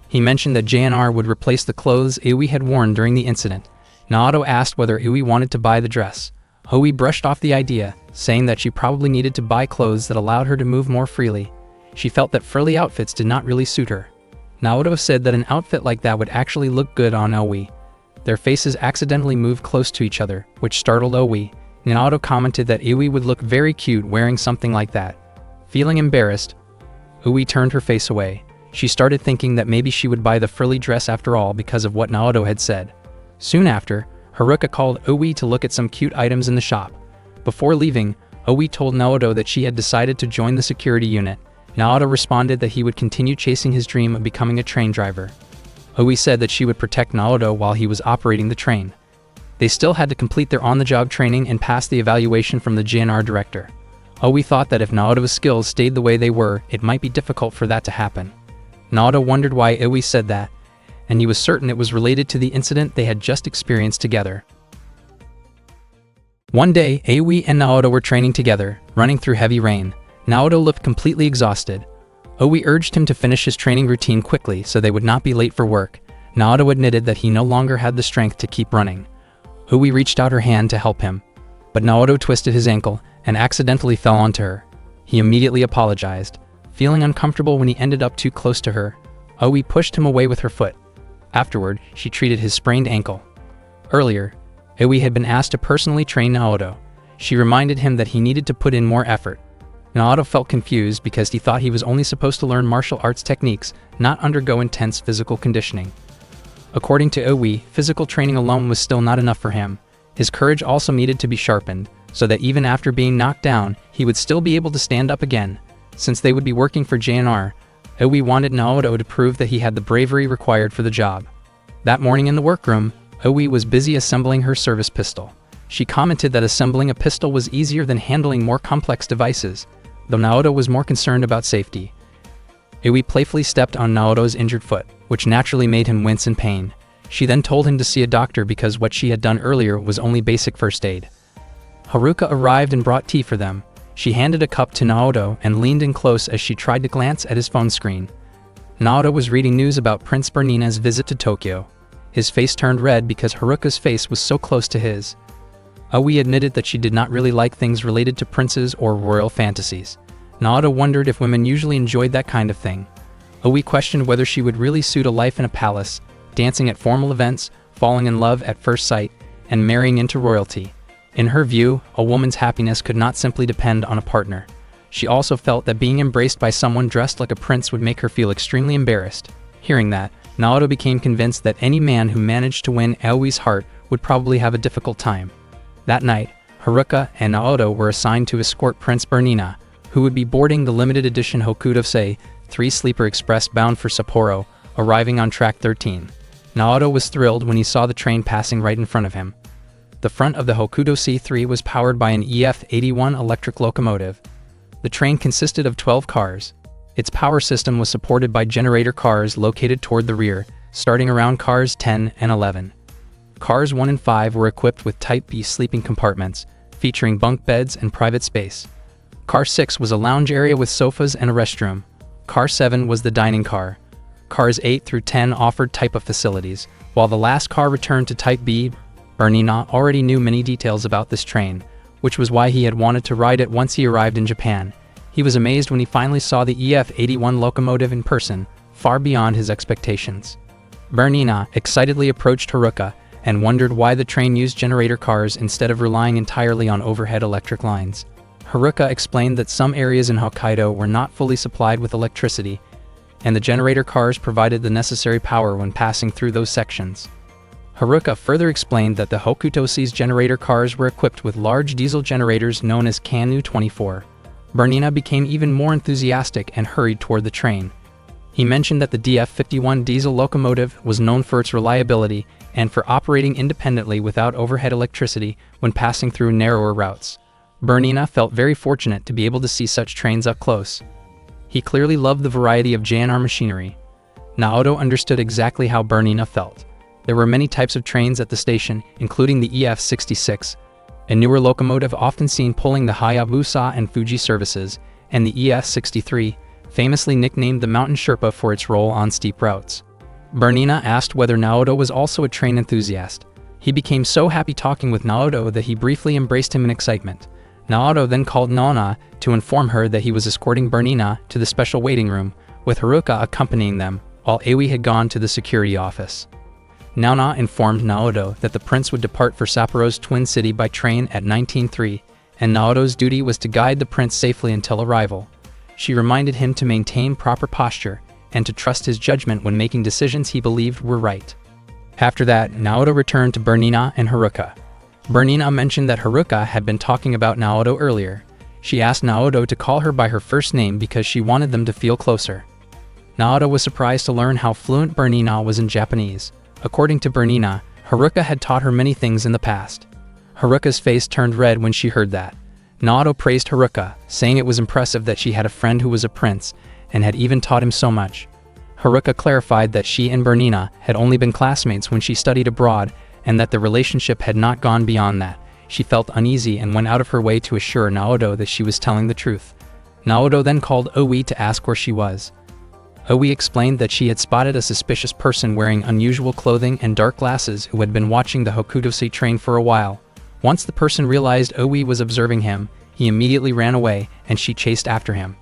He mentioned that JNR would replace the clothes Ui had worn during the incident. Naoto asked whether Ui wanted to buy the dress. Ui brushed off the idea, saying that she probably needed to buy clothes that allowed her to move more freely. She felt that frilly outfits did not really suit her. Naoto said that an outfit like that would actually look good on Ui. Their faces accidentally moved close to each other, which startled Ui. Naoto commented that Ui would look very cute wearing something like that. Feeling embarrassed, Ui turned her face away. She started thinking that maybe she would buy the frilly dress after all because of what Naoto had said. Soon after, Haruka called Ui to look at some cute items in the shop. Before leaving, Ui told Naoto that she had decided to join the security unit. Naoto responded that he would continue chasing his dream of becoming a train driver. Ui said that she would protect Naoto while he was operating the train. They still had to complete their on-the-job training and pass the evaluation from the JNR director. Ui thought that if Naoto's skills stayed the way they were, it might be difficult for that to happen. Naoto wondered why Ui said that, and he was certain it was related to the incident they had just experienced together. One day, Ui and Naoto were training together, running through heavy rain. Naoto looked completely exhausted. Ui urged him to finish his training routine quickly so they would not be late for work. Naoto admitted that he no longer had the strength to keep running. Ui reached out her hand to help him, but Naoto twisted his ankle and accidentally fell onto her. He immediately apologized, feeling uncomfortable when he ended up too close to her. Ui pushed him away with her foot. Afterward, she treated his sprained ankle. Earlier, Ui had been asked to personally train Naoto. She reminded him that he needed to put in more effort. Naoto felt confused because he thought he was only supposed to learn martial arts techniques, not undergo intense physical conditioning. According to Ui, physical training alone was still not enough for him. His courage also needed to be sharpened, so that even after being knocked down, he would still be able to stand up again. Since they would be working for JNR, Ui wanted Naoto to prove that he had the bravery required for the job. That morning in the workroom, Ui was busy assembling her service pistol. She commented that assembling a pistol was easier than handling more complex devices, though Naoto was more concerned about safety. Ui playfully stepped on Naoto's injured foot, which naturally made him wince in pain. She then told him to see a doctor because what she had done earlier was only basic first aid. Haruka arrived and brought tea for them. She handed a cup to Naoto and leaned in close as she tried to glance at his phone screen. Naoto was reading news about Prince Bernina's visit to Tokyo. His face turned red because Haruka's face was so close to his. Ui admitted that she did not really like things related to princes or royal fantasies. Naoto wondered if women usually enjoyed that kind of thing. Ui questioned whether she would really suit a life in a palace, dancing at formal events, falling in love at first sight, and marrying into royalty. In her view, a woman's happiness could not simply depend on a partner. She also felt that being embraced by someone dressed like a prince would make her feel extremely embarrassed. Hearing that, Naoto became convinced that any man who managed to win Ui's heart would probably have a difficult time. That night, Haruka and Naoto were assigned to escort Prince Bernina, who would be boarding the limited edition Hokuto-sei 3-sleeper express bound for Sapporo, arriving on track 13. Naoto was thrilled when he saw the train passing right in front of him. The front of the Hokuto C3 was powered by an EF81 electric locomotive. The train consisted of 12 cars. Its power system was supported by generator cars located toward the rear, starting around cars 10 and 11. Cars 1 and 5 were equipped with Type B sleeping compartments, featuring bunk beds and private space. Car 6 was a lounge area with sofas and a restroom. Car 7 was the dining car. Cars 8 through 10 offered Type A facilities, while the last car returned to Type B. Bernina already knew many details about this train, which was why he had wanted to ride it once he arrived in Japan. He was amazed when he finally saw the EF81 locomotive in person, far beyond his expectations. Bernina excitedly approached Haruka and wondered why the train used generator cars instead of relying entirely on overhead electric lines. Haruka explained that some areas in Hokkaido were not fully supplied with electricity, and the generator cars provided the necessary power when passing through those sections. Haruka further explained that the Hokutoshi's generator cars were equipped with large diesel generators known as Kanu 24. Bernina became even more enthusiastic and hurried toward the train. He mentioned that the DF51 diesel locomotive was known for its reliability and for operating independently without overhead electricity when passing through narrower routes. Bernina felt very fortunate to be able to see such trains up close. He clearly loved the variety of JNR machinery. Naoto understood exactly how Bernina felt. There were many types of trains at the station, including the EF66, a newer locomotive often seen pulling the Hayabusa and Fuji services, and the EF63, famously nicknamed the Mountain Sherpa for its role on steep routes. Bernina asked whether Naoto was also a train enthusiast. He became so happy talking with Naoto that he briefly embraced him in excitement. Naoto then called Nona to inform her that he was escorting Bernina to the special waiting room, with Haruka accompanying them, while Aoi had gone to the security office. Nona informed Naoto that the prince would depart for Sapporo's twin city by train at 19:03, and Naoto's duty was to guide the prince safely until arrival. She reminded him to maintain proper posture and to trust his judgment when making decisions he believed were right. After that, Naoto returned to Bernina and Haruka. Bernina mentioned that Haruka had been talking about Naoto earlier. She asked Naoto to call her by her first name because she wanted them to feel closer. Naoto was surprised to learn how fluent Bernina was in Japanese. According to Bernina, Haruka had taught her many things in the past. Haruka's face turned red when she heard that. Naoto praised Haruka, saying it was impressive that she had a friend who was a prince and had even taught him so much. Haruka clarified that she and Bernina had only been classmates when she studied abroad and that the relationship had not gone beyond that. She felt uneasy and went out of her way to assure Naoto that she was telling the truth. Naoto then called Aoi to ask where she was. Aoi explained that she had spotted a suspicious person wearing unusual clothing and dark glasses who had been watching the Hokutoshi train for a while. Once the person realized Aoi was observing him, he immediately ran away and she chased after him.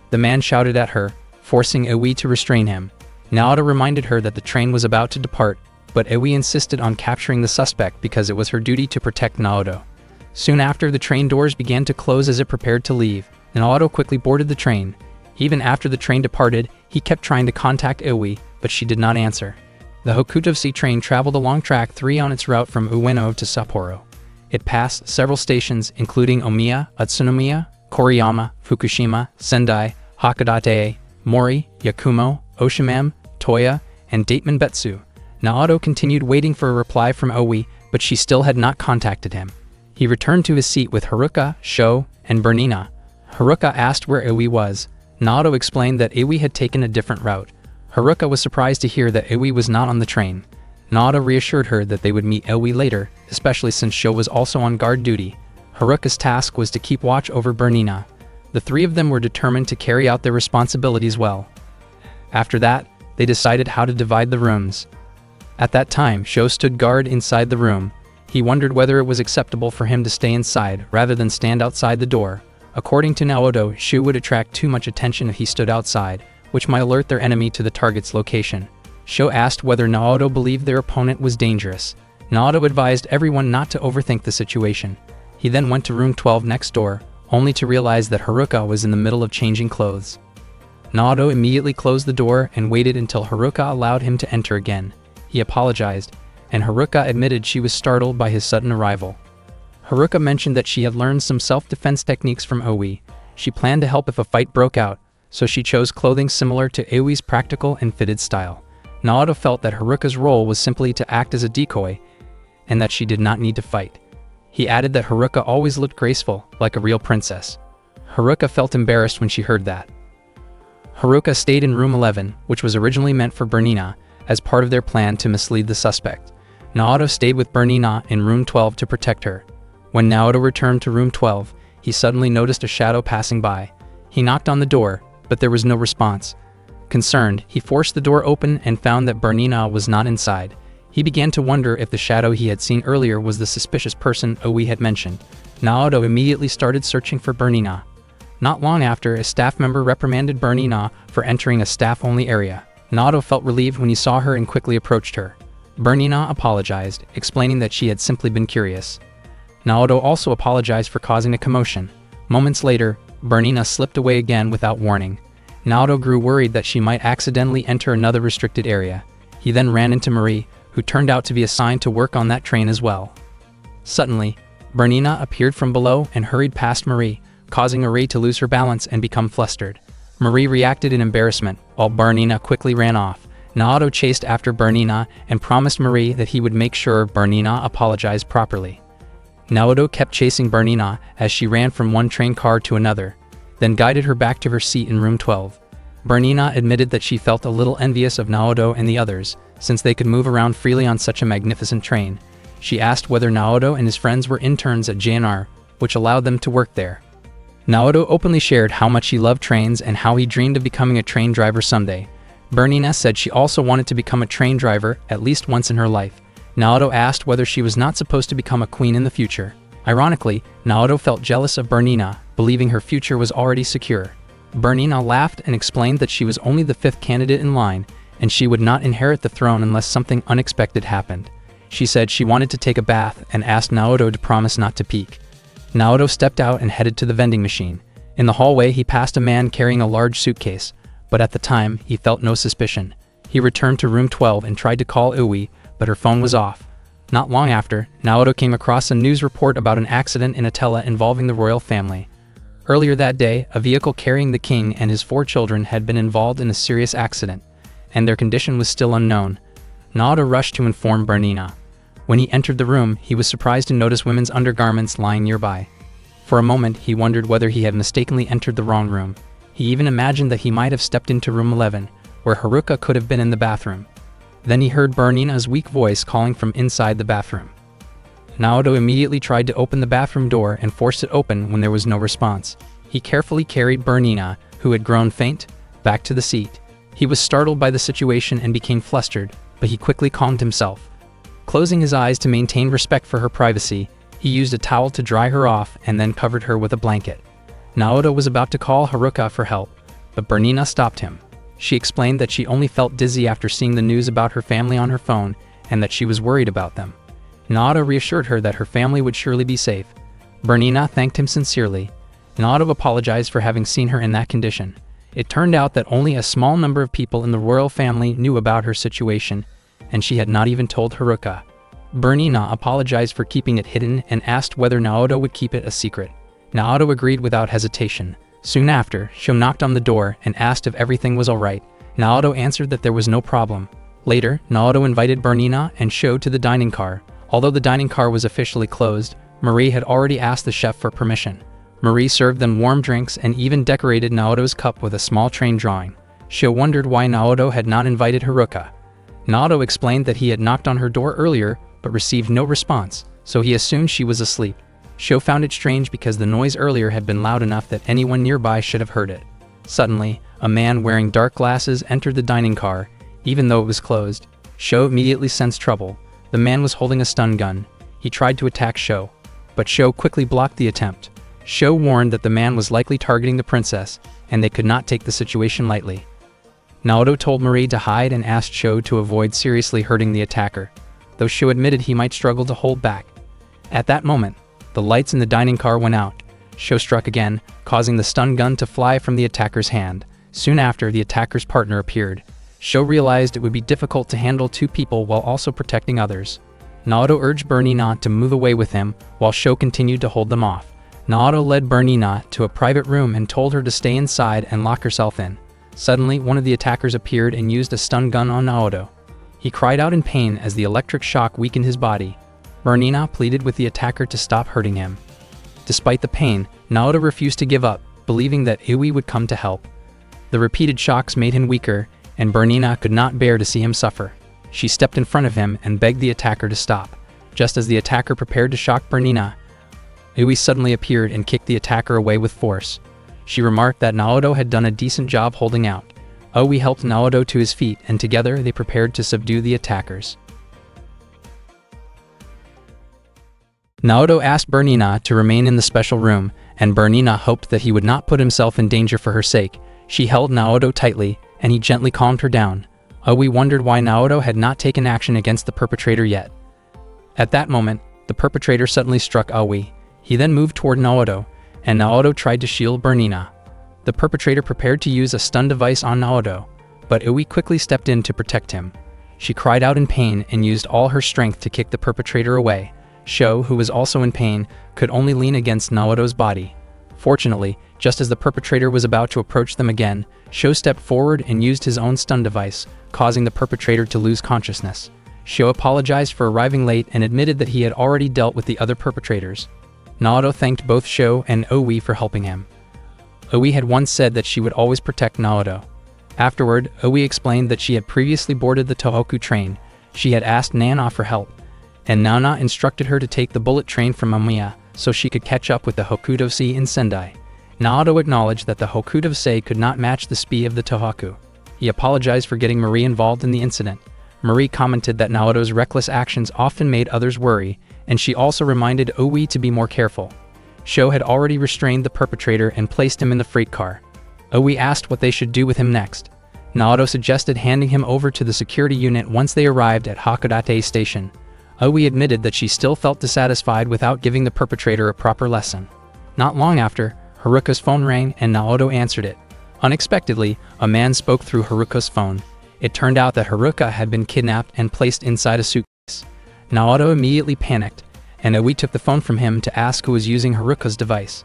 The man shouted at her, forcing Aoi to restrain him. Naoto reminded her that the train was about to depart, but Aoi insisted on capturing the suspect because it was her duty to protect Naoto. Soon after, the train doors began to close as it prepared to leave. Naoto quickly boarded the train. Even after the train departed, he kept trying to contact Aoi, but she did not answer. The Hokutoshi train traveled along track 3 on its route from Ueno to Sapporo. It passed several stations including Omiya, Utsunomiya, Koriyama, Fukushima, Sendai, Hakodate, Mori, Yakumo, Oshimam, Toya, and Datemanbetsu. Naoto continued waiting for a reply from Aoi, but she still had not contacted him. He returned to his seat with Haruka, Sho, and Bernina. Haruka asked where Aoi was. Naoto explained that Aoi had taken a different route. Haruka was surprised to hear that Aoi was not on the train. Naoto reassured her that they would meet Aoi later, especially since Sho was also on guard duty. Haruka's task was to keep watch over Bernina. The three of them were determined to carry out their responsibilities well. After that, they decided how to divide the rooms. At that time, Sho stood guard inside the room. He wondered whether it was acceptable for him to stay inside rather than stand outside the door. According to Naoto, Sho would attract too much attention if he stood outside, which might alert their enemy to the target's location. Sho asked whether Naoto believed their opponent was dangerous. Naoto advised everyone not to overthink the situation. He then went to room 12 next door, only to realize that Haruka was in the middle of changing clothes. Naoto immediately closed the door and waited until Haruka allowed him to enter again. He apologized, and Haruka admitted she was startled by his sudden arrival. Haruka mentioned that she had learned some self-defense techniques from Aoi. She planned to help if a fight broke out, so she chose clothing similar to Aoi's practical and fitted style. Naoto felt that Haruka's role was simply to act as a decoy, and that she did not need to fight. He added that Haruka always looked graceful, like a real princess. Haruka felt embarrassed when she heard that. Haruka stayed in room 11, which was originally meant for Bernina, as part of their plan to mislead the suspect. Naoto stayed with Bernina in room 12 to protect her. When Naoto returned to room 12, he suddenly noticed a shadow passing by. He knocked on the door, but there was no response. Concerned, he forced the door open and found that Bernina was not inside. He began to wonder if the shadow he had seen earlier was the suspicious person Aoi had mentioned. Naoto immediately started searching for Bernina. Not long after, a staff member reprimanded Bernina for entering a staff-only area. Naoto felt relieved when he saw her and quickly approached her. Bernina apologized, explaining that she had simply been curious. Naoto also apologized for causing a commotion. Moments later, Bernina slipped away again without warning. Naoto grew worried that she might accidentally enter another restricted area. He then ran into Marie, who turned out to be assigned to work on that train as well. Suddenly, Bernina appeared from below and hurried past Marie, causing Marie to lose her balance and become flustered. Marie reacted in embarrassment, while Bernina quickly ran off. Naoto chased after Bernina and promised Marie that he would make sure Bernina apologized properly. Naoto kept chasing Bernina as she ran from one train car to another, then guided her back to her seat in room 12. Bernina admitted that she felt a little envious of Naoto and the others, since they could move around freely on such a magnificent train. She asked whether Naoto and his friends were interns at JNR, which allowed them to work there. Naoto openly shared how much he loved trains and how he dreamed of becoming a train driver someday. Bernina said she also wanted to become a train driver at least once in her life. Naoto asked whether she was not supposed to become a queen in the future. Ironically, Naoto felt jealous of Bernina, believing her future was already secure. Bernina laughed and explained that she was only the 5th candidate in line, and she would not inherit the throne unless something unexpected happened. She said she wanted to take a bath and asked Naoto to promise not to peek. Naoto stepped out and headed to the vending machine. In the hallway, he passed a man carrying a large suitcase, but at the time, he felt no suspicion. He returned to room 12 and tried to call Uwe, but her phone was off. Not long after, Naoto came across a news report about an accident in Atella involving the royal family. Earlier that day, a vehicle carrying the king and his 4 children had been involved in a serious accident, and their condition was still unknown. Naoto rushed to inform Bernina. When he entered the room, he was surprised to notice women's undergarments lying nearby. For a moment, he wondered whether he had mistakenly entered the wrong room. He even imagined that he might have stepped into room 11, where Haruka could have been in the bathroom. Then he heard Bernina's weak voice calling from inside the bathroom. Naoto immediately tried to open the bathroom door and forced it open when there was no response. He carefully carried Bernina, who had grown faint, back to the seat. He was startled by the situation and became flustered, but he quickly calmed himself. Closing his eyes to maintain respect for her privacy, he used a towel to dry her off and then covered her with a blanket. Naoto was about to call Haruka for help, but Bernina stopped him. She explained that she only felt dizzy after seeing the news about her family on her phone and that she was worried about them. Naoto reassured her that her family would surely be safe. Bernina thanked him sincerely. Naoto apologized for having seen her in that condition. It turned out that only a small number of people in the royal family knew about her situation, and she had not even told Haruka. Bernina apologized for keeping it hidden and asked whether Naoto would keep it a secret. Naoto agreed without hesitation. Soon after, Sho knocked on the door and asked if everything was alright. Naoto answered that there was no problem. Later, Naoto invited Bernina and Sho to the dining car. Although the dining car was officially closed, Marie had already asked the chef for permission. Marie served them warm drinks and even decorated Naoto's cup with a small train drawing. Sho wondered why Naoto had not invited Haruka. Naoto explained that he had knocked on her door earlier but received no response, so he assumed she was asleep. Sho found it strange because the noise earlier had been loud enough that anyone nearby should have heard it. Suddenly, a man wearing dark glasses entered the dining car, even though it was closed. Sho immediately sensed trouble. The man was holding a stun gun. He tried to attack Sho, but Sho quickly blocked the attempt. Sho warned that the man was likely targeting the princess, and they could not take the situation lightly. Naoto told Marie to hide and asked Sho to avoid seriously hurting the attacker, though Sho admitted he might struggle to hold back. At that moment, the lights in the dining car went out. Sho struck again, causing the stun gun to fly from the attacker's hand. Soon after, the attacker's partner appeared. Sho realized it would be difficult to handle 2 people while also protecting others. Naoto urged Bernina to move away with him, while Sho continued to hold them off. Naoto led Bernina to a private room and told her to stay inside and lock herself in. Suddenly, one of the attackers appeared and used a stun gun on Naoto. He cried out in pain as the electric shock weakened his body. Bernina pleaded with the attacker to stop hurting him. Despite the pain, Naoto refused to give up, believing that Iwi would come to help. The repeated shocks made him weaker, and Bernina could not bear to see him suffer. She stepped in front of him and begged the attacker to stop. Just as the attacker prepared to shock Bernina, Iwi suddenly appeared and kicked the attacker away with force. She remarked that Naoto had done a decent job holding out. Iwi helped Naoto to his feet, and together they prepared to subdue the attackers. Naoto asked Bernina to remain in the special room, and Bernina hoped that he would not put himself in danger for her sake. She held Naoto tightly, and he gently calmed her down. Aoi wondered why Naoto had not taken action against the perpetrator yet. At that moment, the perpetrator suddenly struck Aoi. He then moved toward Naoto, and Naoto tried to shield Bernina. The perpetrator prepared to use a stun device on Naoto, but Ui quickly stepped in to protect him. She cried out in pain and used all her strength to kick the perpetrator away. Sho, who was also in pain, could only lean against Naoto's body. Fortunately, just as the perpetrator was about to approach them again, Sho stepped forward and used his own stun device, causing the perpetrator to lose consciousness. Sho apologized for arriving late and admitted that he had already dealt with the other perpetrators. Naoto thanked both Sho and Oi for helping him. Oi had once said that she would always protect Naoto. Afterward, Oi explained that she had previously boarded the Tohoku train. She had asked Nana for help, and Nana instructed her to take the bullet train from Omiya so she could catch up with the Hokudosei in Sendai. Naoto acknowledged that the Hokudosei could not match the speed of the Tohoku. He apologized for getting Marie involved in the incident. Marie commented that Naoto's reckless actions often made others worry, and she also reminded Oi to be more careful. Sho had already restrained the perpetrator and placed him in the freight car. Oi asked what they should do with him next. Naoto suggested handing him over to the security unit once they arrived at Hakodate Station. Oi admitted that she still felt dissatisfied without giving the perpetrator a proper lesson. Not long after, Haruka's phone rang and Naoto answered it. Unexpectedly, a man spoke through Haruka's phone. It turned out that Haruka had been kidnapped and placed inside a suitcase. Naoto immediately panicked, and Oi took the phone from him to ask who was using Haruka's device.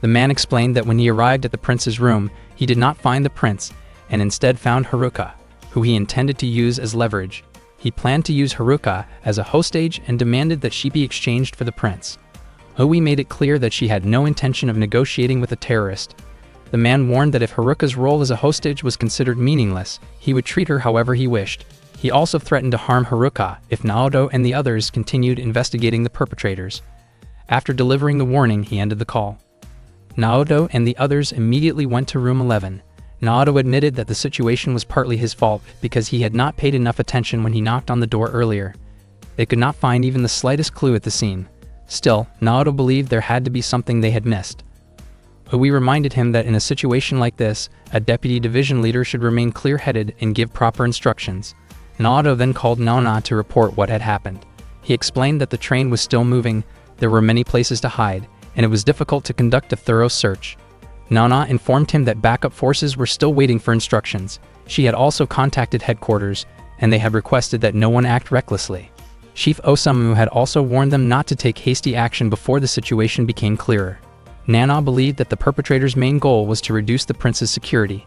The man explained that when he arrived at the prince's room, he did not find the prince, and instead found Haruka, who he intended to use as leverage. He planned to use Haruka as a hostage and demanded that she be exchanged for the prince. Oi made it clear that she had no intention of negotiating with a terrorist. The man warned that if Haruka's role as a hostage was considered meaningless, he would treat her however he wished. He also threatened to harm Haruka if Naoto and the others continued investigating the perpetrators. After delivering the warning, he ended the call. Naoto and the others immediately went to room 11. Naoto admitted that the situation was partly his fault because he had not paid enough attention when he knocked on the door earlier. They could not find even the slightest clue at the scene. Still, Naoto believed there had to be something they had missed. Oi reminded him that in a situation like this, a deputy division leader should remain clear-headed and give proper instructions. Naoto then called Nana to report what had happened. He explained that the train was still moving, there were many places to hide, and it was difficult to conduct a thorough search. Nana informed him that backup forces were still waiting for instructions. She had also contacted headquarters, and they had requested that no one act recklessly. Chief Osamu had also warned them not to take hasty action before the situation became clearer. Nana believed that the perpetrator's main goal was to reduce the prince's security.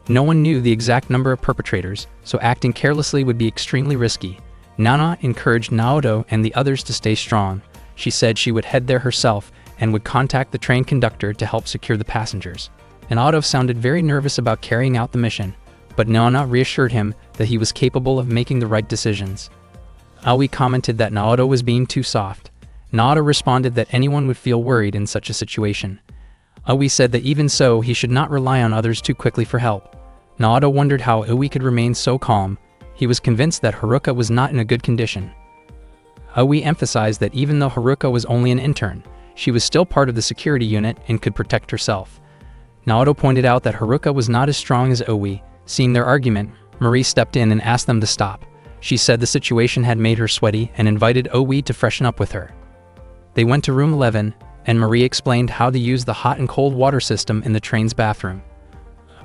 No one knew the exact number of perpetrators, so acting carelessly would be extremely risky. Nana encouraged Naoto and the others to stay strong. She said she would head there herself and would contact the train conductor to help secure the passengers. Naoto sounded very nervous about carrying out the mission, but Nana reassured him that he was capable of making the right decisions. Oi commented that Naoto was being too soft. Naoto responded that anyone would feel worried in such a situation. Oi said that even so, he should not rely on others too quickly for help. Naoto wondered how Oi could remain so calm. He was convinced that Haruka was not in a good condition. Oi emphasized that even though Haruka was only an intern, she was still part of the security unit and could protect herself. Naoto pointed out that Haruka was not as strong as Oi. Seeing their argument, Marie stepped in and asked them to stop. She said the situation had made her sweaty and invited Oi to freshen up with her. They went to room 11, and Marie explained how to use the hot and cold water system in the train's bathroom.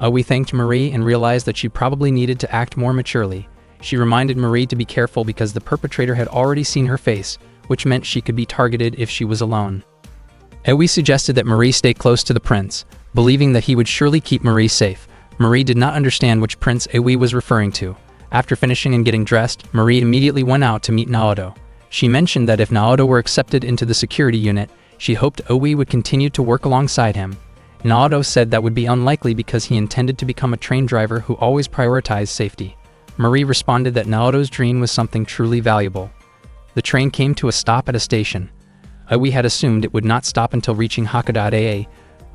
Oi thanked Marie and realized that she probably needed to act more maturely. She reminded Marie to be careful because the perpetrator had already seen her face, which meant she could be targeted if she was alone. Oi suggested that Marie stay close to the prince, believing that he would surely keep Marie safe. Marie did not understand which prince Oi was referring to. After finishing and getting dressed, Marie immediately went out to meet Naoto. She mentioned that if Naoto were accepted into the security unit, she hoped Oi would continue to work alongside him. Naoto said that would be unlikely because he intended to become a train driver who always prioritized safety. Marie responded that Naoto's dream was something truly valuable. The train came to a stop at a station. Oi had assumed it would not stop until reaching Hakodate,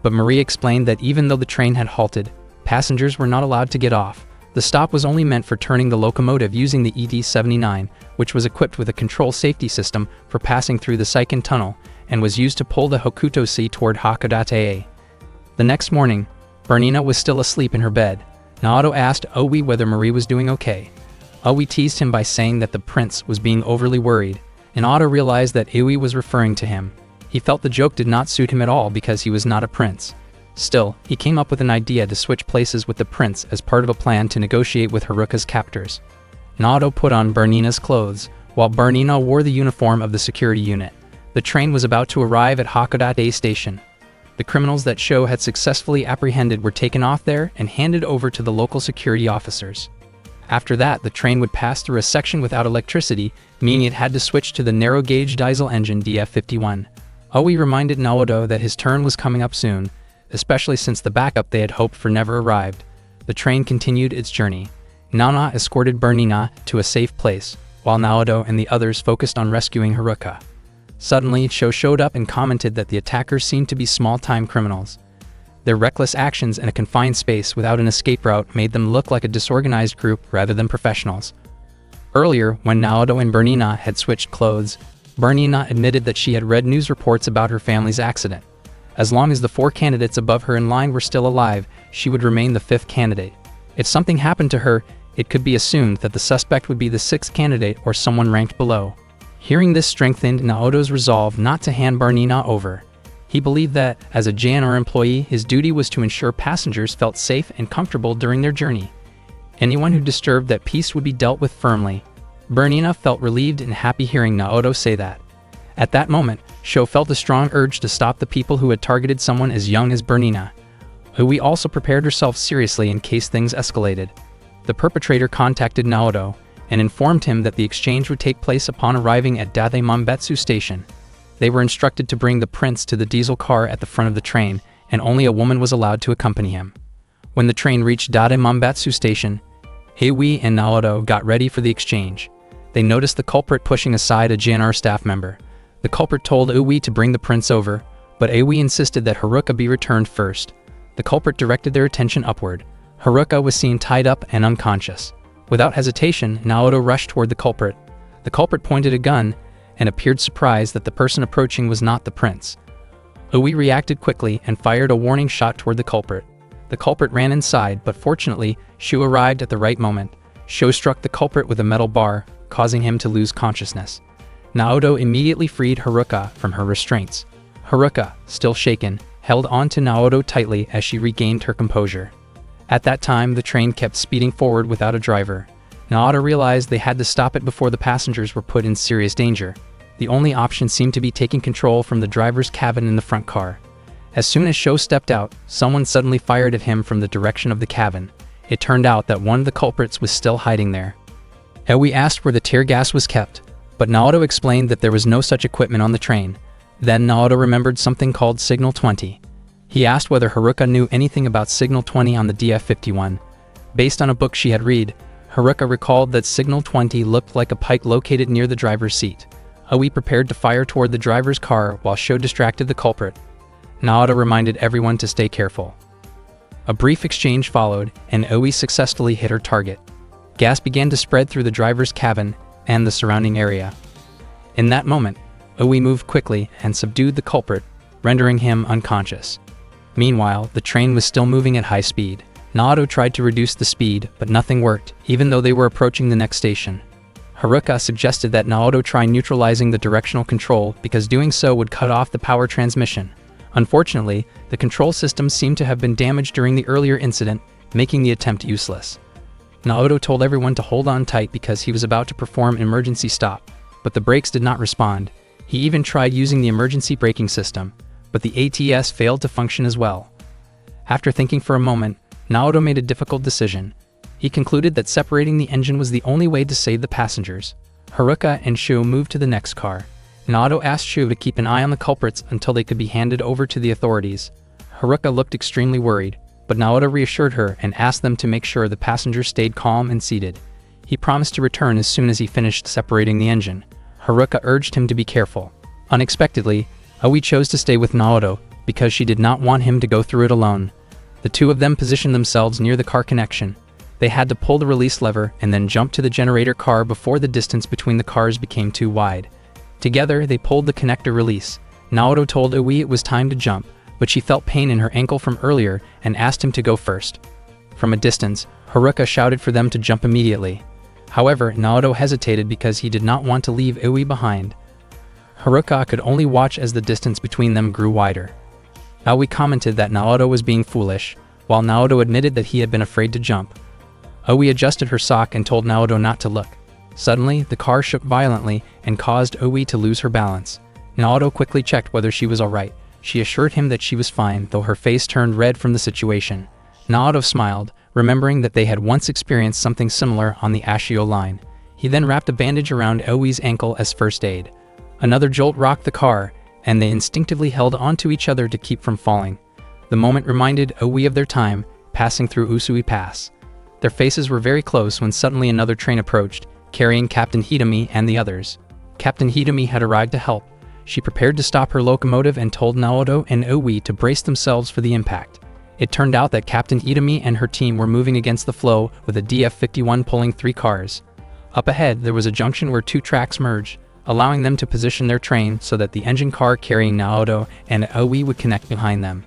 but Marie explained that even though the train had halted, passengers were not allowed to get off. The stop was only meant for turning the locomotive using the ED-79, which was equipped with a control safety system for passing through the Seiken Tunnel, and was used to pull the Hokudosei toward Hakodate. The next morning, Bernina was still asleep in her bed. Naoto asked Oi whether Marie was doing okay. Oi teased him by saying that the prince was being overly worried, and Naoto realized that Oi was referring to him. He felt the joke did not suit him at all because he was not a prince. Still, he came up with an idea to switch places with the prince as part of a plan to negotiate with Haruka's captors. Naoto put on Bernina's clothes, while Bernina wore the uniform of the security unit. The train was about to arrive at Hakodate Station. The criminals that Sho had successfully apprehended were taken off there and handed over to the local security officers. After that, the train would pass through a section without electricity, meaning it had to switch to the narrow-gauge diesel engine DF51. Oe reminded Naoto that his turn was coming up soon, especially since the backup they had hoped for never arrived. The train continued its journey. Nana escorted Bernina to a safe place, while Naoto and the others focused on rescuing Haruka. Suddenly, Sho showed up and commented that the attackers seemed to be small-time criminals. Their reckless actions in a confined space without an escape route made them look like a disorganized group rather than professionals. Earlier, when Naoto and Bernina had switched clothes, Bernina admitted that she had read news reports about her family's accident. As long as the 4 candidates above her in line were still alive, she would remain the 5th candidate. If something happened to her, it could be assumed that the suspect would be the 6th candidate or someone ranked below. Hearing this strengthened Naoto's resolve not to hand Bernina over. He believed that, as a JNR employee, his duty was to ensure passengers felt safe and comfortable during their journey. Anyone who disturbed that peace would be dealt with firmly. Bernina felt relieved and happy hearing Naoto say that. At that moment, Sho felt a strong urge to stop the people who had targeted someone as young as Bernina. Hui also prepared herself seriously in case things escalated. The perpetrator contacted Naoto and informed him that the exchange would take place upon arriving at Date Mambetsu Station. They were instructed to bring the prince to the diesel car at the front of the train, and only a woman was allowed to accompany him. When the train reached Date Mambetsu Station, Heiwi and Naoto got ready for the exchange. They noticed the culprit pushing aside a JNR staff member. The culprit told Uwi to bring the prince over, but Aiwi insisted that Haruka be returned first. The culprit directed their attention upward. Haruka was seen tied up and unconscious. Without hesitation, Naoto rushed toward the culprit. The culprit pointed a gun and appeared surprised that the person approaching was not the prince. Uwi reacted quickly and fired a warning shot toward the culprit. The culprit ran inside, but fortunately, Shu arrived at the right moment. Sho struck the culprit with a metal bar, causing him to lose consciousness. Naoto immediately freed Haruka from her restraints. Haruka, still shaken, held on to Naoto tightly as she regained her composure. At that time, the train kept speeding forward without a driver. Naoto realized they had to stop it before the passengers were put in serious danger. The only option seemed to be taking control from the driver's cabin in the front car. As soon as Sho stepped out, someone suddenly fired at him from the direction of the cabin. It turned out that one of the culprits was still hiding there. Ewi asked where the tear gas was kept, but Naoto explained that there was no such equipment on the train. Then Naoto remembered something called Signal 20. He asked whether Haruka knew anything about Signal 20 on the DF51. Based on a book she had read, Haruka recalled that Signal 20 looked like a pike located near the driver's seat. Aoi prepared to fire toward the driver's car while Sho distracted the culprit. Naoto reminded everyone to stay careful. A brief exchange followed, and Aoi successfully hit her target. Gas began to spread through the driver's cabin and the surrounding area. In that moment, Aoi moved quickly and subdued the culprit, rendering him unconscious. Meanwhile, the train was still moving at high speed. Naoto tried to reduce the speed, but nothing worked, even though they were approaching the next station. Haruka suggested that Naoto try neutralizing the directional control because doing so would cut off the power transmission. Unfortunately, the control system seemed to have been damaged during the earlier incident, making the attempt useless. Naoto told everyone to hold on tight because he was about to perform an emergency stop, but the brakes did not respond. He even tried using the emergency braking system, but the ATS failed to function as well. After thinking for a moment, Naoto made a difficult decision. He concluded that separating the engine was the only way to save the passengers. Haruka and Shu moved to the next car. Naoto asked Shu to keep an eye on the culprits until they could be handed over to the authorities. Haruka looked extremely worried, but Naoto reassured her and asked them to make sure the passengers stayed calm and seated. He promised to return as soon as he finished separating the engine. Haruka urged him to be careful. Unexpectedly, Aoi chose to stay with Naoto because she did not want him to go through it alone. The two of them positioned themselves near the car connection. They had to pull the release lever and then jump to the generator car before the distance between the cars became too wide. Together, they pulled the connector release. Naoto told Aoi it was time to jump, but she felt pain in her ankle from earlier and asked him to go first. From a distance, Haruka shouted for them to jump immediately. However, Naoto hesitated because he did not want to leave Aoi behind. Haruka could only watch as the distance between them grew wider. Aoi commented that Naoto was being foolish, while Naoto admitted that he had been afraid to jump. Aoi adjusted her sock and told Naoto not to look. Suddenly, the car shook violently and caused Aoi to lose her balance. Naoto quickly checked whether she was alright. She assured him that she was fine, though her face turned red from the situation. Naoto smiled, remembering that they had once experienced something similar on the Ashio line. He then wrapped a bandage around Aoi's ankle as first aid. Another jolt rocked the car, and they instinctively held onto each other to keep from falling. The moment reminded Aoi of their time passing through Usui Pass. Their faces were very close when suddenly another train approached, carrying Captain Hitomi and the others. Captain Hitomi had arrived to help. She prepared to stop her locomotive and told Naoto and Aoi to brace themselves for the impact. It turned out that Captain Hitomi and her team were moving against the flow with a DF-51 pulling 3 cars. Up ahead, there was a junction where 2 tracks merged, allowing them to position their train so that the engine car carrying Naoto and Aoi would connect behind them.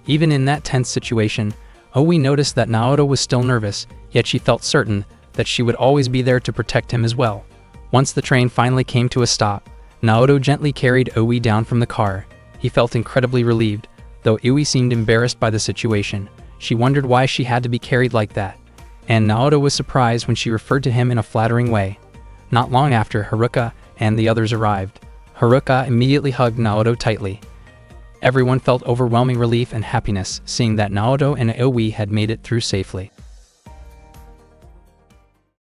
Even in that tense situation, Aoi noticed that Naoto was still nervous, yet she felt certain that she would always be there to protect him as well. Once the train finally came to a stop, Naoto gently carried Aoi down from the car. He felt incredibly relieved, though Aoi seemed embarrassed by the situation. She wondered why she had to be carried like that, and Naoto was surprised when she referred to him in a flattering way. Not long after, Haruka and the others arrived. Haruka immediately hugged Naoto tightly. Everyone felt overwhelming relief and happiness seeing that Naoto and Aoi had made it through safely.